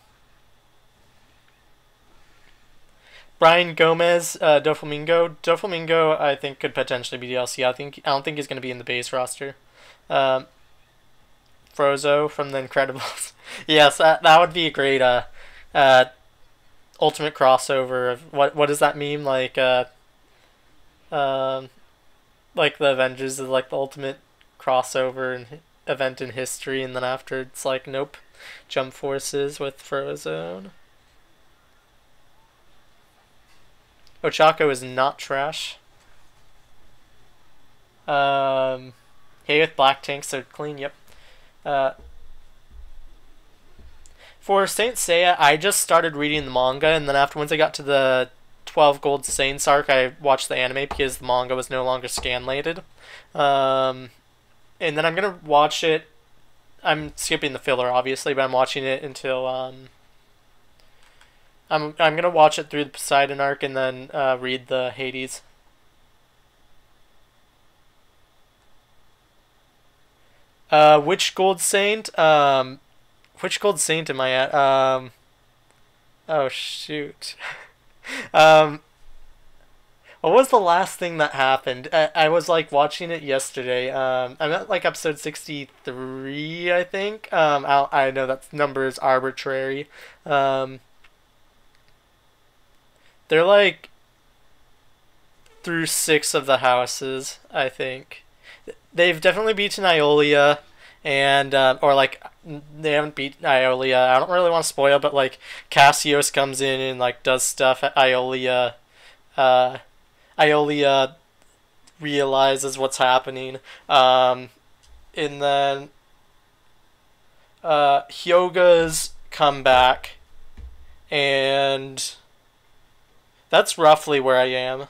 Brian Gomez, Doflamingo. Doflamingo, I think, could potentially be DLC. I don't think he's going to be in the base roster. Um, Frozo from The Incredibles. Yes, that would be a great uh, ultimate crossover of what does that mean? Um, like the Avengers is like the ultimate crossover and event in history, and then after it's like nope, Jump Forces with Frozone. Ochako is not trash. Hey with black tanks, so clean. Yep. Uh, for Saint Seiya, I just started reading the manga, and then once I got to the 12 Gold Saints arc, I watched the anime because the manga was no longer scanlated. And then I'm gonna watch it. I'm skipping the filler, obviously, but I'm watching it until I'm gonna watch it through the Poseidon arc and then read the Hades. Which Gold Saint? Which Gold Saint am I at? Oh shoot. um, what was the last thing that happened? I was like watching it yesterday. I'm at like episode 63, I think. I know that number is arbitrary. They're like through 6 of the houses, I think. They've definitely beaten Iolia, and or like they haven't beat Iolia. I don't really want to spoil, but like Cassios comes in and like does stuff at Iolia. Iolia realizes what's happening, and then Hyoga's come back, and that's roughly where I am.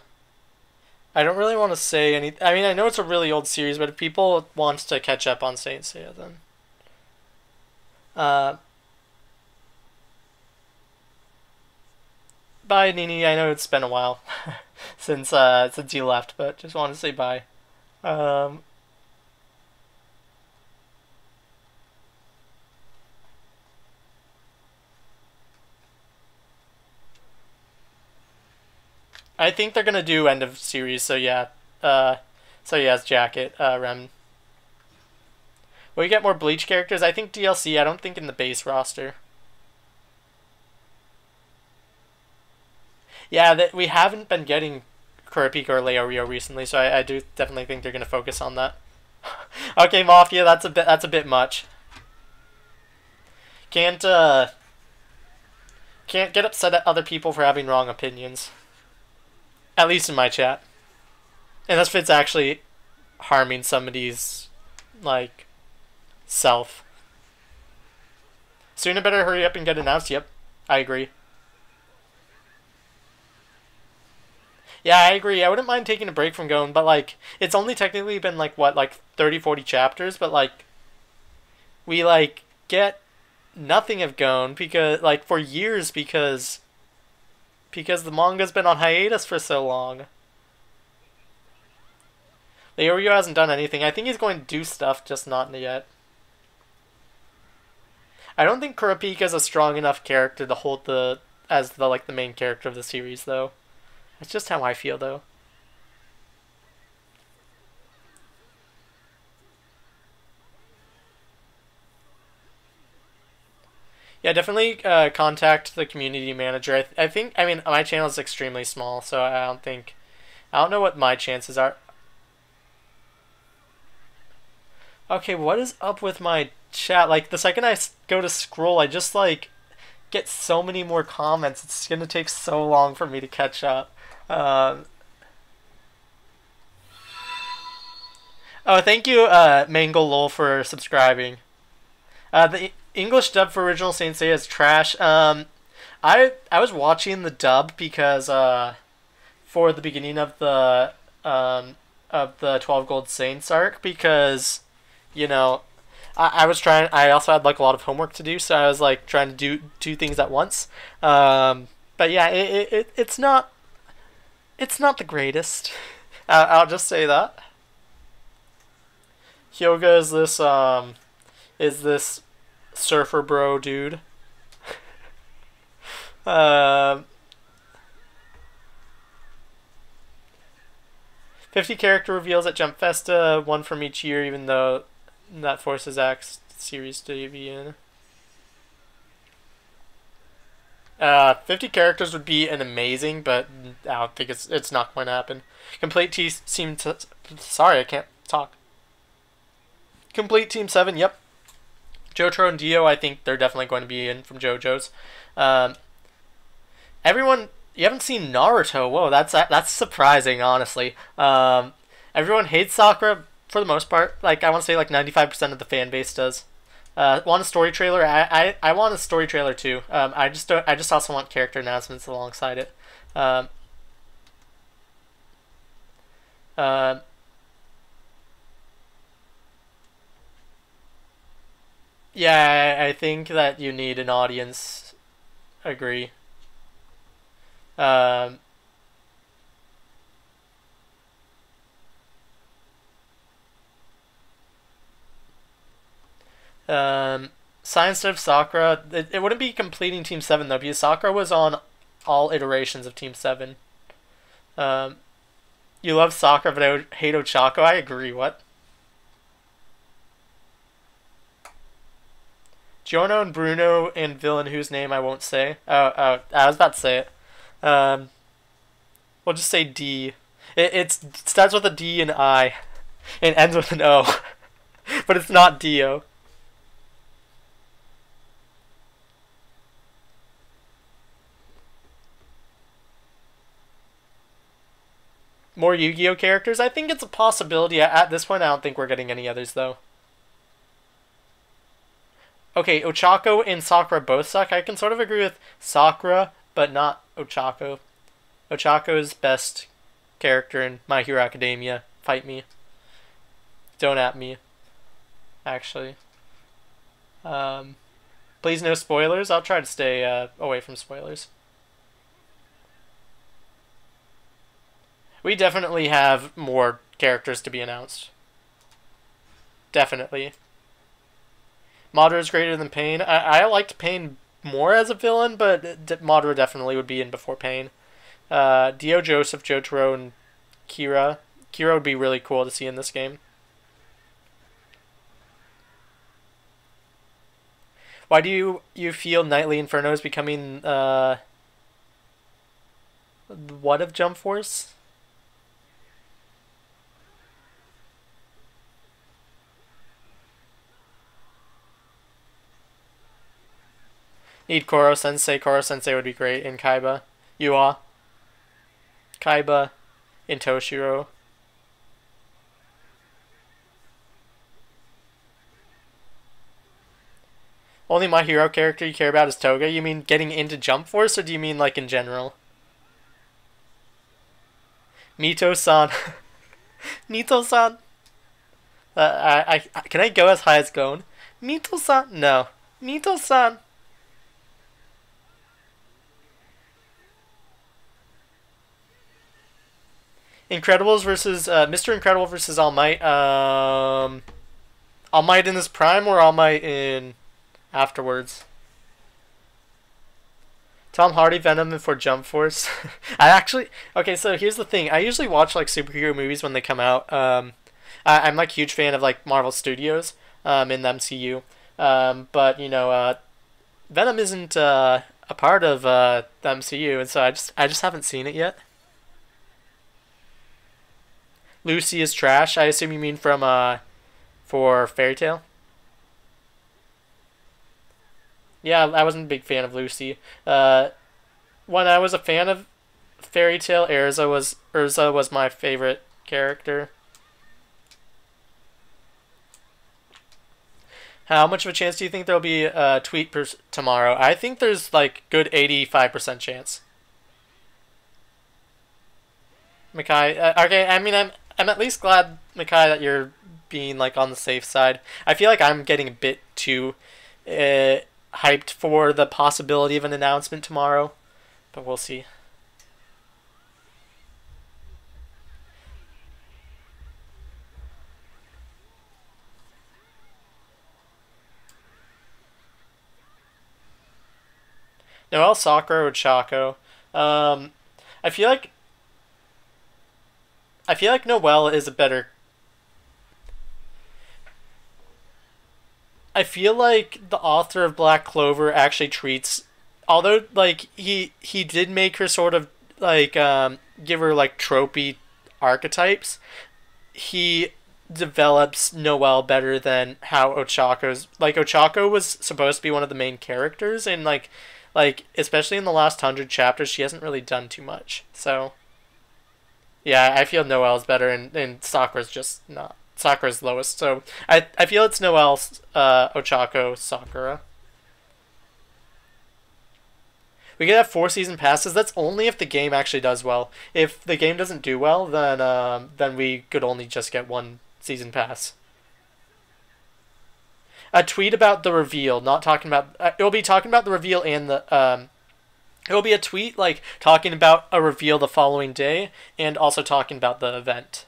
I don't really want to say any. I mean, I know it's a really old series, but if people want to catch up on Saint Seiya, then uh, bye, Nini. I know it's been a while since you left, but just want to say bye. Um, I think they're gonna do end of series, so yeah. So yeah, it's Jacket, Rem. Will you get more Bleach characters? I think DLC. I don't think in the base roster. Yeah, that we haven't been getting Kurapika or Leorio recently, so I do definitely think they're gonna focus on that. Okay, Mafia, that's a bit much. Can't can't get upset at other people for having wrong opinions. At least in my chat. Unless if it's actually harming somebody's, like, self. Sooner better hurry up and get announced. Yep, I agree. Yeah, I agree. I wouldn't mind taking a break from Gon, but, like, it's only technically been, like, what, like, 30, 40 chapters, but, like, we, like, get nothing of Gon because, like, for years because the manga's been on hiatus for so long. Leorio hasn't done anything. I think he's going to do stuff, just not yet. I don't think Kurapika is a strong enough character to hold the as the like the main character of the series though. That's just how I feel though. Yeah, definitely contact the community manager. I think, I mean, my channel is extremely small, so I don't know what my chances are. Okay, what is up with my chat? Like, the second I go to scroll, I just, like, get so many more comments. It's gonna take so long for me to catch up. Um, oh, thank you, Mango Lol, for subscribing. The English dub for original Saint Seiya is trash. I was watching the dub because for the beginning of the 12 Gold Saints arc because you know I was trying. I also had like a lot of homework to do, so I was like trying to do two things at once. But yeah, it's not the greatest. I'll just say that. Hyoga is this surfer bro dude. Um, 50 character reveals at Jump Festa, one from each year, even though that forces X series to be in. 50 characters would be an amazing, but I don't think it's not going to happen. Complete team seem to. Sorry, I can't talk. Complete Team 7, yep. Jotaro and Dio, I think they're definitely going to be in from JoJo's. Um, everyone, you haven't seen Naruto. Whoa, that's surprising, honestly. Everyone hates Sakura for the most part. Like I want to say, like 95% of the fan base does. Want a story trailer? I want a story trailer too. I just don't. I just also want character announcements alongside it. Um, uh, yeah, I think that you need an audience. Agree. Um, Science of Sakura. It wouldn't be completing Team 7 though, because Sakura was on all iterations of Team 7. Um, you love Sakura, but I hate Ochako. I agree. What? Giorno and Bruno and villain whose name I won't say. Oh, I was about to say it. Um, we'll just say D. It starts with a D and I, and ends with an O, but it's not Dio. More Yu-Gi-Oh characters? I think it's a possibility. At this point, I don't think we're getting any others though. Okay, Ochako and Sakura both suck. I can sort of agree with Sakura, but not Ochako. Ochako's best character in My Hero Academia. Fight me. Don't at me. Actually. Please no spoilers. I'll try to stay away from spoilers. We definitely have more characters to be announced. Definitely. Madara is greater than Pain. I liked Pain more as a villain, but Madara definitely would be in before Pain. Dio, Joseph, Jotaro, and Kira. Kira would be really cool to see in this game. Why do you feel Nightly Inferno is becoming what of Jump Force? Need Koro Sensei. Koro Sensei would be great in Kaiba. Yua. Kaiba. In Toshiro. Only My Hero character you care about is Toga? You mean getting into Jump Force, or do you mean like in general? Mito-san. Mito-san. Can I go as high as Gon? Mito-san? No. Mito-san. Incredibles versus Mr. Incredible versus All Might. All Might in his prime or All Might in afterwards. Tom Hardy Venom for Jump Force. I actually okay. So here's the thing. I usually watch like superhero movies when they come out. I'm like a huge fan of like Marvel Studios in the MCU. But you know, Venom isn't a part of the MCU, and so I just haven't seen it yet. Lucy is trash. I assume you mean from for Fairy Tale. Yeah, I wasn't a big fan of Lucy. When I was a fan of Fairy Tale, Urza was my favorite character. How much of a chance do you think there'll be a tweet tomorrow? I think there's like good 85% chance. Makai, okay. I mean, I'm at least glad, Makai, that you're being like on the safe side. I feel like I'm getting a bit too hyped for the possibility of an announcement tomorrow, but we'll see. Noel Sakura or Chaco. I feel like Noel is a better. I feel like the author of Black Clover actually treats, although like he did make her sort of like give her like tropey archetypes. He develops Noelle better than how Ochako's like Ochako was supposed to be one of the main characters, and like especially in the last 100 chapters she hasn't really done too much. So yeah, I feel Noelle's better, and Sakura's just not. Sakura's lowest, so I feel it's Noelle's Ochako Sakura. We could have 4 season passes. That's only if the game actually does well. If the game doesn't do well, then we could only just get 1 season pass. A tweet about the reveal, not talking about. It will be talking about the reveal and the. It will be a tweet like talking about a reveal the following day and also talking about the event.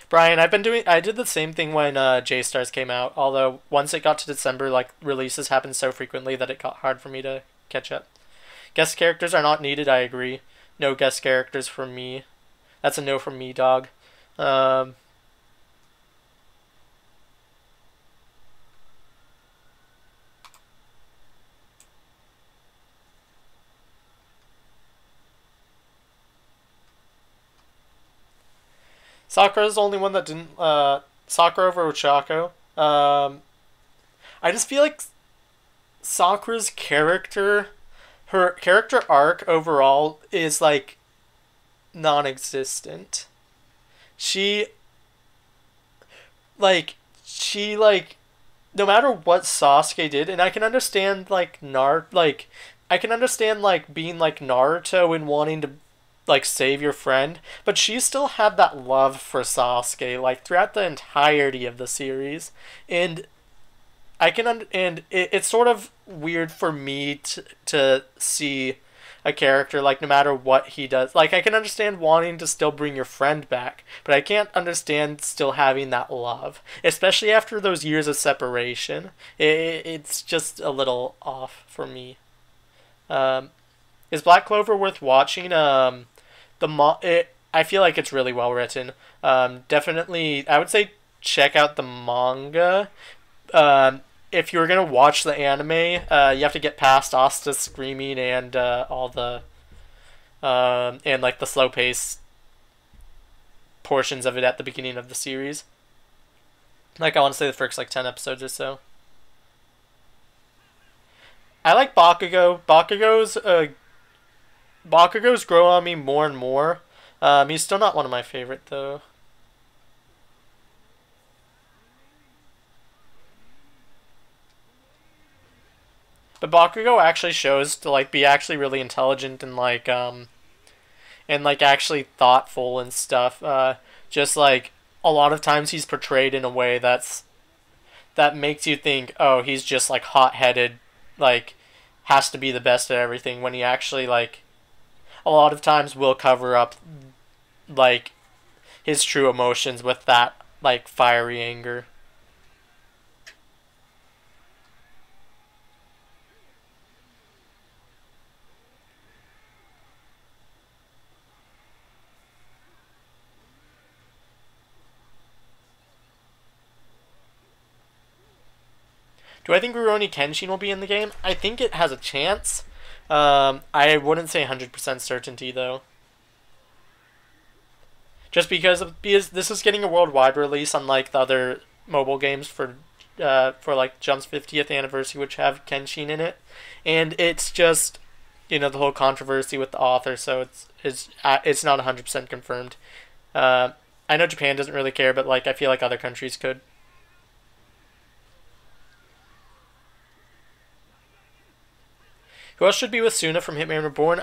Brian, I did the same thing when J-Stars came out, although once it got to December, like, releases happened so frequently that it got hard for me to catch up. Guest characters are not needed, I agree. No guest characters from me. That's a no from me, dog. Sakura's the only one that didn't. Sakura over Ochako. I just feel like Sakura's character, her character arc overall is like non-existent. She, like, no matter what Sasuke did, and I can understand I can understand like being like Naruto and wanting to like save your friend, but she still had that love for Sasuke like throughout the entirety of the series, and it's sort of weird for me to see a character like no matter what he does. Like I can understand wanting to still bring your friend back, but I can't understand still having that love, especially after those years of separation. It's just a little off for me. Is Black Clover worth watching? I feel like it's really well written. Definitely, I would say check out the manga. If you're gonna watch the anime, you have to get past Asta screaming and all the and like the slow pace portions of it at the beginning of the series. Like I want to say the first like 10 episodes or so. I like Bakugo. Bakugo's grow on me more and more. He's still not one of my favorite though. But Bakugo actually shows to like be actually really intelligent and like actually thoughtful and stuff. Just like a lot of times he's portrayed in a way that makes you think, oh, he's just like hot-headed, like has to be the best at everything, when he actually like a lot of times will cover up like his true emotions with that like fiery anger. Do I think Rurouni Kenshin will be in the game? I think it has a chance. I wouldn't say 100% certainty though. Just because this is getting a worldwide release, unlike the other mobile games for like Jump's 50th anniversary, which have Kenshin in it, and it's just the whole controversy with the author, so it's not 100% confirmed. I know Japan doesn't really care, but like I feel like other countries could. Who else should be with Suna from Hitman Reborn?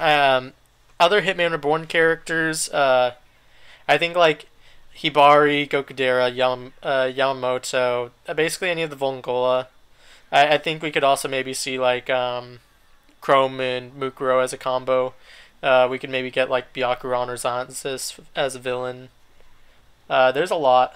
Other Hitman Reborn characters. I think like Hibari, Gokudera, Yamamoto, basically any of the Volngola. I think we could also maybe see like Chrome and Mukuro as a combo. We could maybe get like Byakuran or Zanzis as a villain. There's a lot.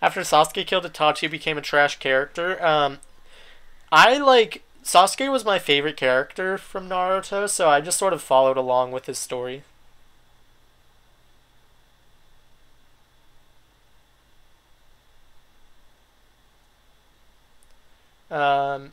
After Sasuke killed Itachi, he became a trash character. Sasuke was my favorite character from Naruto, so I just sort of followed along with his story. Um,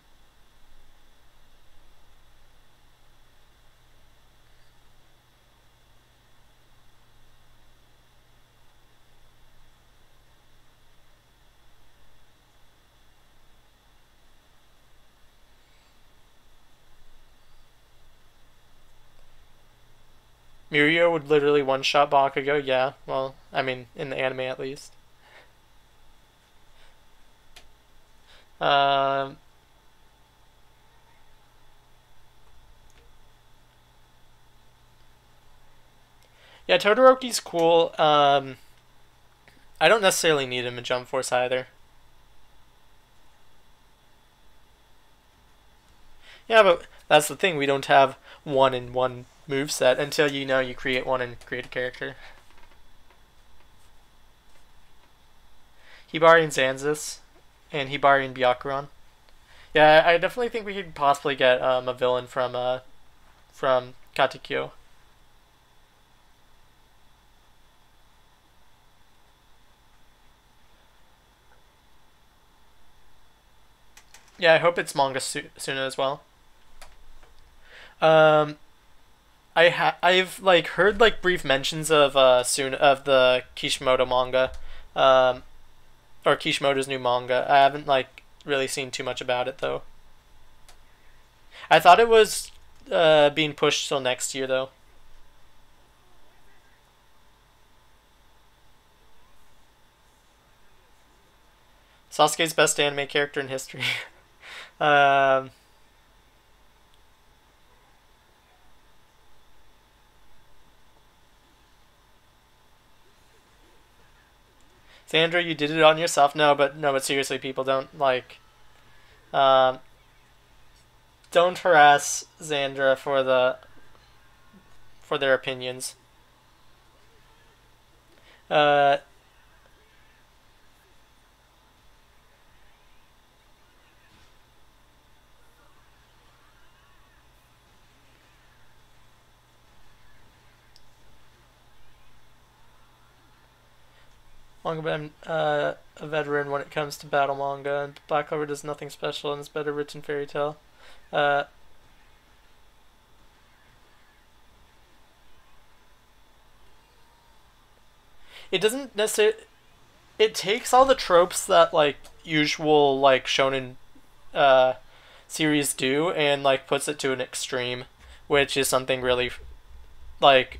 Mirio would literally one-shot Bakugo, yeah. Well, I mean, in the anime at least. Um, yeah, Todoroki's cool. I don't necessarily need him in Jump Force either. Yeah, but that's the thing. We don't have one in one move set until you create one and create a character. Hibari and Zanzis, and Hibari and Byakuran. Yeah, I definitely think we could possibly get a villain from Katekyo. Yeah, I hope it's manga Suna as well. Um, I've like heard like brief mentions of Suna of the Kishimoto manga, um, or Kishimoto's new manga. I haven't like really seen too much about it though. I thought it was being pushed till next year though. Sasuke's best anime character in history. um, Sandra, you did it on yourself. No, but seriously, people um, don't harass Xandra for their opinions. Uh, Manga, but I'm a veteran when it comes to battle manga, and Black Clover does nothing special and is better written fairy tale. Uh, it doesn't necessarily. It takes all the tropes that like usual like shonen uh, series do and like puts it to an extreme, which is something really like.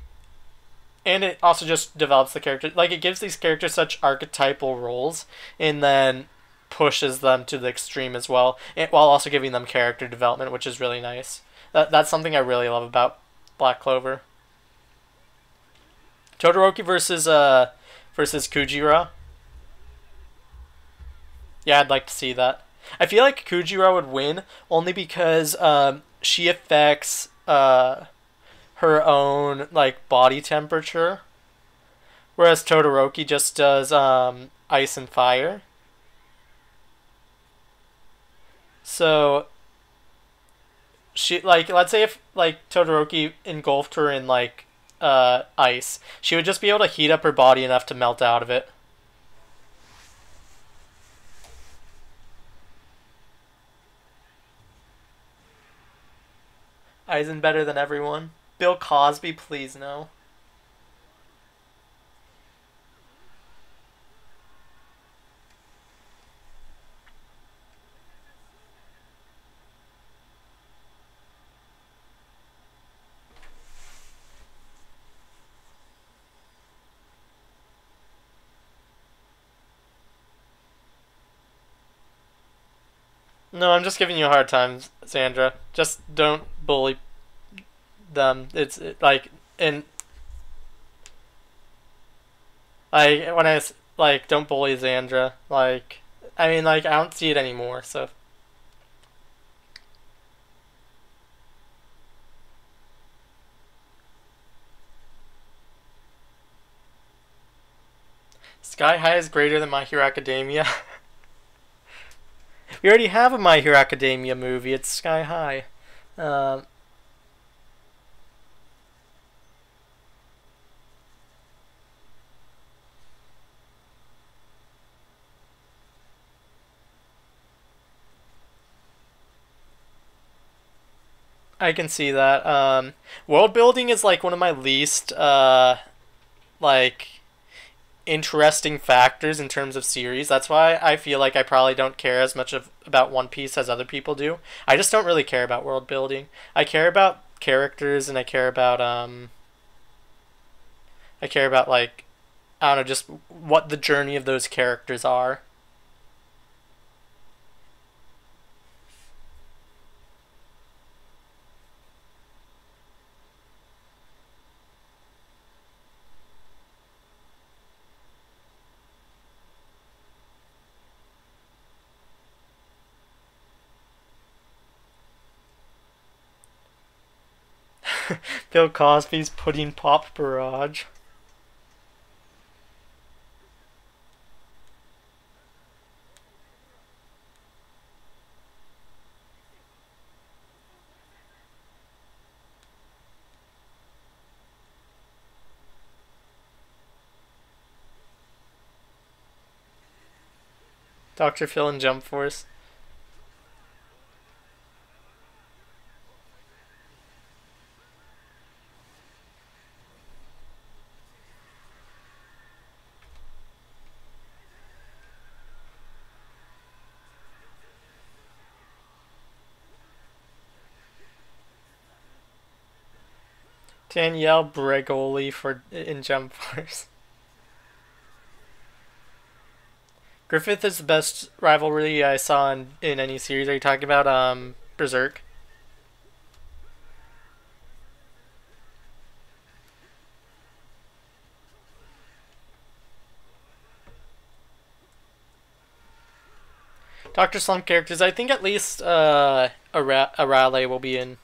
And it also just develops the character. Like it gives these characters such archetypal roles, and then pushes them to the extreme as well, and while also giving them character development, which is really nice. That's something I really love about Black Clover. Todoroki versus Kujira. Yeah, I'd like to see that. I feel like Kujira would win only because she affects her own like body temperature, whereas Todoroki just does ice and fire. So she like let's say if like Todoroki engulfed her in like ice, she would just be able to heat up her body enough to melt out of it. Aizen better than everyone. Bill Cosby, please no. No, I'm just giving you a hard time, Sandra. Just don't bully them. It's like and like when like don't bully Sandra. Like I mean like I don't see it anymore. So Sky High is greater than My Hero Academia. We already have a My Hero Academia movie. It's Sky High. Um, I can see that. World building is like one of my least like interesting factors in terms of series. That's why I feel like I probably don't care as much about One Piece as other people do. I just don't really care about world building. I care about characters and I care about like I don't know just what the journey of those characters are. Bill Cosby's Pudding Pop Barrage. Dr. Phil and Jump Force. Danielle Bregoli for in Jump Force. Griffith is the best rivalry I saw in any series. Are you talking about Berserk? Doctor Slump characters. I think at least Arale will be in.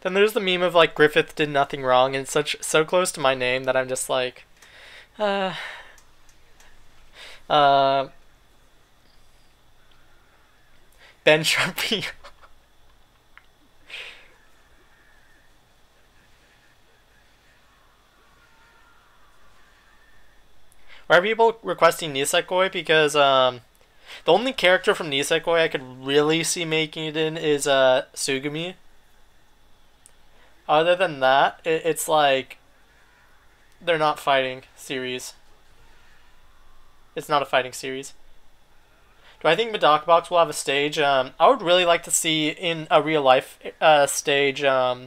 Then there's the meme of like Griffith did nothing wrong and it's so close to my name that I'm just like, uh, uh, Ben Sharpie. Why are people requesting Nisekoi? Because the only character from Nisekoi I could really see making it in is Sugumi. Other than that, it's like they're not fighting series. It's not a fighting series. Do I think Medok Box will have a stage? I would really like to see in a real life stage the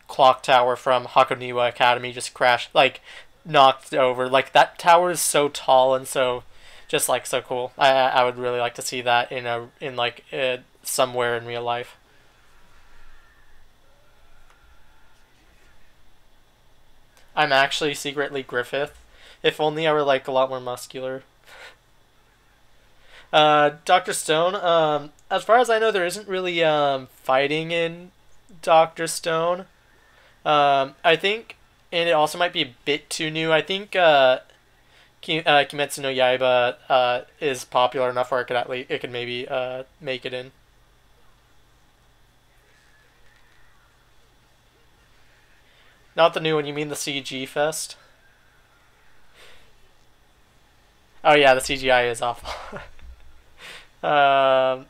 clock tower from Hakoniwa Academy just crashed, like knocked over. Like that tower is so tall and so just like so cool. I would really like to see that in like somewhere in real life. I'm actually secretly Griffith. If only I were like a lot more muscular. Dr. Stone, as far as I know, there isn't really fighting in Dr. Stone. I think and it also might be a bit too new. I think Kimetsu no Yaiba is popular enough where it could maybe make it in. Not the new one. You mean the CG Fest? Oh yeah, the CGI is awful. um,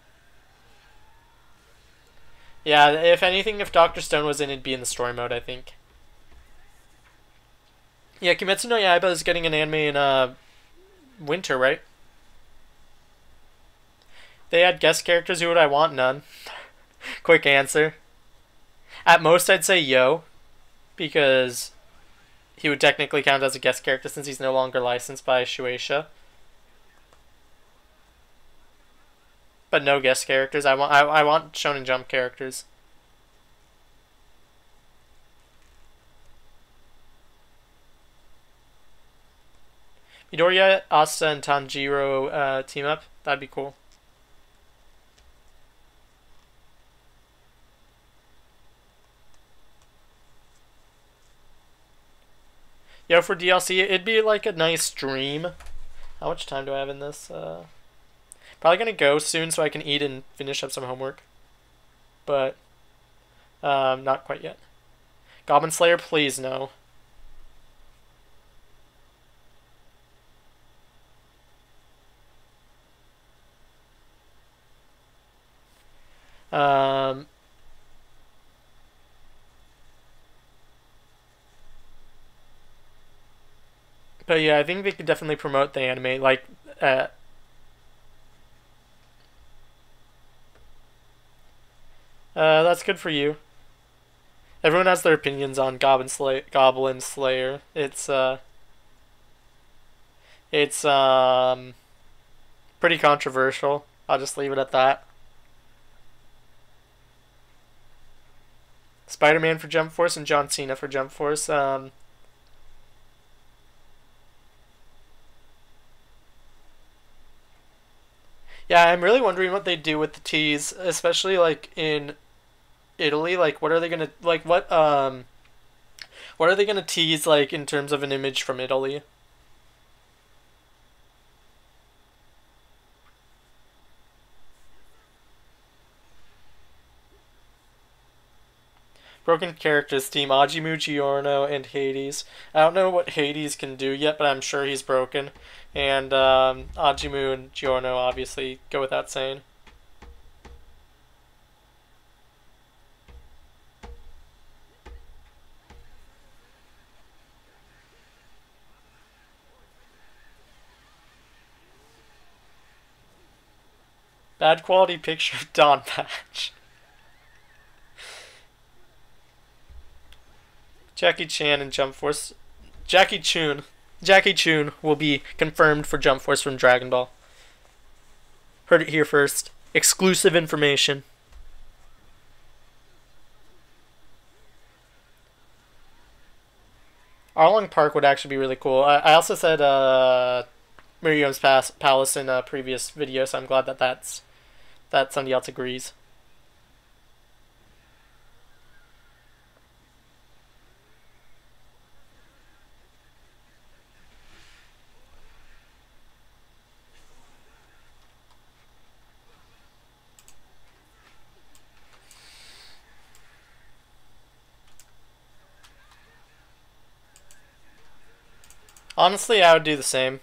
yeah, if anything, if Doctor Stone was in, it'd be in the story mode, I think. Yeah, Kimetsu no Yaiba is getting an anime in winter, right? They had guest characters. Who would I want? None. Quick answer. At most, I'd say Yo, because he would technically count as a guest character since he's no longer licensed by Shueisha. But no guest characters. I want Shonen Jump characters. Midoriya, Asta, and Tanjiro team up. That'd be cool. Yo, for DLC, it'd be like a nice stream. How much time do I have in this? Probably gonna go soon so I can eat and finish up some homework. But, not quite yet. Goblin Slayer, please no. Um, but yeah, I think they could definitely promote the anime. Like, that's good for you. Everyone has their opinions on Goblin Slayer. It's pretty controversial. I'll just leave it at that. Spider-Man for Jump Force and John Cena for Jump Force. Yeah, I'm really wondering what they do with the teas, especially like in Italy. Like, what are they gonna like? What are they gonna tease like in terms of an image from Italy? Broken characters team Ajimu, Giorno, and Hades. I don't know what Hades can do yet, but I'm sure he's broken. And Ajimu and Giorno obviously go without saying. Bad quality picture of Dawn Patch. Jackie Chan and Jump Force. Jackie Chun will be confirmed for Jump Force from Dragon Ball. Heard it here first. Exclusive information. Arlong Park would actually be really cool. I also said Miriam's Palace in a previous video, so I'm glad that somebody else agrees. Honestly, I would do the same.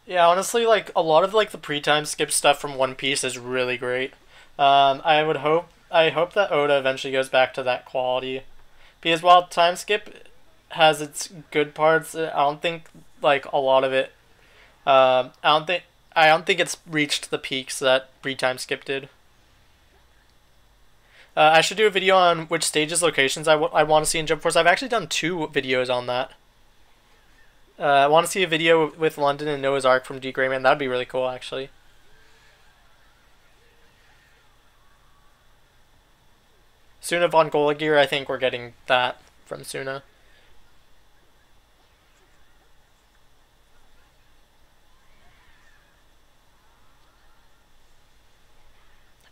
Yeah, honestly, like a lot of like the pre-time skip stuff from One Piece is really great. I hope that Oda eventually goes back to that quality. Because while time skip has its good parts, I don't think like a lot of it. I don't think it's reached the peaks that pre-time skip did. I should do a video on which stages, locations I want to see in Jump Force. I've actually done 2 videos on that. I want to see a video with London and Noah's Ark from D. Grayman. That'd be really cool, actually. Suna Von Gola gear, I think we're getting that from Suna.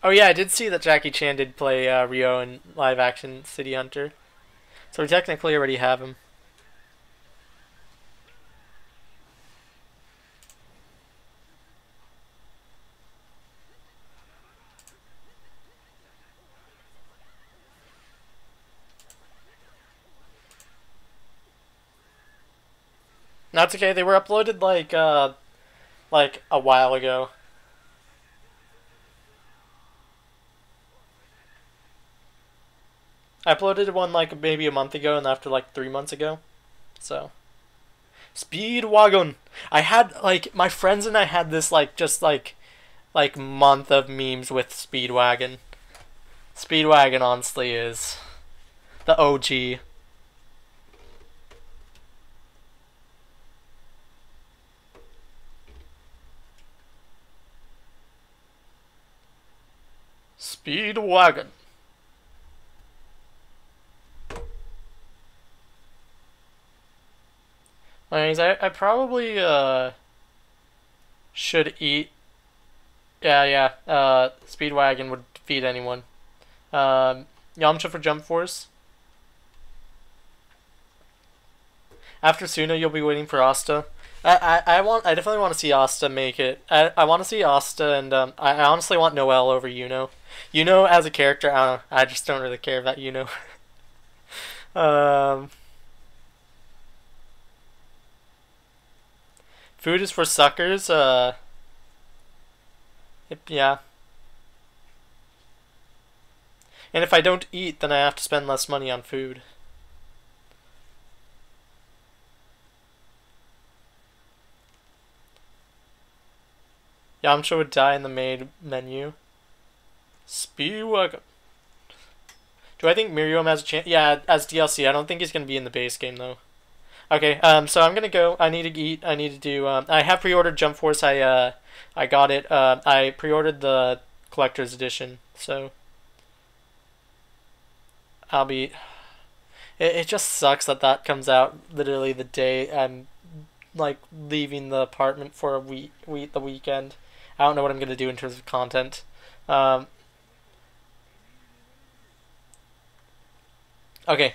Oh yeah, I did see that Jackie Chan did play Ryo in live action City Hunter. So we technically already have him. That's okay. They were uploaded like a while ago. I uploaded one like maybe a month ago and after like 3 months ago. So Speedwagon. I had like my friends and I had this like just like month of memes with Speedwagon. Speedwagon honestly is the OG. Speedwagon. Anyways, I probably should eat. Yeah. Speedwagon would feed anyone. Yamcha for Jump Force. After Suna, you'll be waiting for Asta. I definitely want to see Asta make it. I want to see Asta and I honestly want Noelle over Yuno. Yuno as a character, I don't know. I just don't really care about Yuno. Food is for suckers. Yeah. And if I don't eat, then I have to spend less money on food. Yamcha would die in the main menu. Speedwagon. Do I think Miriam has a chance? Yeah, as DLC. I don't think he's gonna be in the base game though. Okay, so I'm gonna go. I need to eat. I need to do. I have pre-ordered Jump Force. I got it. I pre-ordered the collector's edition, so I'll be. It just sucks that that comes out literally the day I'm like leaving the apartment for a the weekend. I don't know what I'm gonna do in terms of content. Okay.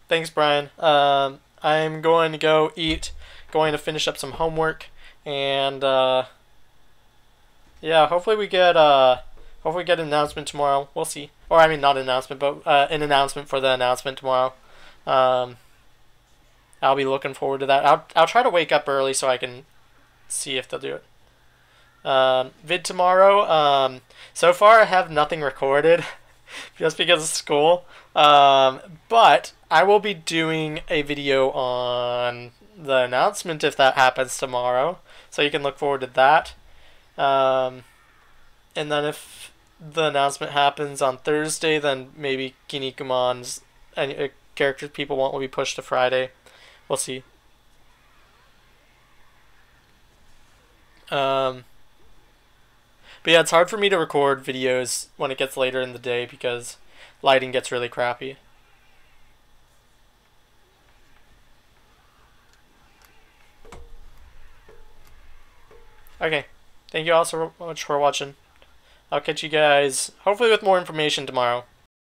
Thanks, Brian. I'm going to go eat. Going to finish up some homework, and yeah, hopefully we get an announcement tomorrow. We'll see. Or I mean, not an announcement, but an announcement for the announcement tomorrow. I'll be looking forward to that. I'll try to wake up early so I can see if they'll do it. Vid tomorrow. So far I have nothing recorded, just because of school. But I will be doing a video on the announcement if that happens tomorrow, so you can look forward to that. And then if the announcement happens on Thursday, then maybe Kinnikuman's any characters people want will be pushed to Friday. We'll see. But yeah, it's hard for me to record videos when it gets later in the day because lighting gets really crappy. Okay, thank you all so much for watching. I'll catch you guys hopefully with more information tomorrow.